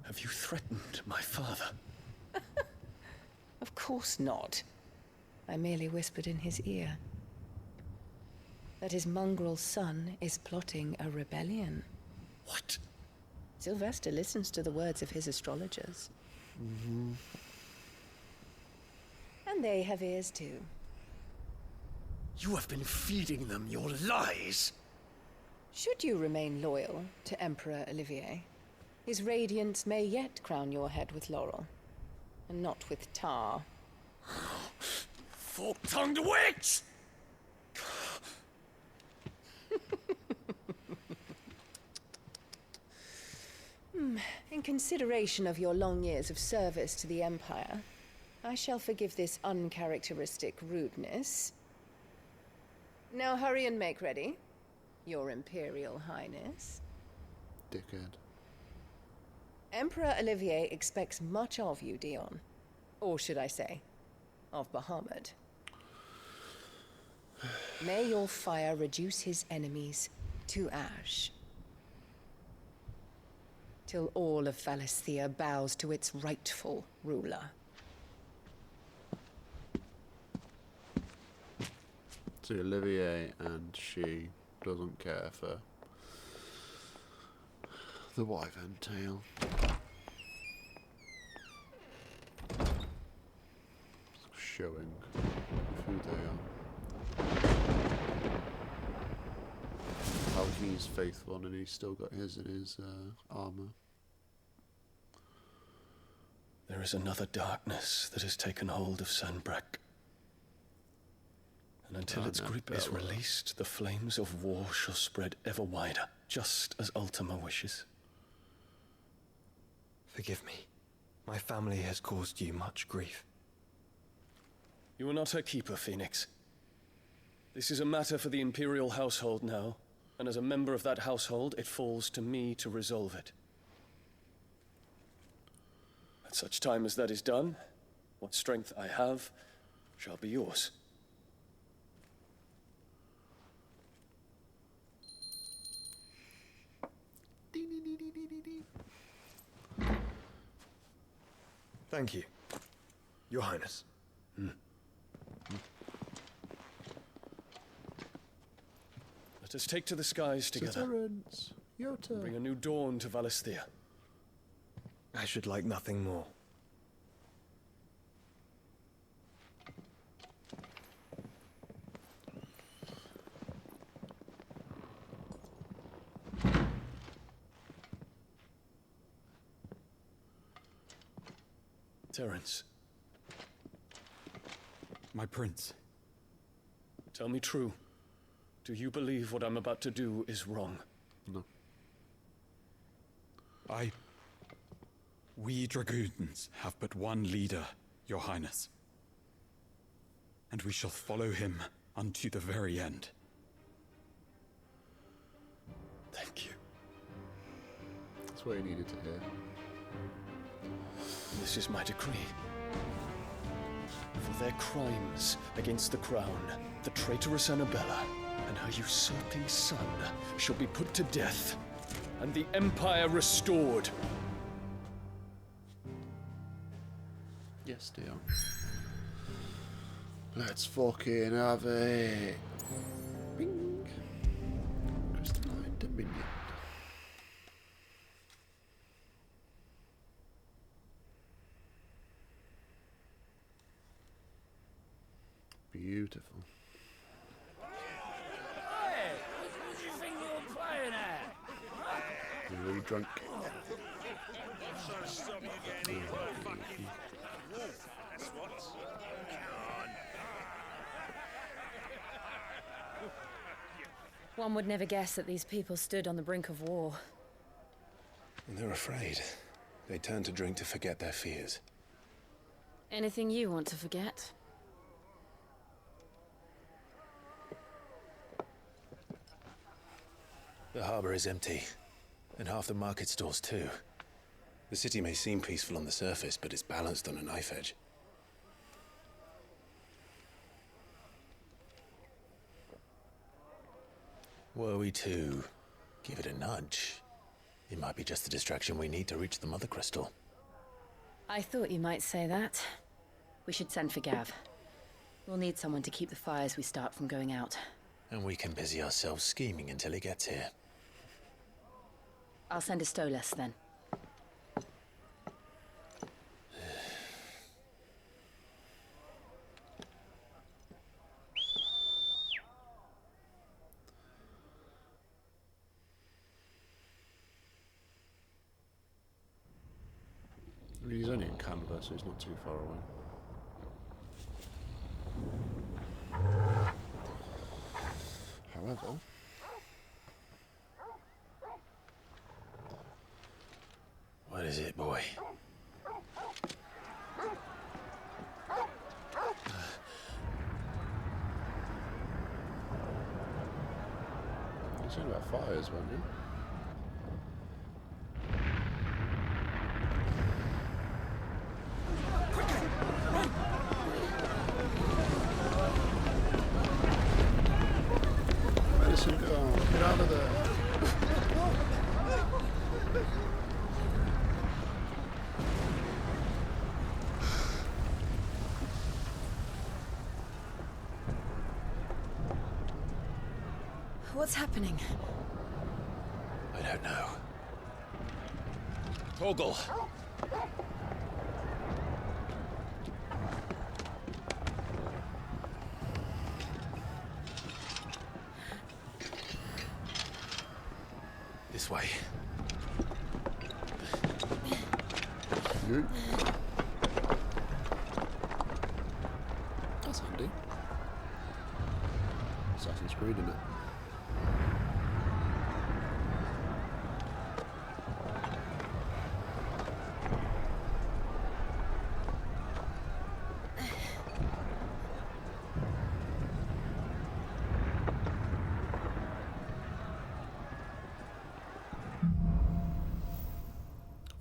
Have you threatened my father?
Of course not. I merely whispered in his ear that his mongrel son is plotting a rebellion.
What?
Sylvester listens to the words of his astrologers. And they have ears too.
You have been feeding them your lies!
Should you remain loyal to Emperor Olivier, his radiance may yet crown your head with laurel, and not with tar.
Fork-tongued witch!
In consideration of your long years of service to the Empire, I shall forgive this uncharacteristic rudeness. Now hurry and make ready, Your Imperial Highness.
Dickhead.
Emperor Olivier expects much of you, Dion. Or should I say, of Bahamut. May your fire reduce his enemies to ash, till all of Valisthea bows to its rightful ruler.
So Olivier and she doesn't care for the wyvern tail. Showing who they are. How he's faithful and he's still got his in his armour.
There is another darkness that has taken hold of Sanbreque. And until its grip is released, the flames of war shall spread ever wider, just as Ultima wishes.
Forgive me. My family has caused you much grief.
You are not her keeper, Phoenix. This is a matter for the Imperial household now, and as a member of that household, it falls to me to resolve it. At such time as that is done, what strength I have shall be yours.
Thank you, Your Highness.
Let us take to the skies together.
Terence, your turn.
Bring a new dawn to Valisthea.
I should like nothing more.
Terence.
My prince.
Tell me true. Do you believe what I'm about to do is wrong?
No.
We dragoons have but one leader, Your Highness. And we shall follow him unto the very end.
Thank you.
That's what you needed to hear.
This is my decree. For their crimes against the crown, the traitorous Annabella and her usurping son shall be put to death, and the Empire restored.
Yes, Dion. Let's fucking have it. Bing. Crystalline Dominion. Beautiful.
Hey, what do you think you're playing at?
You're really drunk.
One would never guess that these people stood on the brink of war.
And they're afraid. They turn to drink to forget their fears.
Anything you want to forget?
The harbor is empty, and half the market stalls too. The city may seem peaceful on the surface, but it's balanced on a knife edge. Were we to give it a nudge, it might be just the distraction we need to reach the Mother Crystal.
I thought you might say that. We should send for Gav. We'll need someone to keep the fires we start from going out.
And we can busy ourselves scheming until he gets here.
I'll send a Stolas then.
He's only in Canada, so he's not too far away. However,
what is it, boy?
You said about fires, weren't you? Medicine girl, get out of there.
What's happening?
I don't know. Torgal! This way.
That's handy. Assassin's Creed, isn't it?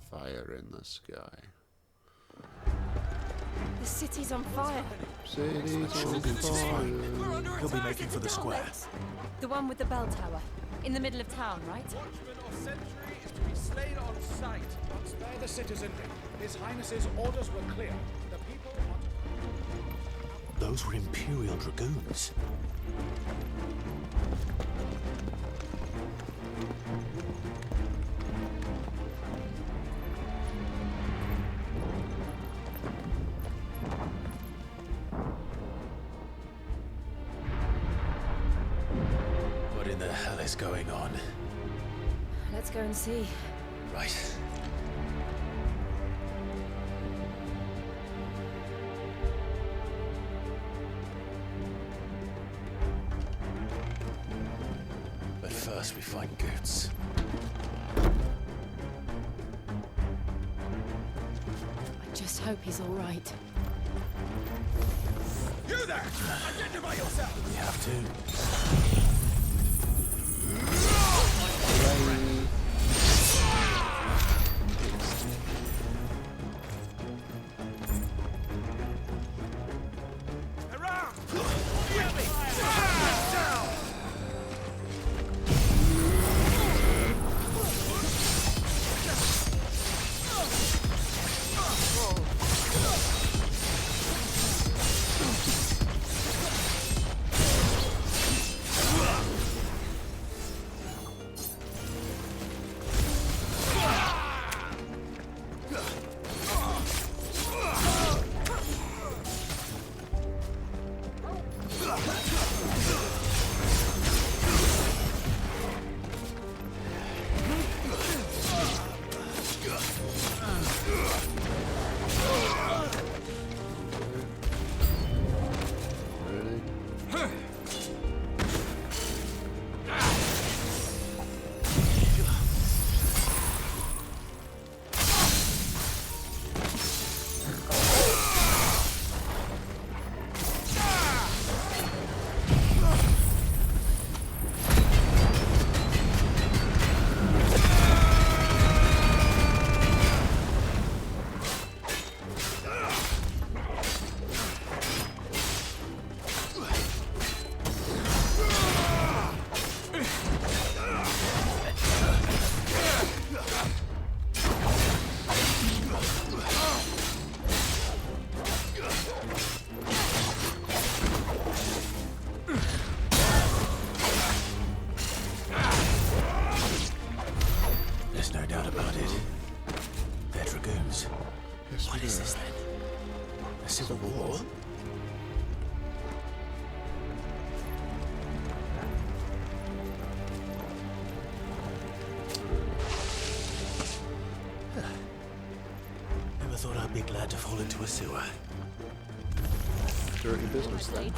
Fire in the sky.
The city's on fire.
City's on fire.
He'll be making for the square.
The one with the bell tower. In the middle of town, right?
Watchman or sentry is to be slain on sight. Spare the citizen. His Highness's orders were clear. The people want...
Those were Imperial Dragoons. What in the hell is going on?
Let's go and see.
Right. First we find Goots.
I just hope he's all right.
You there! Identify yourself!
We have What is this then? A civil war? Never thought I'd be glad to fall into a sewer.
Dirty business then.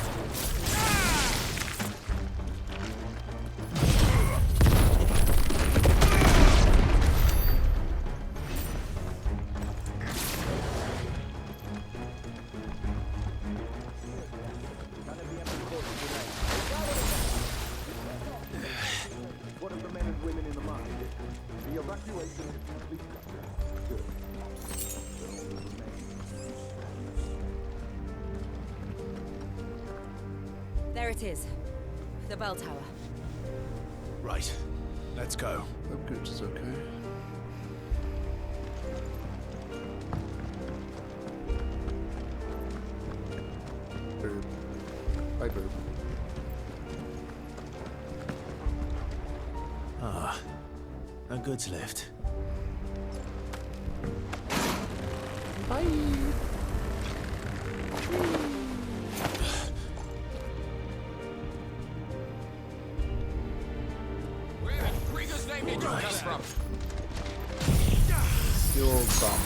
What of the men and women in the mine? The evacuation is complete. Good.
There it is. The bell tower.
Right. Let's go.
Hope Goots is okay. Boob. Bye, Boob.
Ah, a goods lift.
Bye.
Where in Krieger's name did you come from?
The old bomb.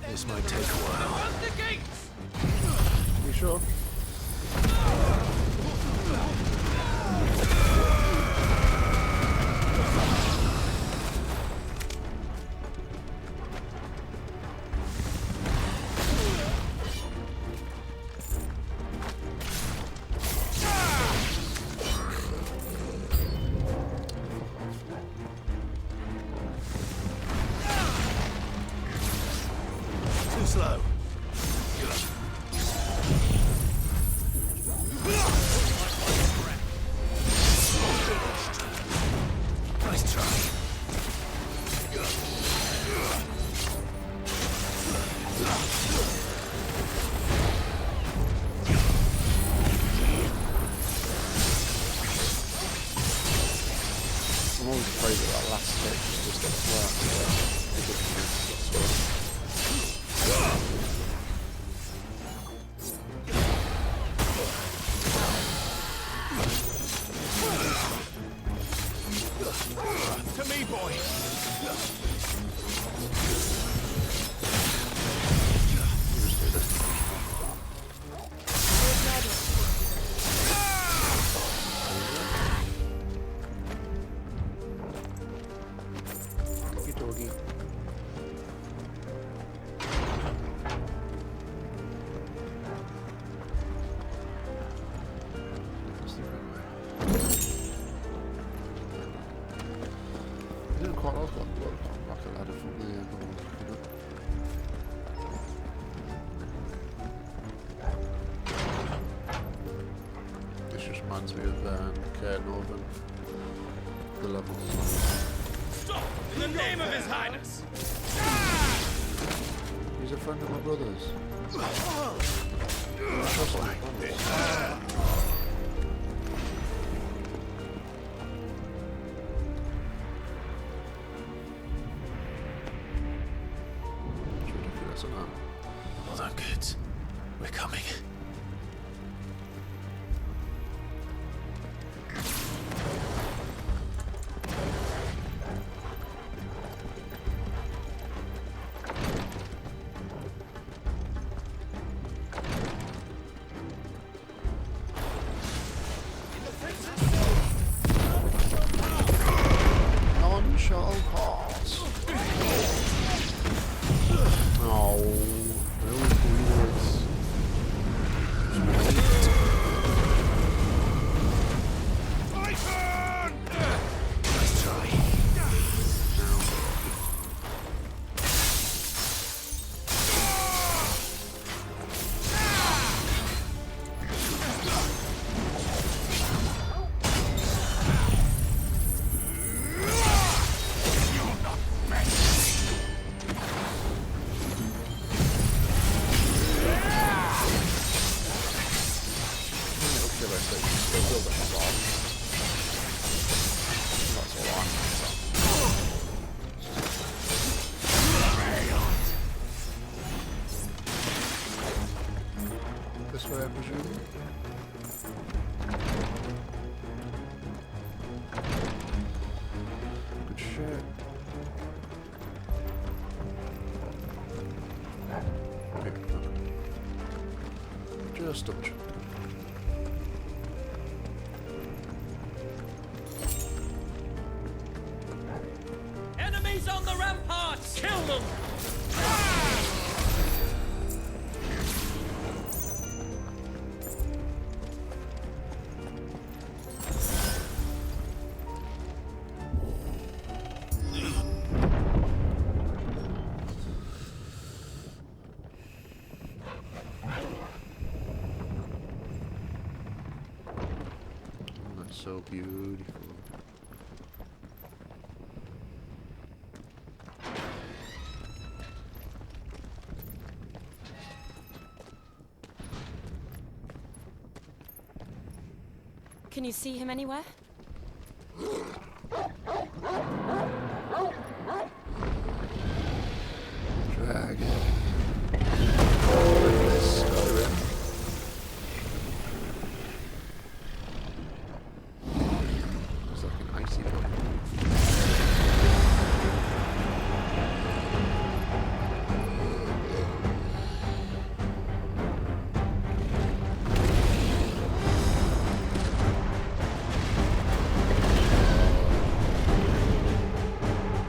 This might take a while.
You sure?
Too slow. Nice try.
I'm always afraid that that last hit just gets worse. Doggy. I didn't quite like a ladder from the This just reminds me of Care Northern. The level.
Stop! In the name of His Highness!
He's a friend of my brother's. Just like this. Ridiculous, isn't it?
Hold on, kids. We're coming.
Non-shuttle cars. Oh, really weird.
Nice try.
This way, I presume. Good shit. Okay, just double check.
Enemies on the ramparts! Kill them!
That's so beautiful.
Can you see him anywhere?
Dragon. It's like an icy one.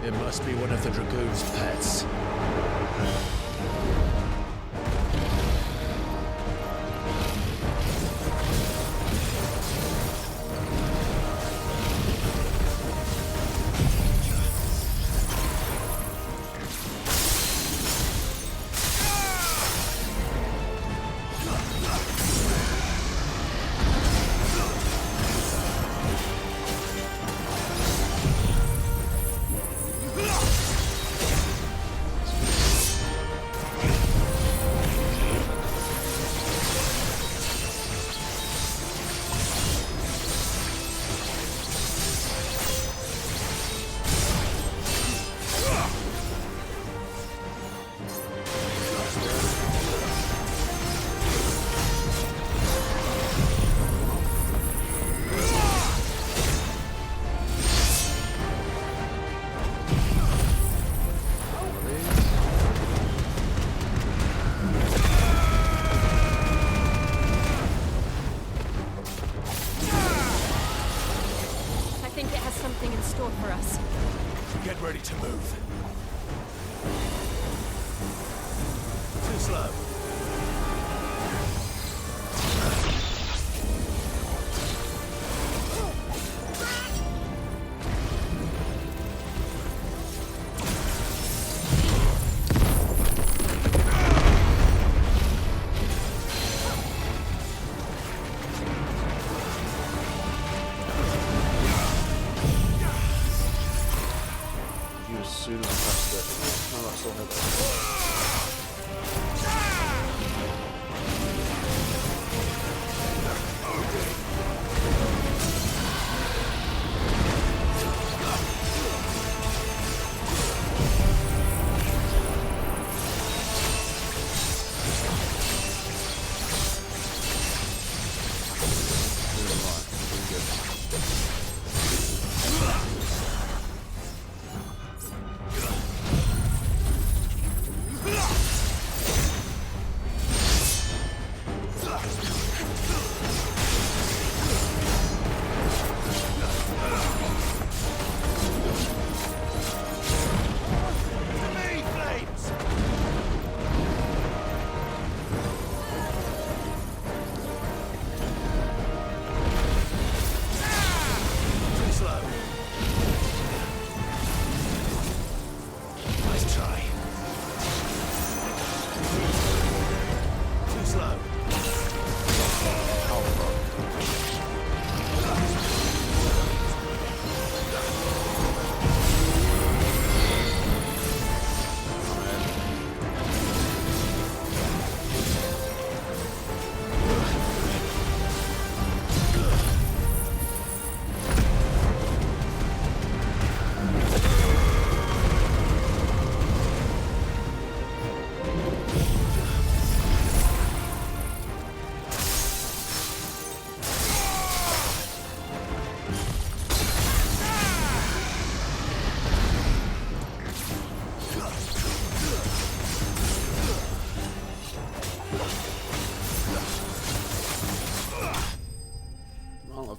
It must be one of the Dragoon's pets.
to move. Too slow.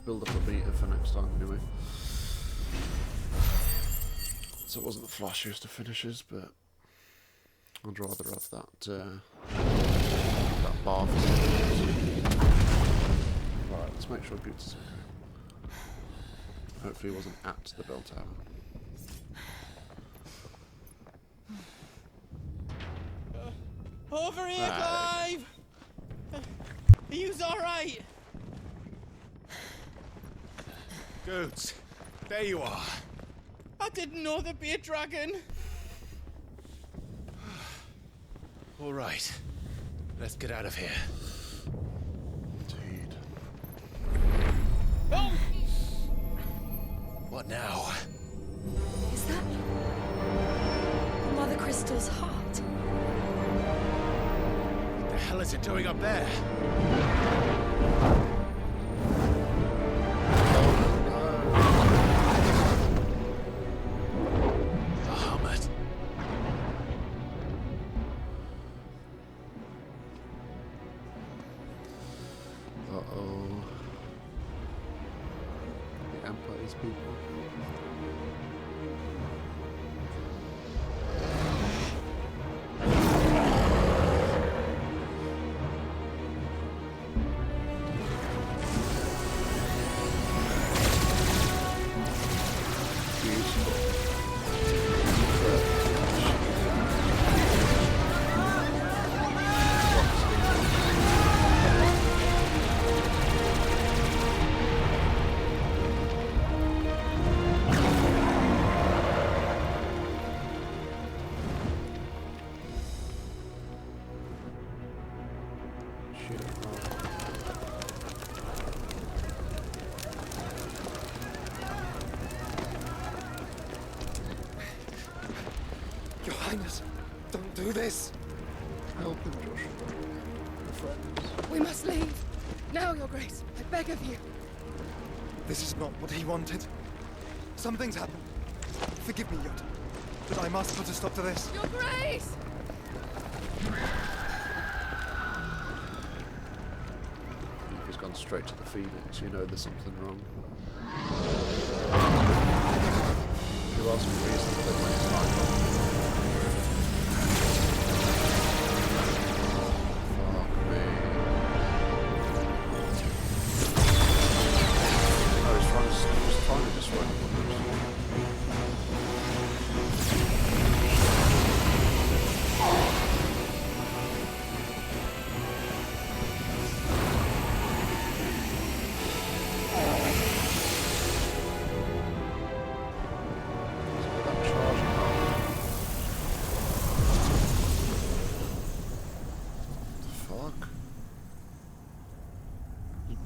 Build up a meter for next time anyway. So it wasn't the flashiest of finishes, but I'd rather have that bar. Right, let's make sure Goots is okay. Hopefully he wasn't at the bell tower.
Over here, Clive! Are you alright?
Goots, there you are.
I didn't know there'd be a dragon.
All right, let's get out of here.
Indeed.
Oh!
What now?
Is that Mother Crystal's heart?
What the hell is it doing up there? Bahamut.
Uh-oh. The Empire's people.
Your Highness, don't do this.
Help him, Joshua. We're friends.
We must leave. Now, Your Grace. I beg of you.
This is not what he wanted. Something's happened. Forgive me, Yot, but I must put a stop to this.
Your Grace!
If he's gone straight to the Phoenix, you know there's something wrong. Who else would reason to play my sniper? Fuck me. Oh, he's trying to destroy the buildings.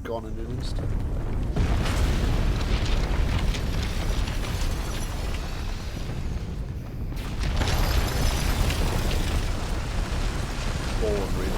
Gone in an instant. Boring, really.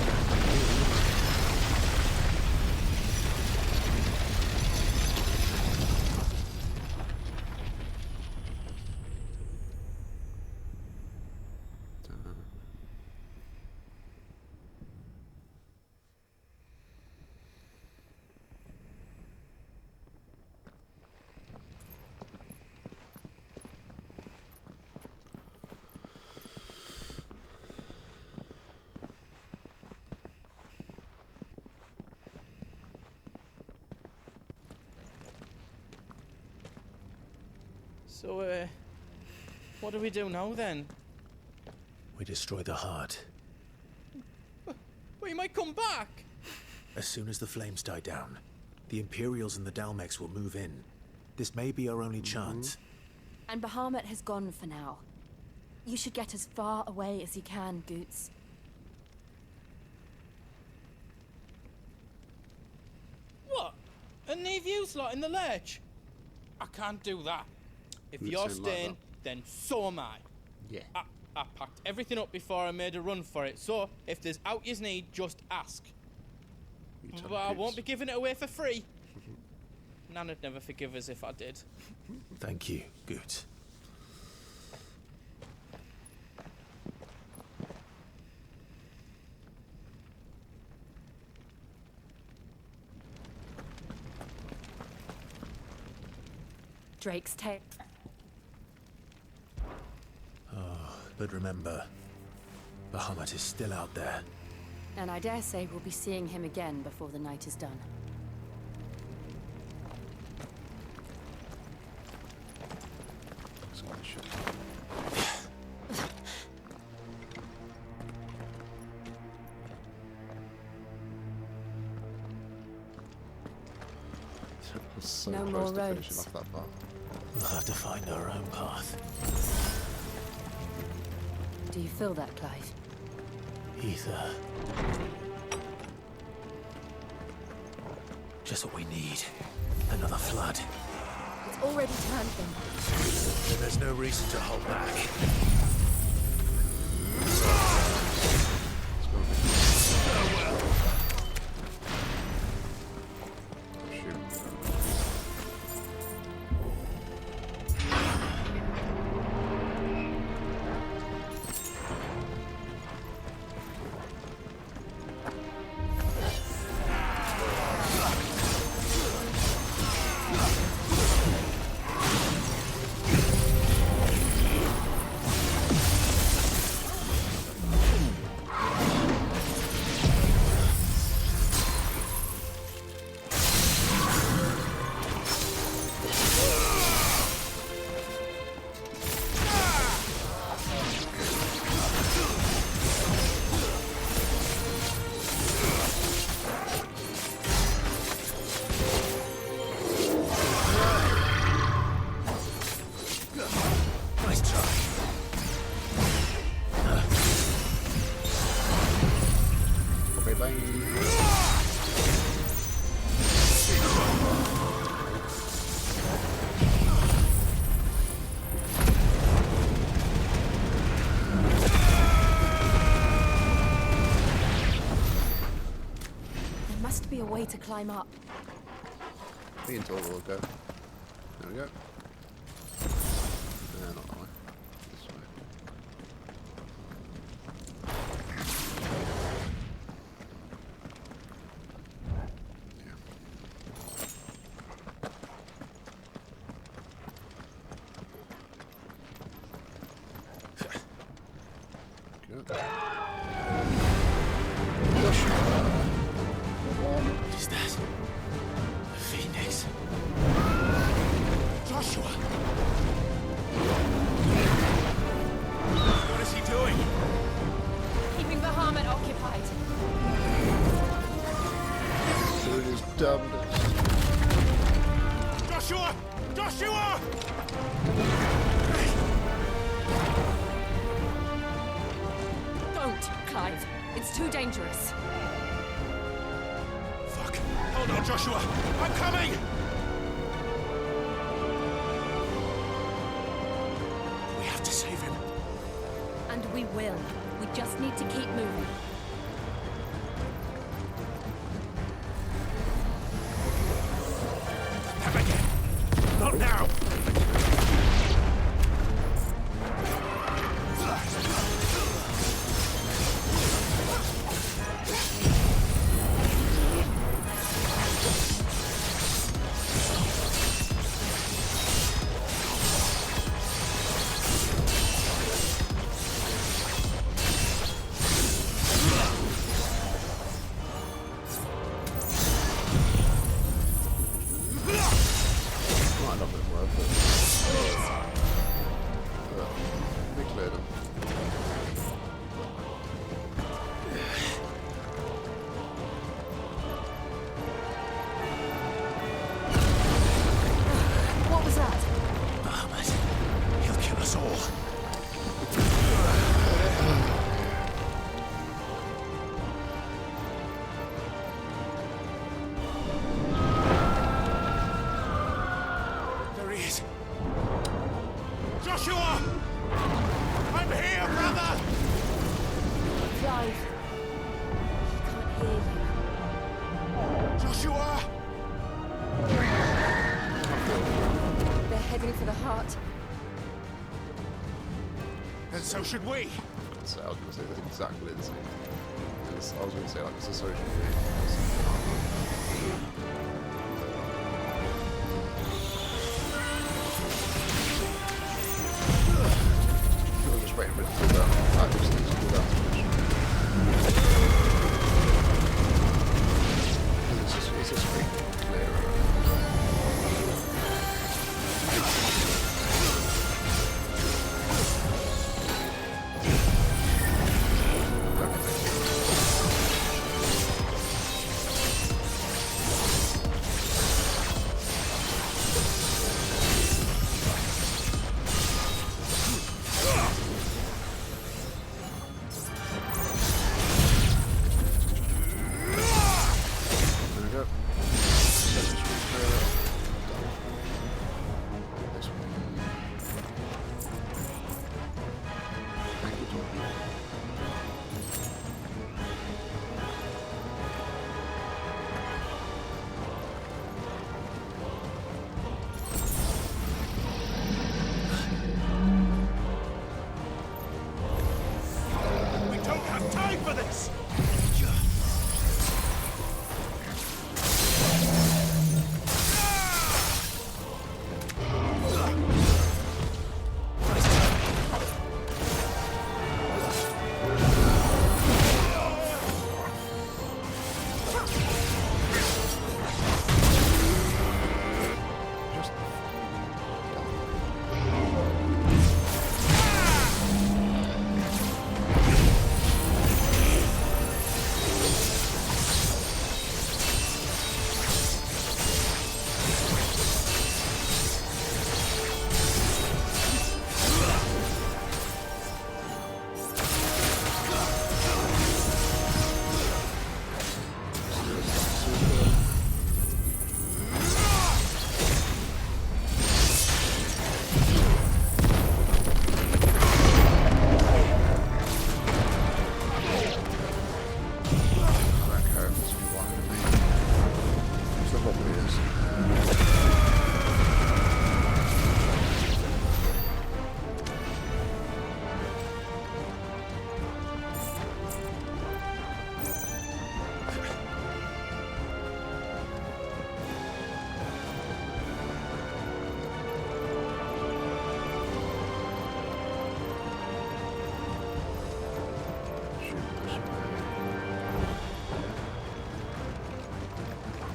So, what do we do now then?
We destroy the heart.
We might come back!
As soon as the flames die down, the Imperials and the Dalmex will move in. This may be our only chance.
And Bahamut has gone for now. You should get as far away as you can, Goots.
What? And leave you lot in the lurch? I can't do that. If you're staying, then so am I.
Yeah.
I packed everything up before I made a run for it, so if there's out you need, just ask. But I won't be giving it away for free. Nana'd never forgive us if I did.
Thank you, Goots.
Drake's tail.
But remember, Bahamut is still out there.
And I dare say we'll be seeing him again before the night is done.
So
no
close
more
to
roads.
finishing off that part.
We'll have to find our own path.
Do you feel that, Clive?
Ether. Just what we need. Another flood.
It's already turned them.
Then there's no reason to hold back.
A way to climb up.
Me and Tor will go. There we go. Not that way. This way. Yeah. What
is that? A phoenix.
Joshua!
What is he doing?
Keeping Bahamut occupied.
Doing his damnedest.
Joshua! Joshua!
Don't, Clive. It's too dangerous.
Fuck. Hold on, Joshua. I'm coming! We have to save him.
And we will. We just need to keep moving.
Them again. Not now.
Might not have been worth it. But we cleared him.
What was that?
Bahamut. He'll kill us all. There he is. Joshua! I'm here, brother!
Clive. I can't hear you.
Joshua!
They're heading for the heart.
And so should we.
So I was going to say exactly the same thing. I was going to say, like, it's a social media. I was just waiting for it to do that. I just need to do that. It's just pretty clear.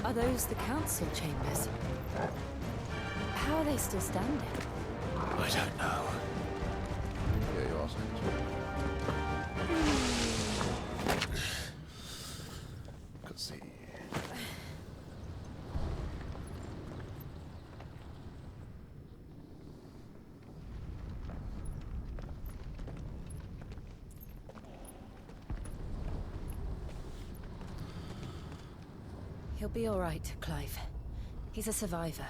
Are those the council chambers? How are they still standing?
I don't know.
Yeah, you are saying as well. Let's see.
He'll be all right, Clive. He's a survivor.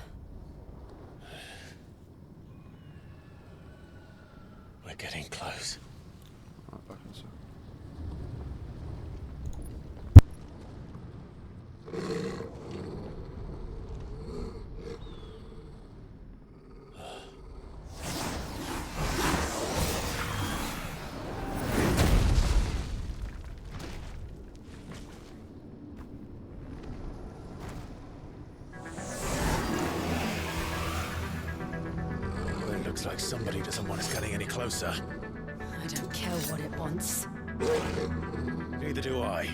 We're getting close.
Right back in a sec.
It looks like somebody doesn't want us getting any closer.
I don't care what it wants.
Neither do I.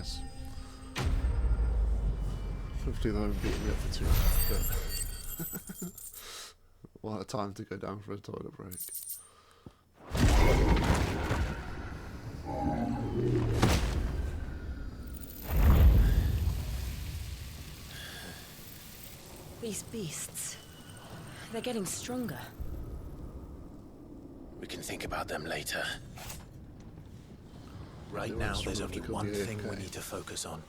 nice. Hopefully they won't beat me up for too long, but what a time to go down for a toilet break.
These beasts, they're getting stronger.
We can think about them later. Right now, there's only one thing we need to focus on.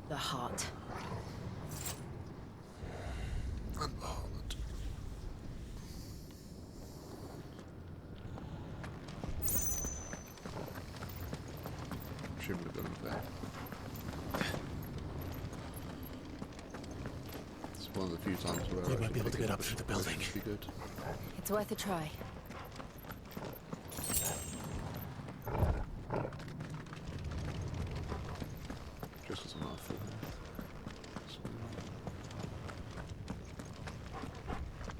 The heart.
And Bahamut. Shouldn't have gone there. It's one of the few times where
We might be able to get up through the building.
Be good.
It's worth a try.
Just as I'm not full.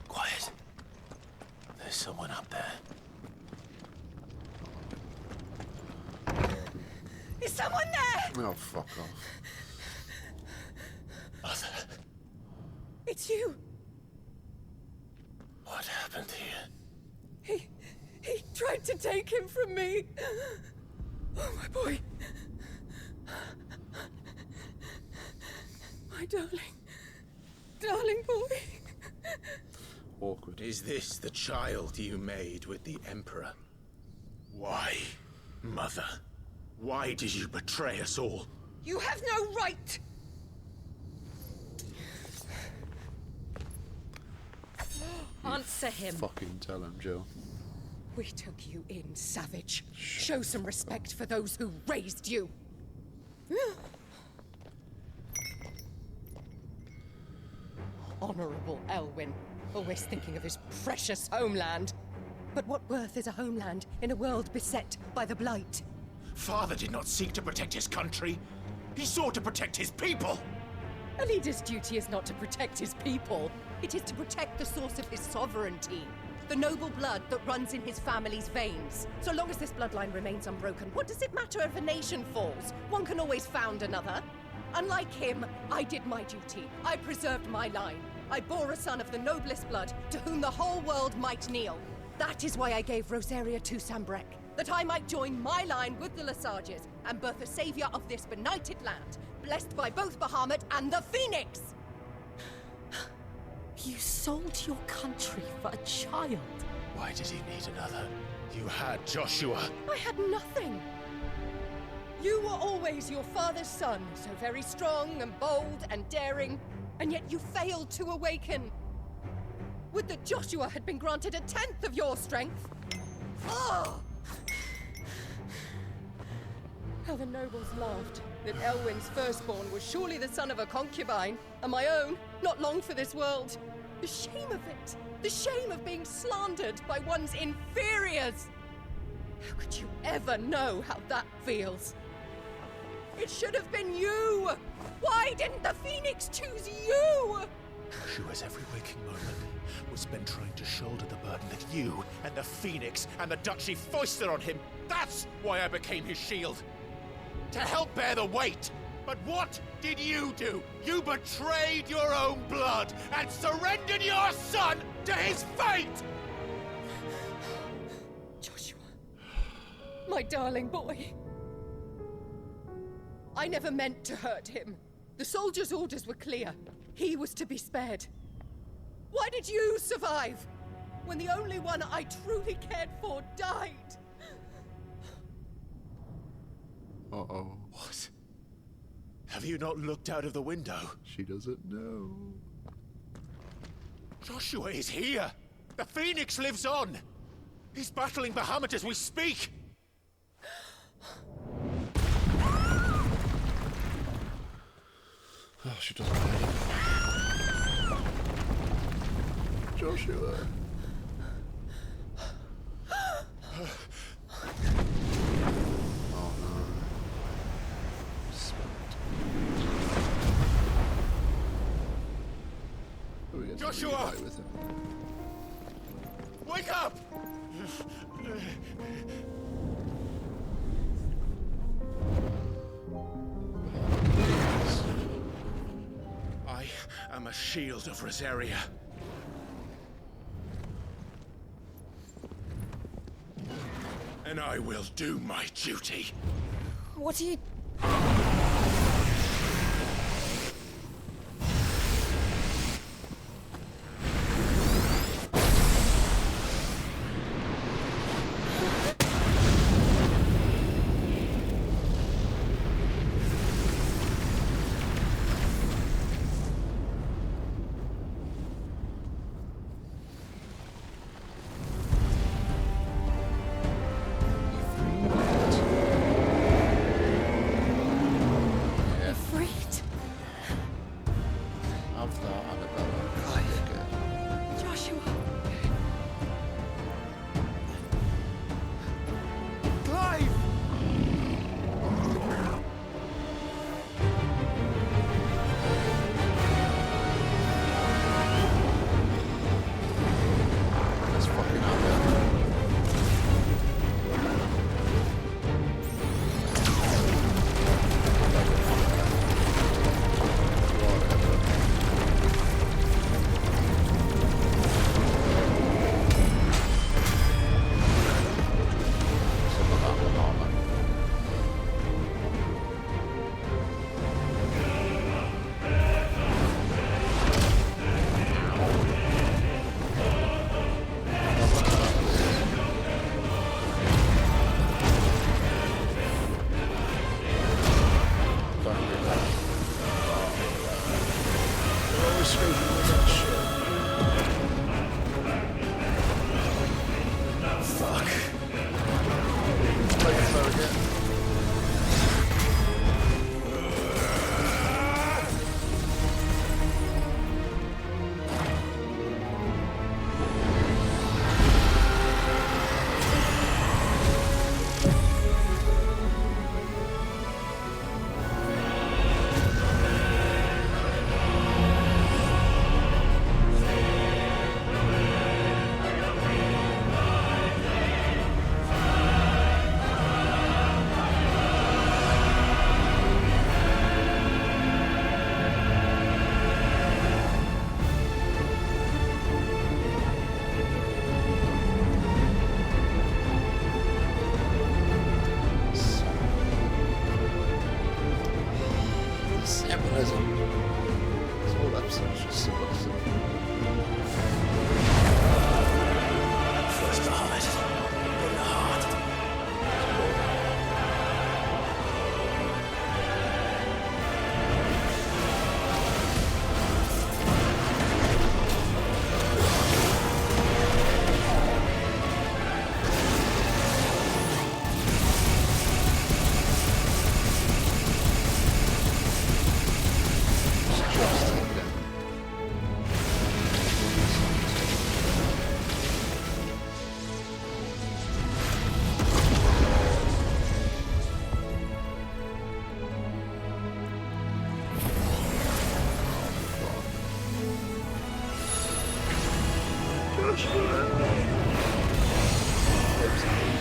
Quiet. There's someone up there.
Is someone there?
Oh, fuck off.
Mother,
It's you.
what happened here?
He tried to take him from me. Oh, my boy. My darling boy.
Awkward.
Is this the child you made with the Emperor? Why, Mother? Why did you betray us all?
You have no right. Answer him.
Fucking tell him, Jill.
We took you in, savage. Show some respect for those who raised you. Honorable Elwyn, always thinking of his precious homeland. But what worth is a homeland in a world beset by the Blight?
Father did not seek to protect his country. He sought to protect his people.
A leader's duty is not to protect his people. It is to protect the source of his sovereignty. The noble blood that runs in his family's veins. So long as this bloodline remains unbroken, what does it matter if a nation falls? One can always found another. Unlike him, I did my duty. I preserved my line. I bore a son of the noblest blood, to whom the whole world might kneel. That is why I gave Rosaria to Sambrek, that I might join my line with the Lesages and birth a savior of this benighted land, blessed by both Bahamut and the Phoenix!
You sold your country for a child.
Why did he need another? You had Joshua.
I had nothing. You were always your father's son, so very strong and bold and daring, and yet you failed to awaken. Would that Joshua had been granted 1/10 of your strength? Oh! How the nobles laughed that Elwyn's firstborn was surely the son of a concubine, and my own, not long for this world. The shame of it! The shame of being slandered by one's inferiors! How could you ever know how that feels? It should have been you! Why didn't the Phoenix choose you?
Joshua's every waking moment was spent trying to shoulder the burden that you and the Phoenix and the Duchy foisted on him. That's why I became his shield. To help bear the weight. But what did you do? You betrayed your own blood and surrendered your son to his fate!
Joshua, my darling boy. I never meant to hurt him. The soldiers' orders were clear. He was to be spared. Why did you survive when the only one I truly cared for died?
Uh-oh.
What? Have you not looked out of the window?
She doesn't know.
Joshua is here! The Phoenix lives on! He's battling Bahamut as we speak!
Oh, she doesn't know. Joshua. Oh no.
Joshua! Wake up! am a shield of Rosaria. And I will do my duty.
What are you...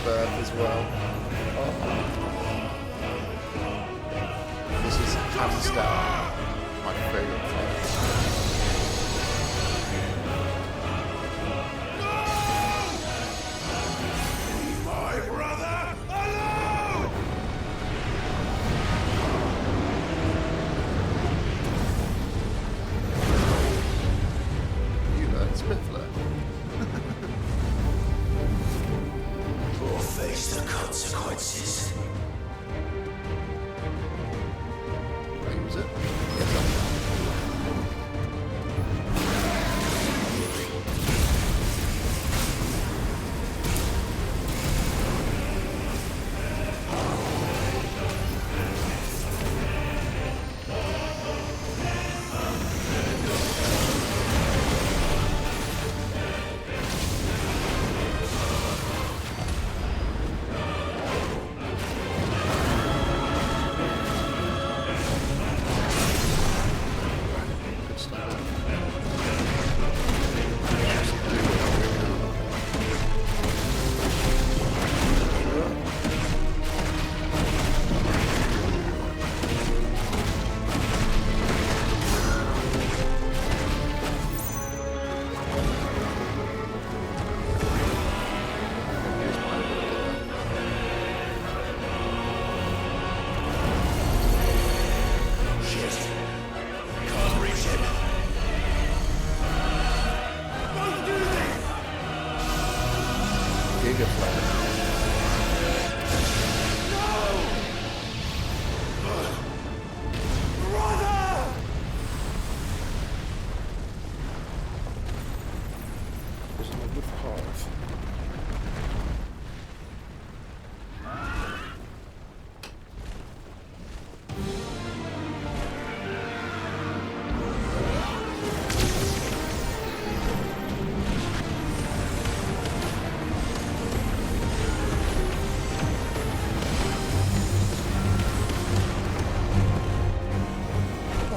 Birth as well. This is hands down my favourite fight.
My brother alone!
You learn Spiffler.
Or face the consequences.
Use it.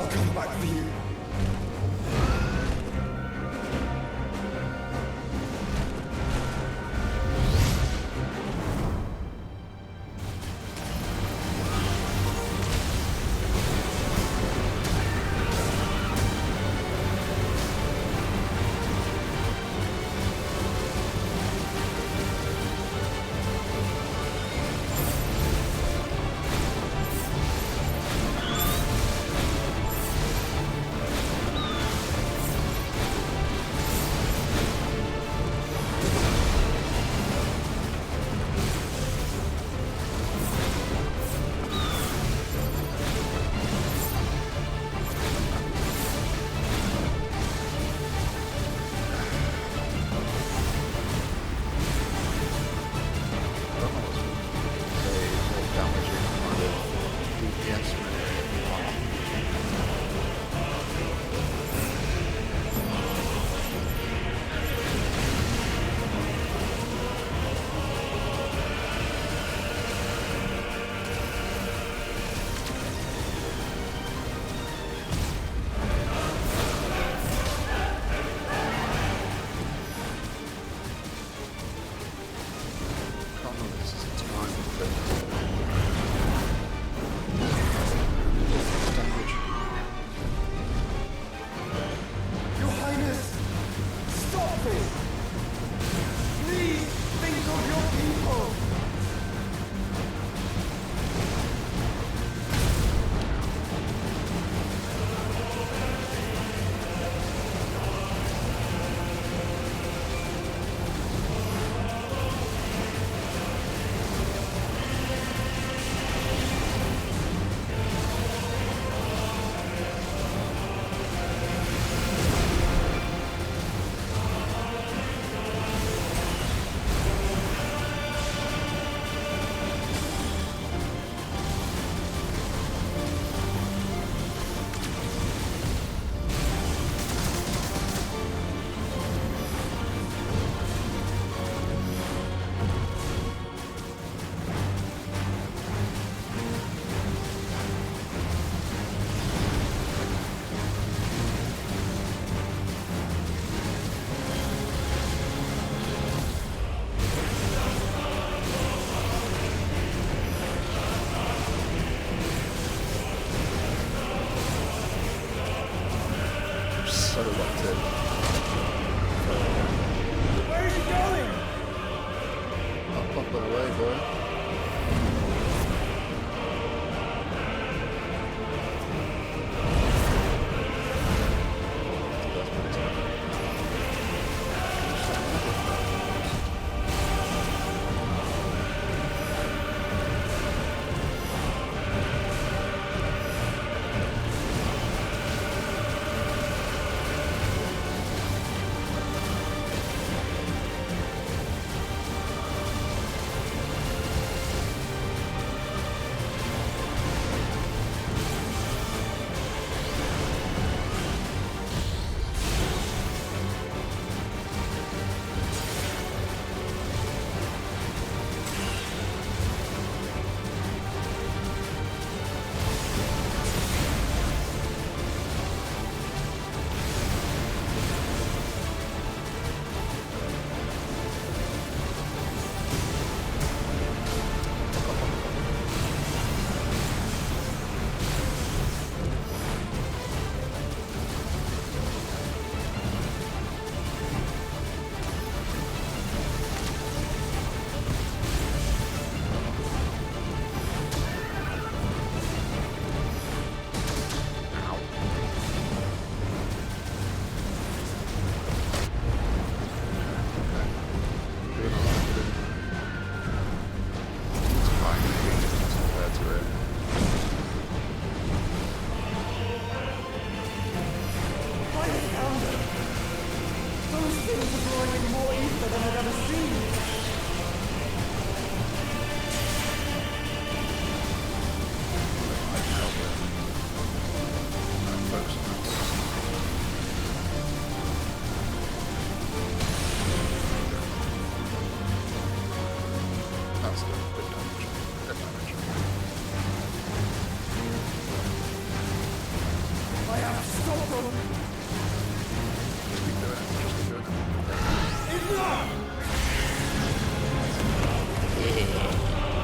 come back for you.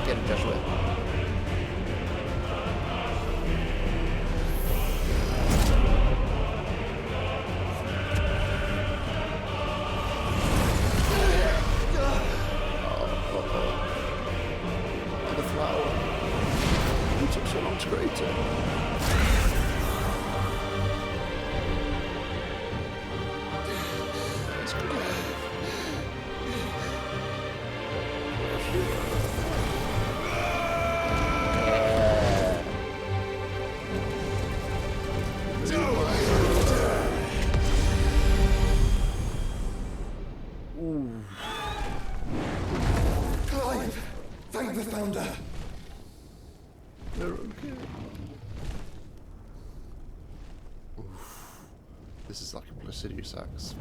Get him, Joshua. And the flower. It took so long to create it. It's good.
Clive! Thank the Founder!
They're okay. Oof. This is like a Placidius axe.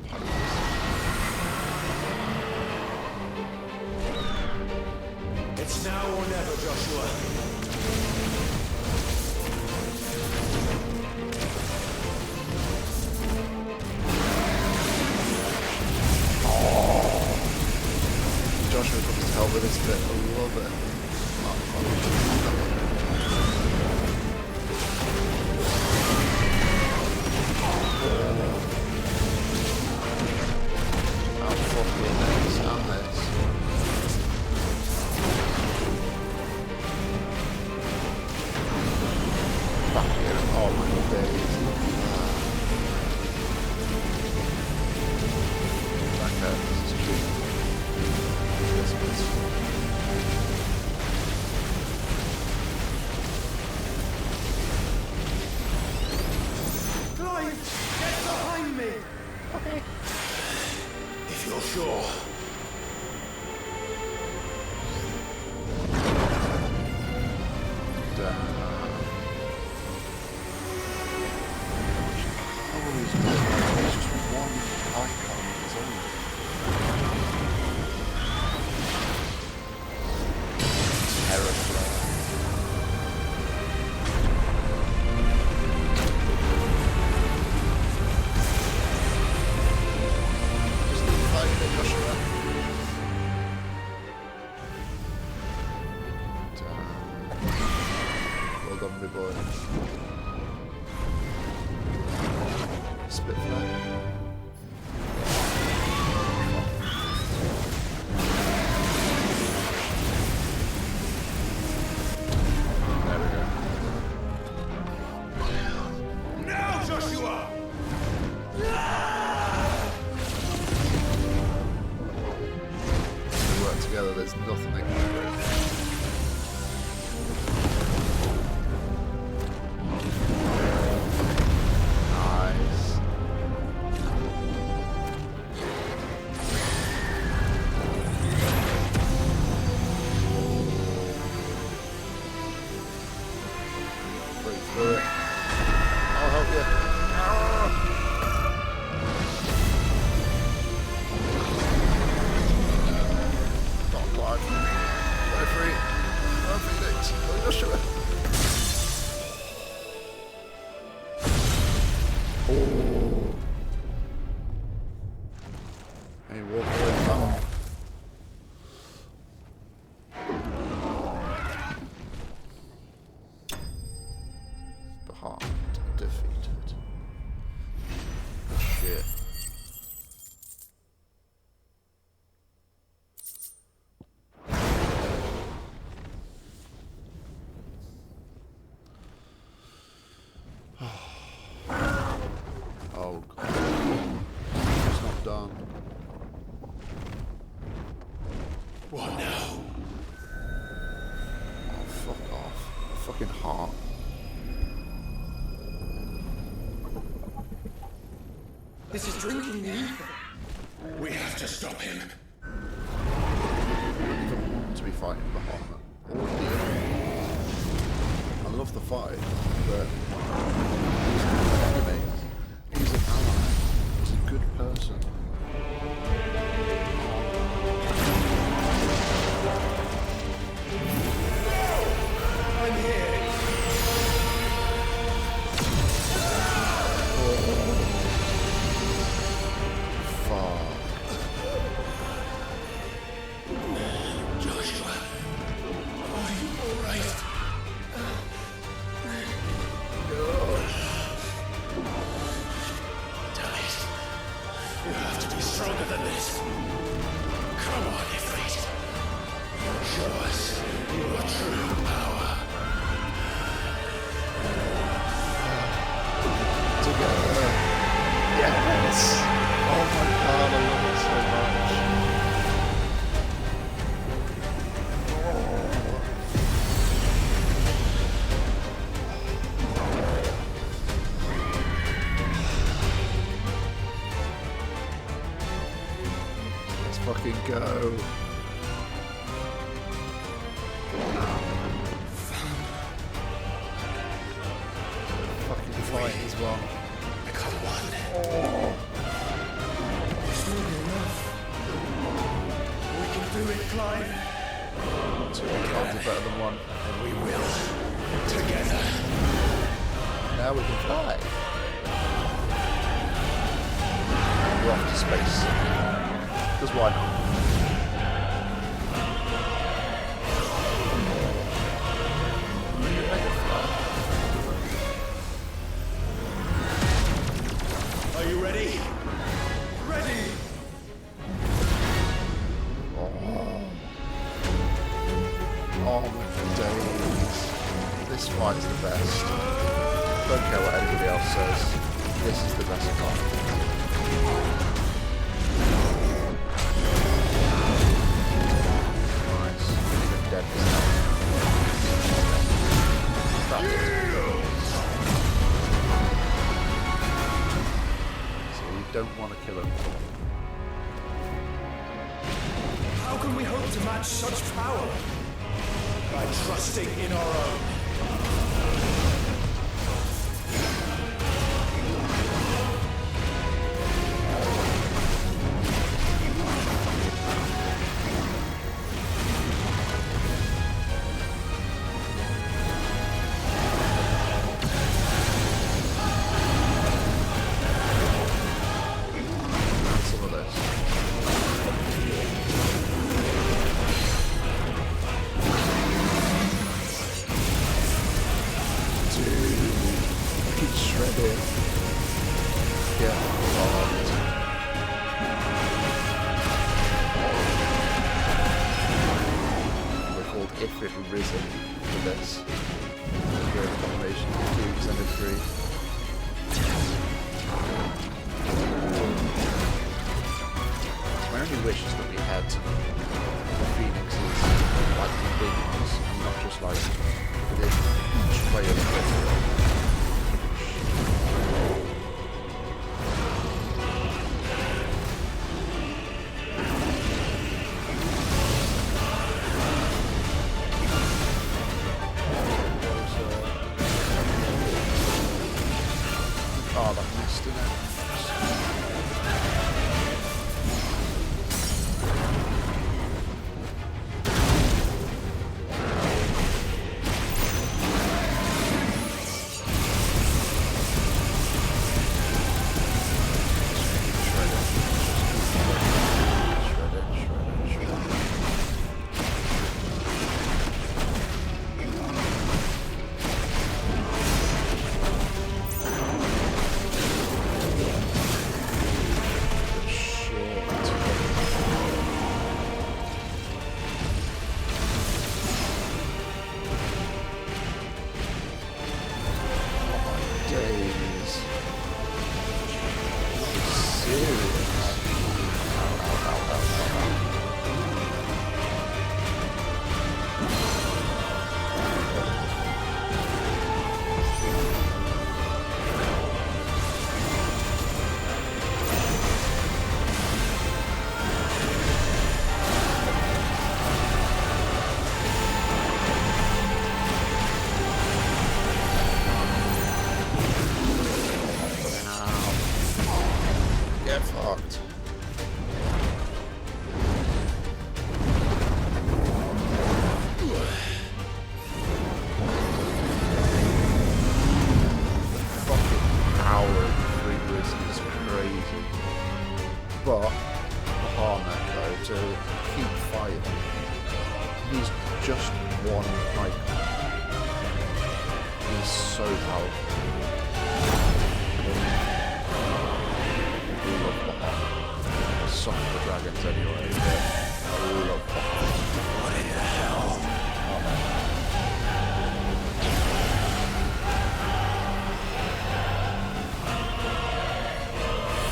It's now or never, Joshua.
Joshua comes to help with this bit. I love it. I'll fucking this and this. Back here. Oh my days. Back there. This is cute.
Clive! Get behind me!
Okay.
If you're sure.
Well done, my boy. Spitfire. There we go.
Now, Joshua!
If we work together, there's nothing they can do. Nice. Break through it. I'll help you. Not alive. Go free. Go Phoenix. Go Joshua. Hey, walk away from that one. Bahamut defeated. Shit. Oh god. It's not done.
What now?
Oh, fuck off. A fucking heart.
This is drinking the ether.
We have to stop him.
I don't even want to be fighting Bahamut. Oh dear. I love the fight, but he's not an enemy. He's an ally. He's a good person.
I'm here.
Oh.
harder than this. Come on, Ifrit. Show us your true power.
Together. Yes! Oh my god, I love it so much. Let's fucking go. Fucking fight as well.
Become one.
Oh.
We can do it, Clive.
Two times are better than one.
And we will. Together.
Now we can fly. We're off to space. Because why not?
Are you ready? Ready!
Oh my days. This fight's the best. Don't care what anybody else says. This is the best fight. Nice. Even dead is so we don't want to kill him.
How can we hope to match such power? By trusting in our own.
Some of this. Dude, shredded. Yeah, fucked. We're called Ifrit Risen for this. We're the combination of the cubes and the three. My only wish is that we had the phoenixes like the big ones and not just like within each way of the oh, that missed in it. But Bahamut, though, to keep fighting, he's just one icon. He's so powerful. We love Bahamut. Suck powers anyway, but I love Bahamut.
What in the hell?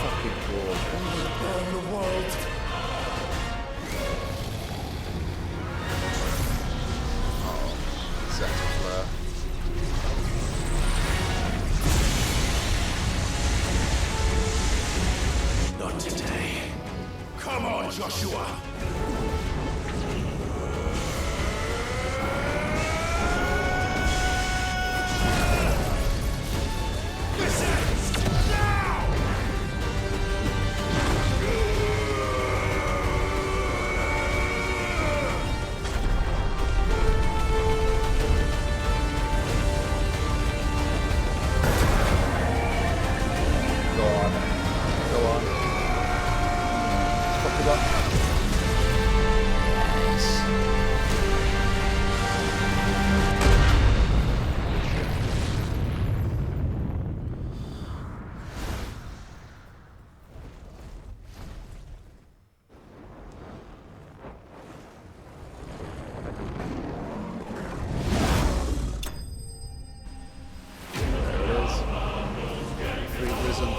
Fucking gorgeous.
Burn the world.
Oh, set of flare.
Not today. Come on, Joshua! This ends now!
Go on. Go on. Fuck it up. Yes. There it is. Free prison.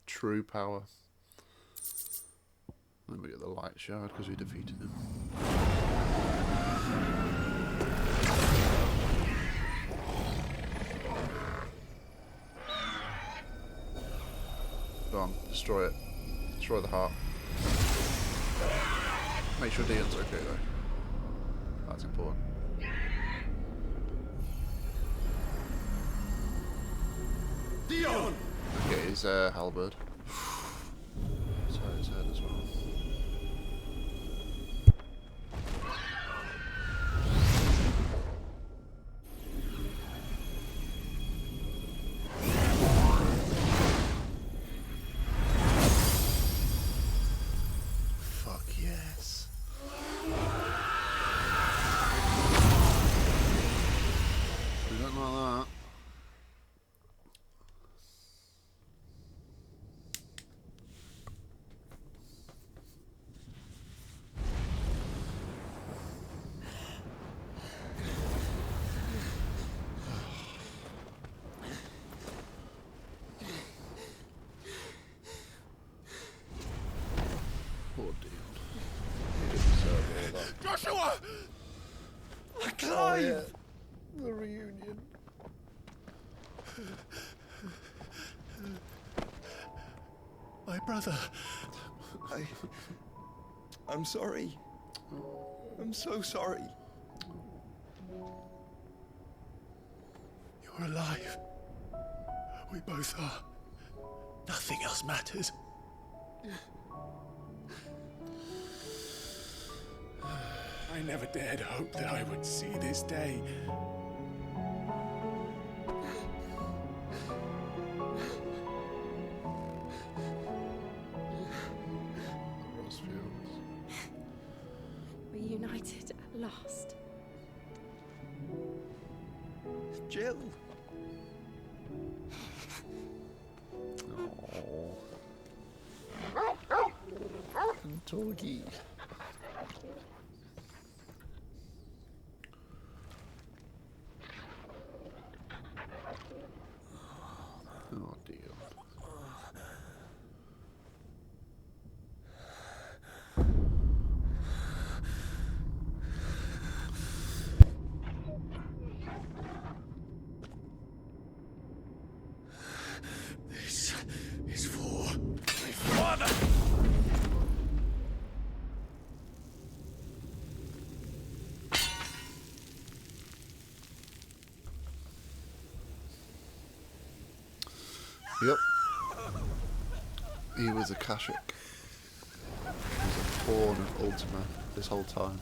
True power. Then we get the light shard because we defeated him. Go on, destroy it. Destroy the heart. Make sure Dion's okay though. That's important.
Dion!
Get his halberd. Sorry, his head as well. Fuck yes. We don't like that. Poor Dion. He didn't deserve all that.
Joshua!
Oh, yeah. The reunion.
My brother. I'm sorry. I'm so sorry.
You're alive. We both are. Nothing else matters. I never dared hope that I would see this day.
We're united at last.
Jill.
And Torgy. Oh dear.
This is for my father.
Yep. He was a Kashik. He was a pawn of Ultima this whole time.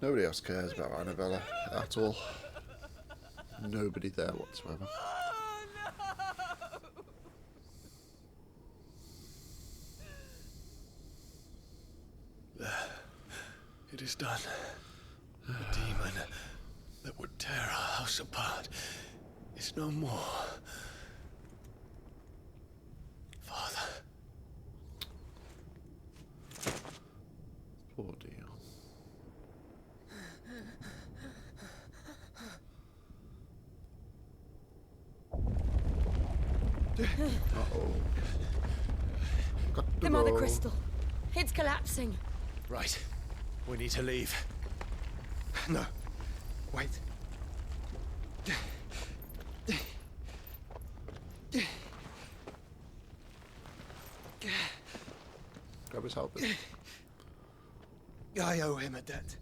Nobody else cares about Annabella at all. Nobody there whatsoever.
It
it is done. The demon that would tear our house apart is no more. Father.
Poor Dion. Uh-oh.
The Mother Crystal. It's collapsing.
Right. We need to leave. No. Wait.
Grab his help.
I owe him a debt.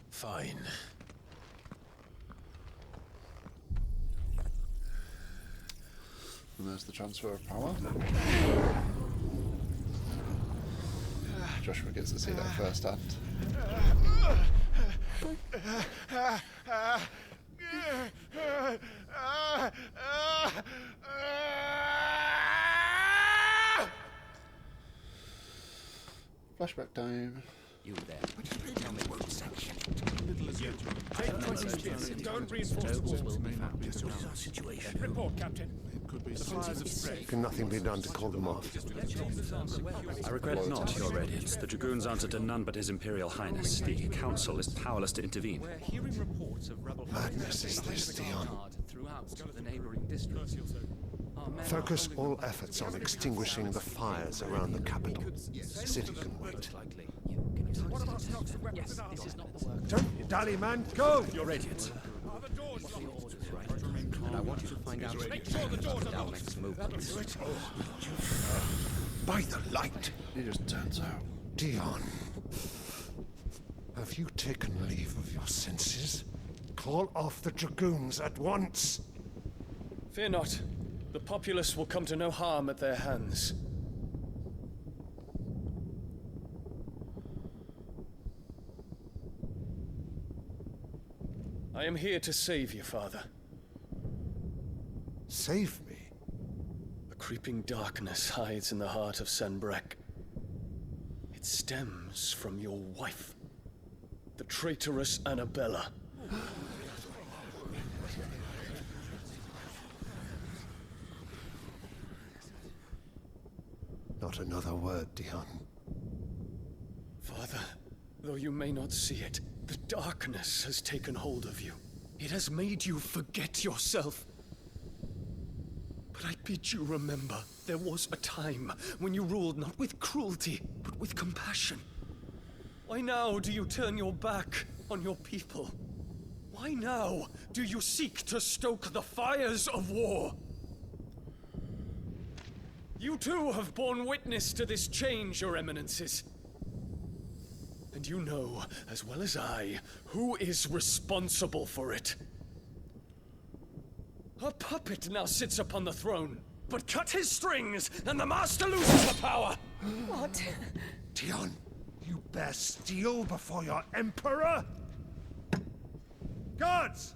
Fine.
And there's the transfer of power. Joshua gets to see that firsthand. Flashback time.
You there. Tell me what section.
Don't reinforce the walls.
What is our situation?
Report, Captain.
Can nothing be done to call them off?
I regret not, Your Radiance. The Dragoons answer to none but His Imperial Highness. The Council is powerless to intervene.
We're hearing reports of rebel
Madness is this, Dion.
throughout the neighboring districts.
Focus all efforts on extinguishing the fires around the capital. The city can wait.
Yes, this is not the work.
Don't dally, man. Go!
Your Radiance.
And I want you to find out Dalmek's movements.
By the light.
He just turns out.
Dion. Have you taken leave of your senses? Call off the Dragoons at once.
Fear not. The populace will come to no harm at their hands. I am here to save you, Father.
Save me?
A creeping darkness hides in the heart of Sanbreque. It stems from your wife, the traitorous Annabella.
Not another word, Dion.
Father, though you may not see it, the darkness has taken hold of you. It has made you forget yourself. But I bid you remember, there was a time when you ruled not with cruelty, but with compassion. Why now do you turn your back on your people? Why now do you seek to stoke the fires of war? You too have borne witness to this change, Your Eminences. And you know, as well as I, who is responsible for it. A puppet now sits upon the throne, but cut his strings, and the master loses the power!
What? Dion, you bear steel before your emperor? Guards!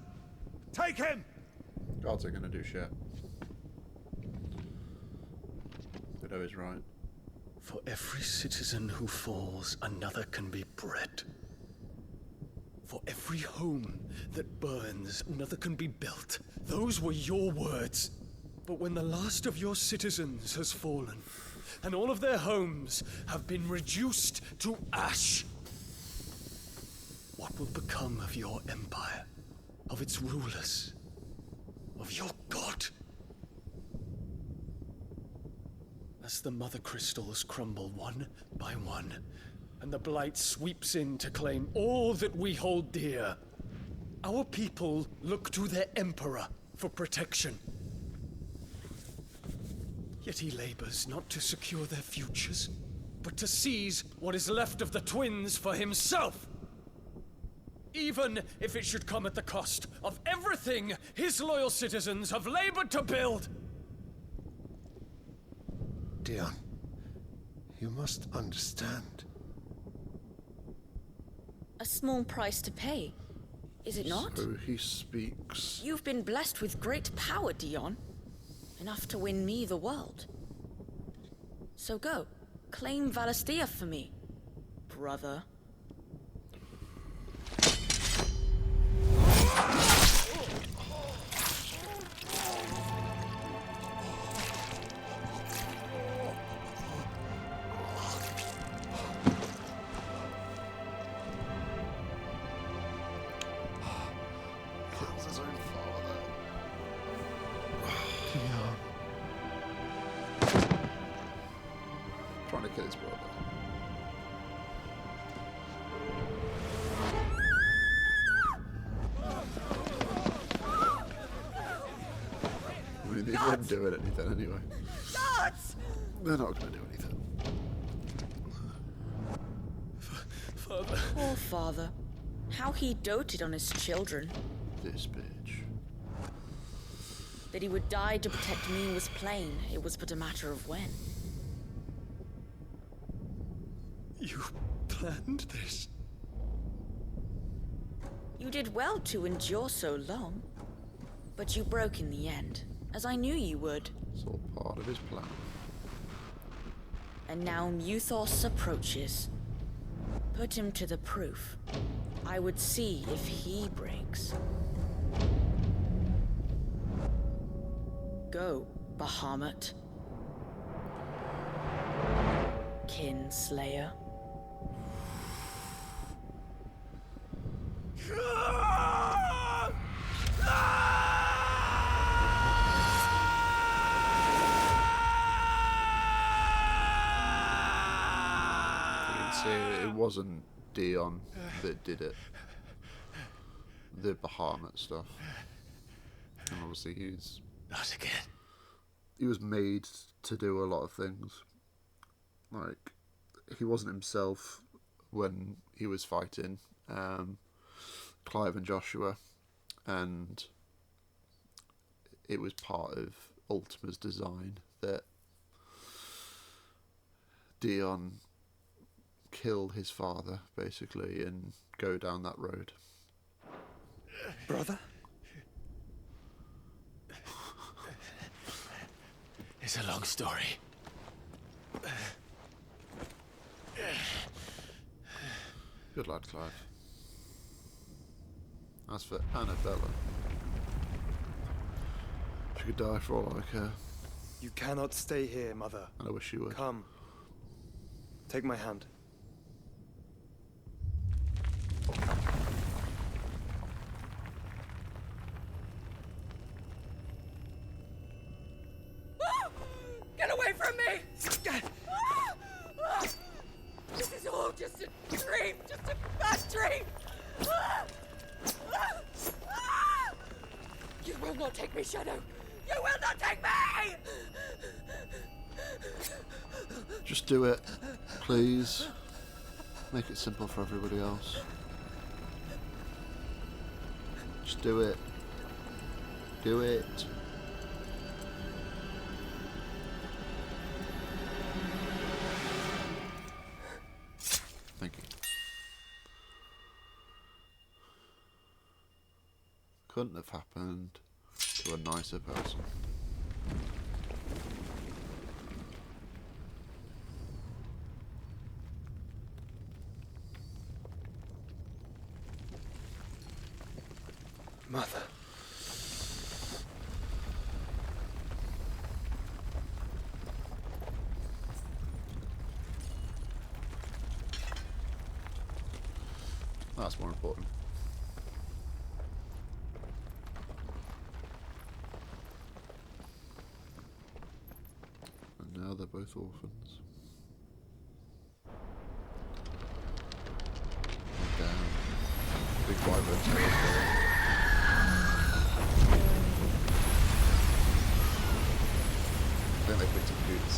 Take him!
Guards are gonna do shit. Widow is right.
For every citizen who falls, another can be bred. For every home that burns, another can be built. Those were your words. But when the last of your citizens has fallen, and all of their homes have been reduced to ash, what will become of your empire, of its rulers, of your god? As the Mother Crystals crumble one by one, and the Blight sweeps in to claim all that we hold dear, our people look to their Emperor for protection. Yet he labors not to secure their futures, but to seize what is left of the twins for himself. Even if it should come at the cost of everything his loyal citizens have labored to build.
Dion, you must understand.
A small price to pay, is it not?
So he speaks.
You've been blessed with great power, Dion. Enough to win me the world. So go. Claim Valasthea for me, brother.
Kills his own father. Trying to kill his brother. I mean, they weren't doing anything anyway.
Guards!
They're not going to do anything.
Father.
Poor father. How he doted on his children.
This bitch.
That he would die to protect me was plain. It was but a matter of when.
You planned this?
You did well to endure so long. But you broke in the end, as I knew you would.
It's all part of his plan.
And now Muthos approaches. Put him to the proof. I would see if he breaks. Go, Bahamut. Kinslayer.
It wasn't Dion that did it. The Bahamut stuff. And obviously
Not again.
he was made to do a lot of things. Like, he wasn't himself when he was fighting Clive and Joshua, and it was part of Ultima's design that Dion kill his father, basically, and go down that road.
Brother?
It's a long story.
Good lad, Clive. As for Annabella, she could die for all I care.
You cannot stay here, Mother.
And I wish you would.
Come. Take my hand.
Get away from me! This is all just a dream, just a bad dream! You will not take me, Shadow! You will not take me!
Just do it, please. Make it simple for everybody else. Just do it. Do it. Thank you. Couldn't have happened to a nicer person.
Mother.
That's more important. And now they're both orphans. Damn. Big wyvern. I think they picked up boots.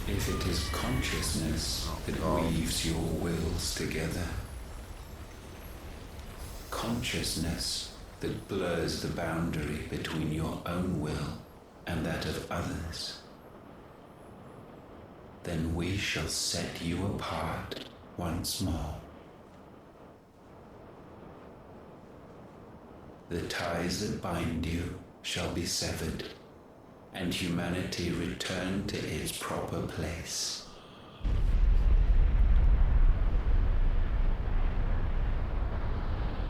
If it is consciousness that weaves your wills together, consciousness that blurs the boundary between your own will and that of others, then we shall set you apart once more. The ties that bind you shall be severed, and humanity return to its proper place.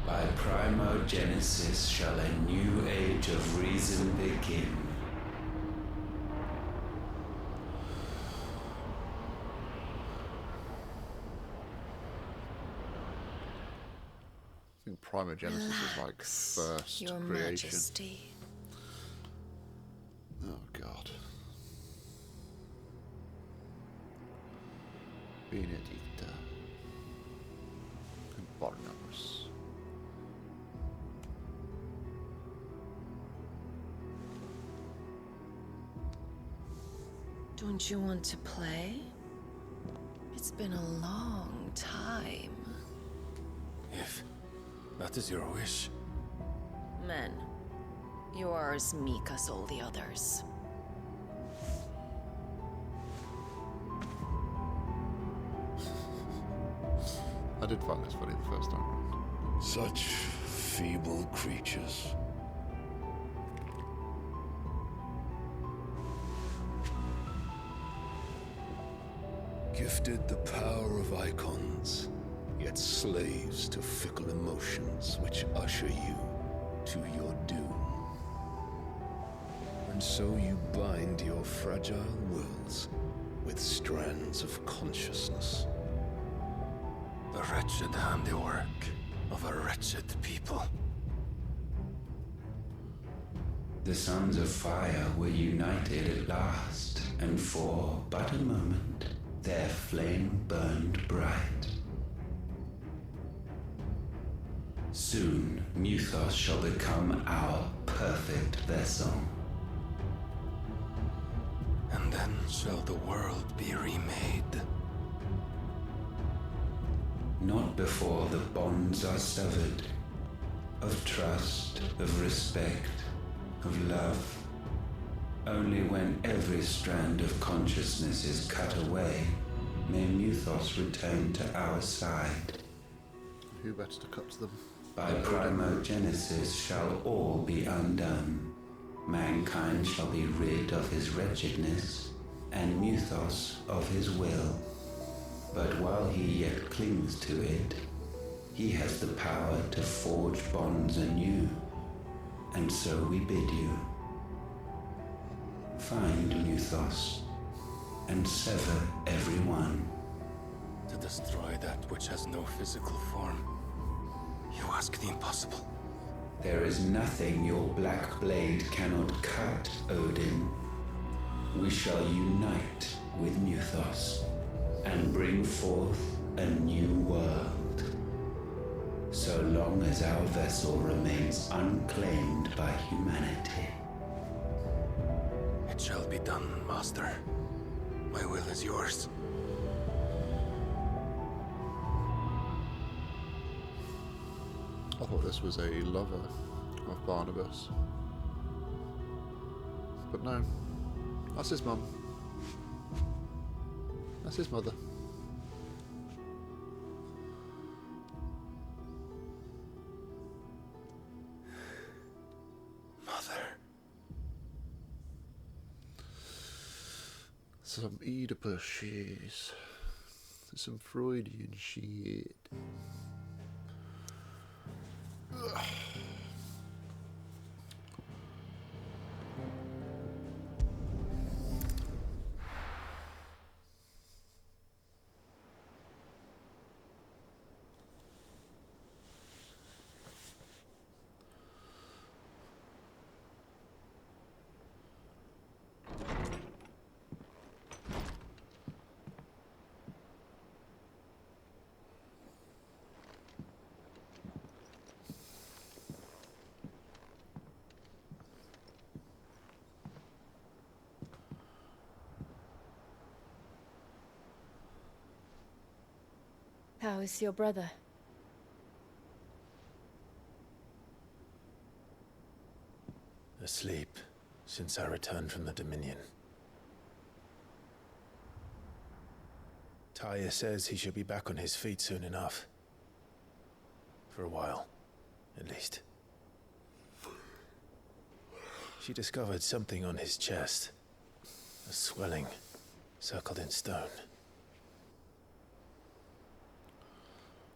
By primogenesis shall a new age of reason begin.
I think primogenesis is like first
Your
creation.
Majesty.
Oh god. Benedicta and Barnabas.
Don't you want to play? It's been a long time.
If that is your wish.
Men, you are as meek as all the others.
I did find this funny the first time around.
Such feeble creatures. Gifted the power of icons, yet slaves to fickle emotions which usher you to your doom. And so you bind your fragile wills with strands of consciousness.
The wretched handiwork of a wretched people.
The sons of fire were united at last, and for but a moment their flame burned bright. Soon Muthos shall become our perfect vessel.
And then shall the world be remade.
Not before the bonds are severed, of trust, of respect, of love. Only when every strand of consciousness is cut away, may Muthos return to our side.
Who better to cut them?
By primogenesis shall all be undone. Mankind shall be rid of his wretchedness, and Muthos of his will. But while he yet clings to it, he has the power to forge bonds anew. And so we bid you, find Muthos, and sever every one.
To destroy that which has no physical form. You ask the impossible.
There is nothing your black blade cannot cut, Odin. We shall unite with Muthos and bring forth a new world. So long as our vessel remains unclaimed by humanity.
It shall be done, Master. My will is yours.
I thought this was a lover of Barnabas. But no, that's his mum. That's his mother.
Mother.
Some Oedipus shit. Some Freudian shit. Ugh.
How is your brother?
Asleep since I returned from the Dominion. Tyre says he should be back on his feet soon enough. For a while, at least. She discovered something on his chest. A swelling, circled in stone.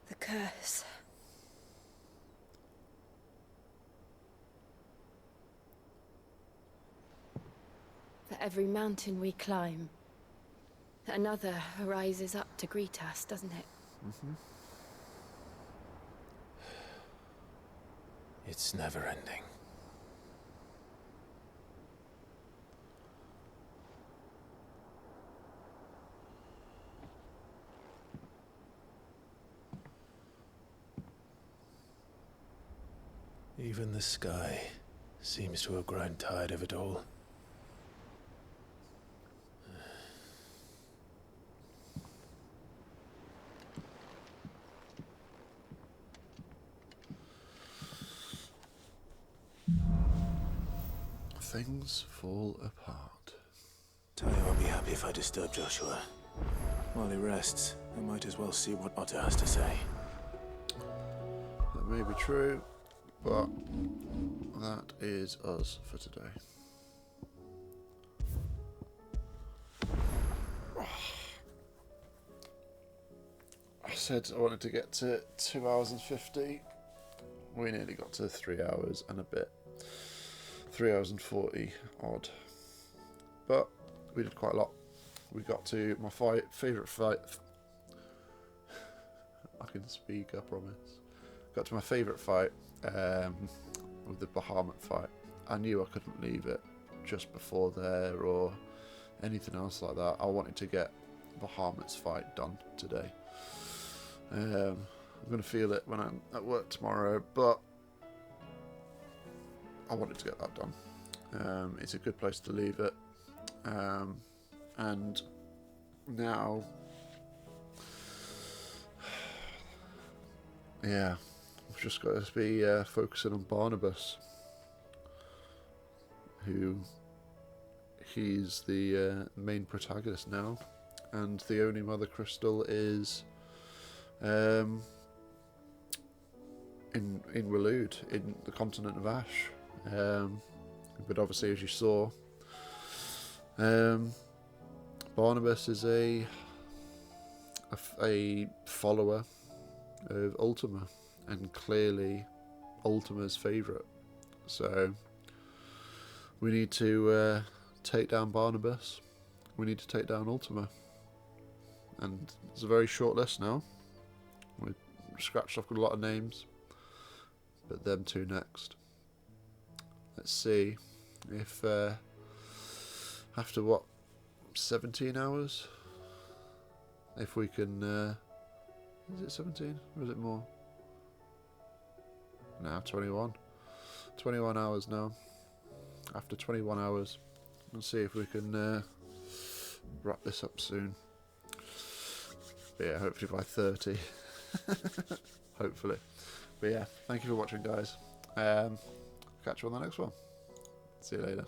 The curse. For every mountain we climb, another rises up to greet us, doesn't it?
Mm-hmm. It's never ending. Even the sky seems to have grown tired of it all.
Things fall apart.
Talia won't be happy if I disturb Joshua. While he rests, I might as well see what Otter has to say.
That may be true, but that is us for today. I said I wanted to get to 2 hours and 50. We nearly got to 3 hours and a bit. 3 hours and 40 odd. But we did quite a lot. We got to my favourite fight. I can speak, I promise. Got to my favourite fight with the Bahamut fight. I knew I couldn't leave it just before there or anything else like that. I wanted to get Bahamut's fight done today. I'm going to feel it when I'm at work tomorrow, but I wanted to get that done. It's a good place to leave it. And now, yeah, we've just got to be focusing on Barnabas, who he's the main protagonist now, and the only Mother Crystal is in Waloed, in the continent of Ash. But obviously, as you saw, Barnabas is a follower of Ultima, and clearly Ultima's favourite. So we need to take down Barnabas. We need to take down Ultima, and it's a very short list now. We scratched off a lot of names, but them two next. Let's see if after what, 17 hours, if we can is it 17 or is it more? No, 21 hours now. After 21 hours, let's see if we can wrap this up soon. But yeah, hopefully by 30. Hopefully. But yeah, thank you for watching, guys. Catch you on the next one. See you later.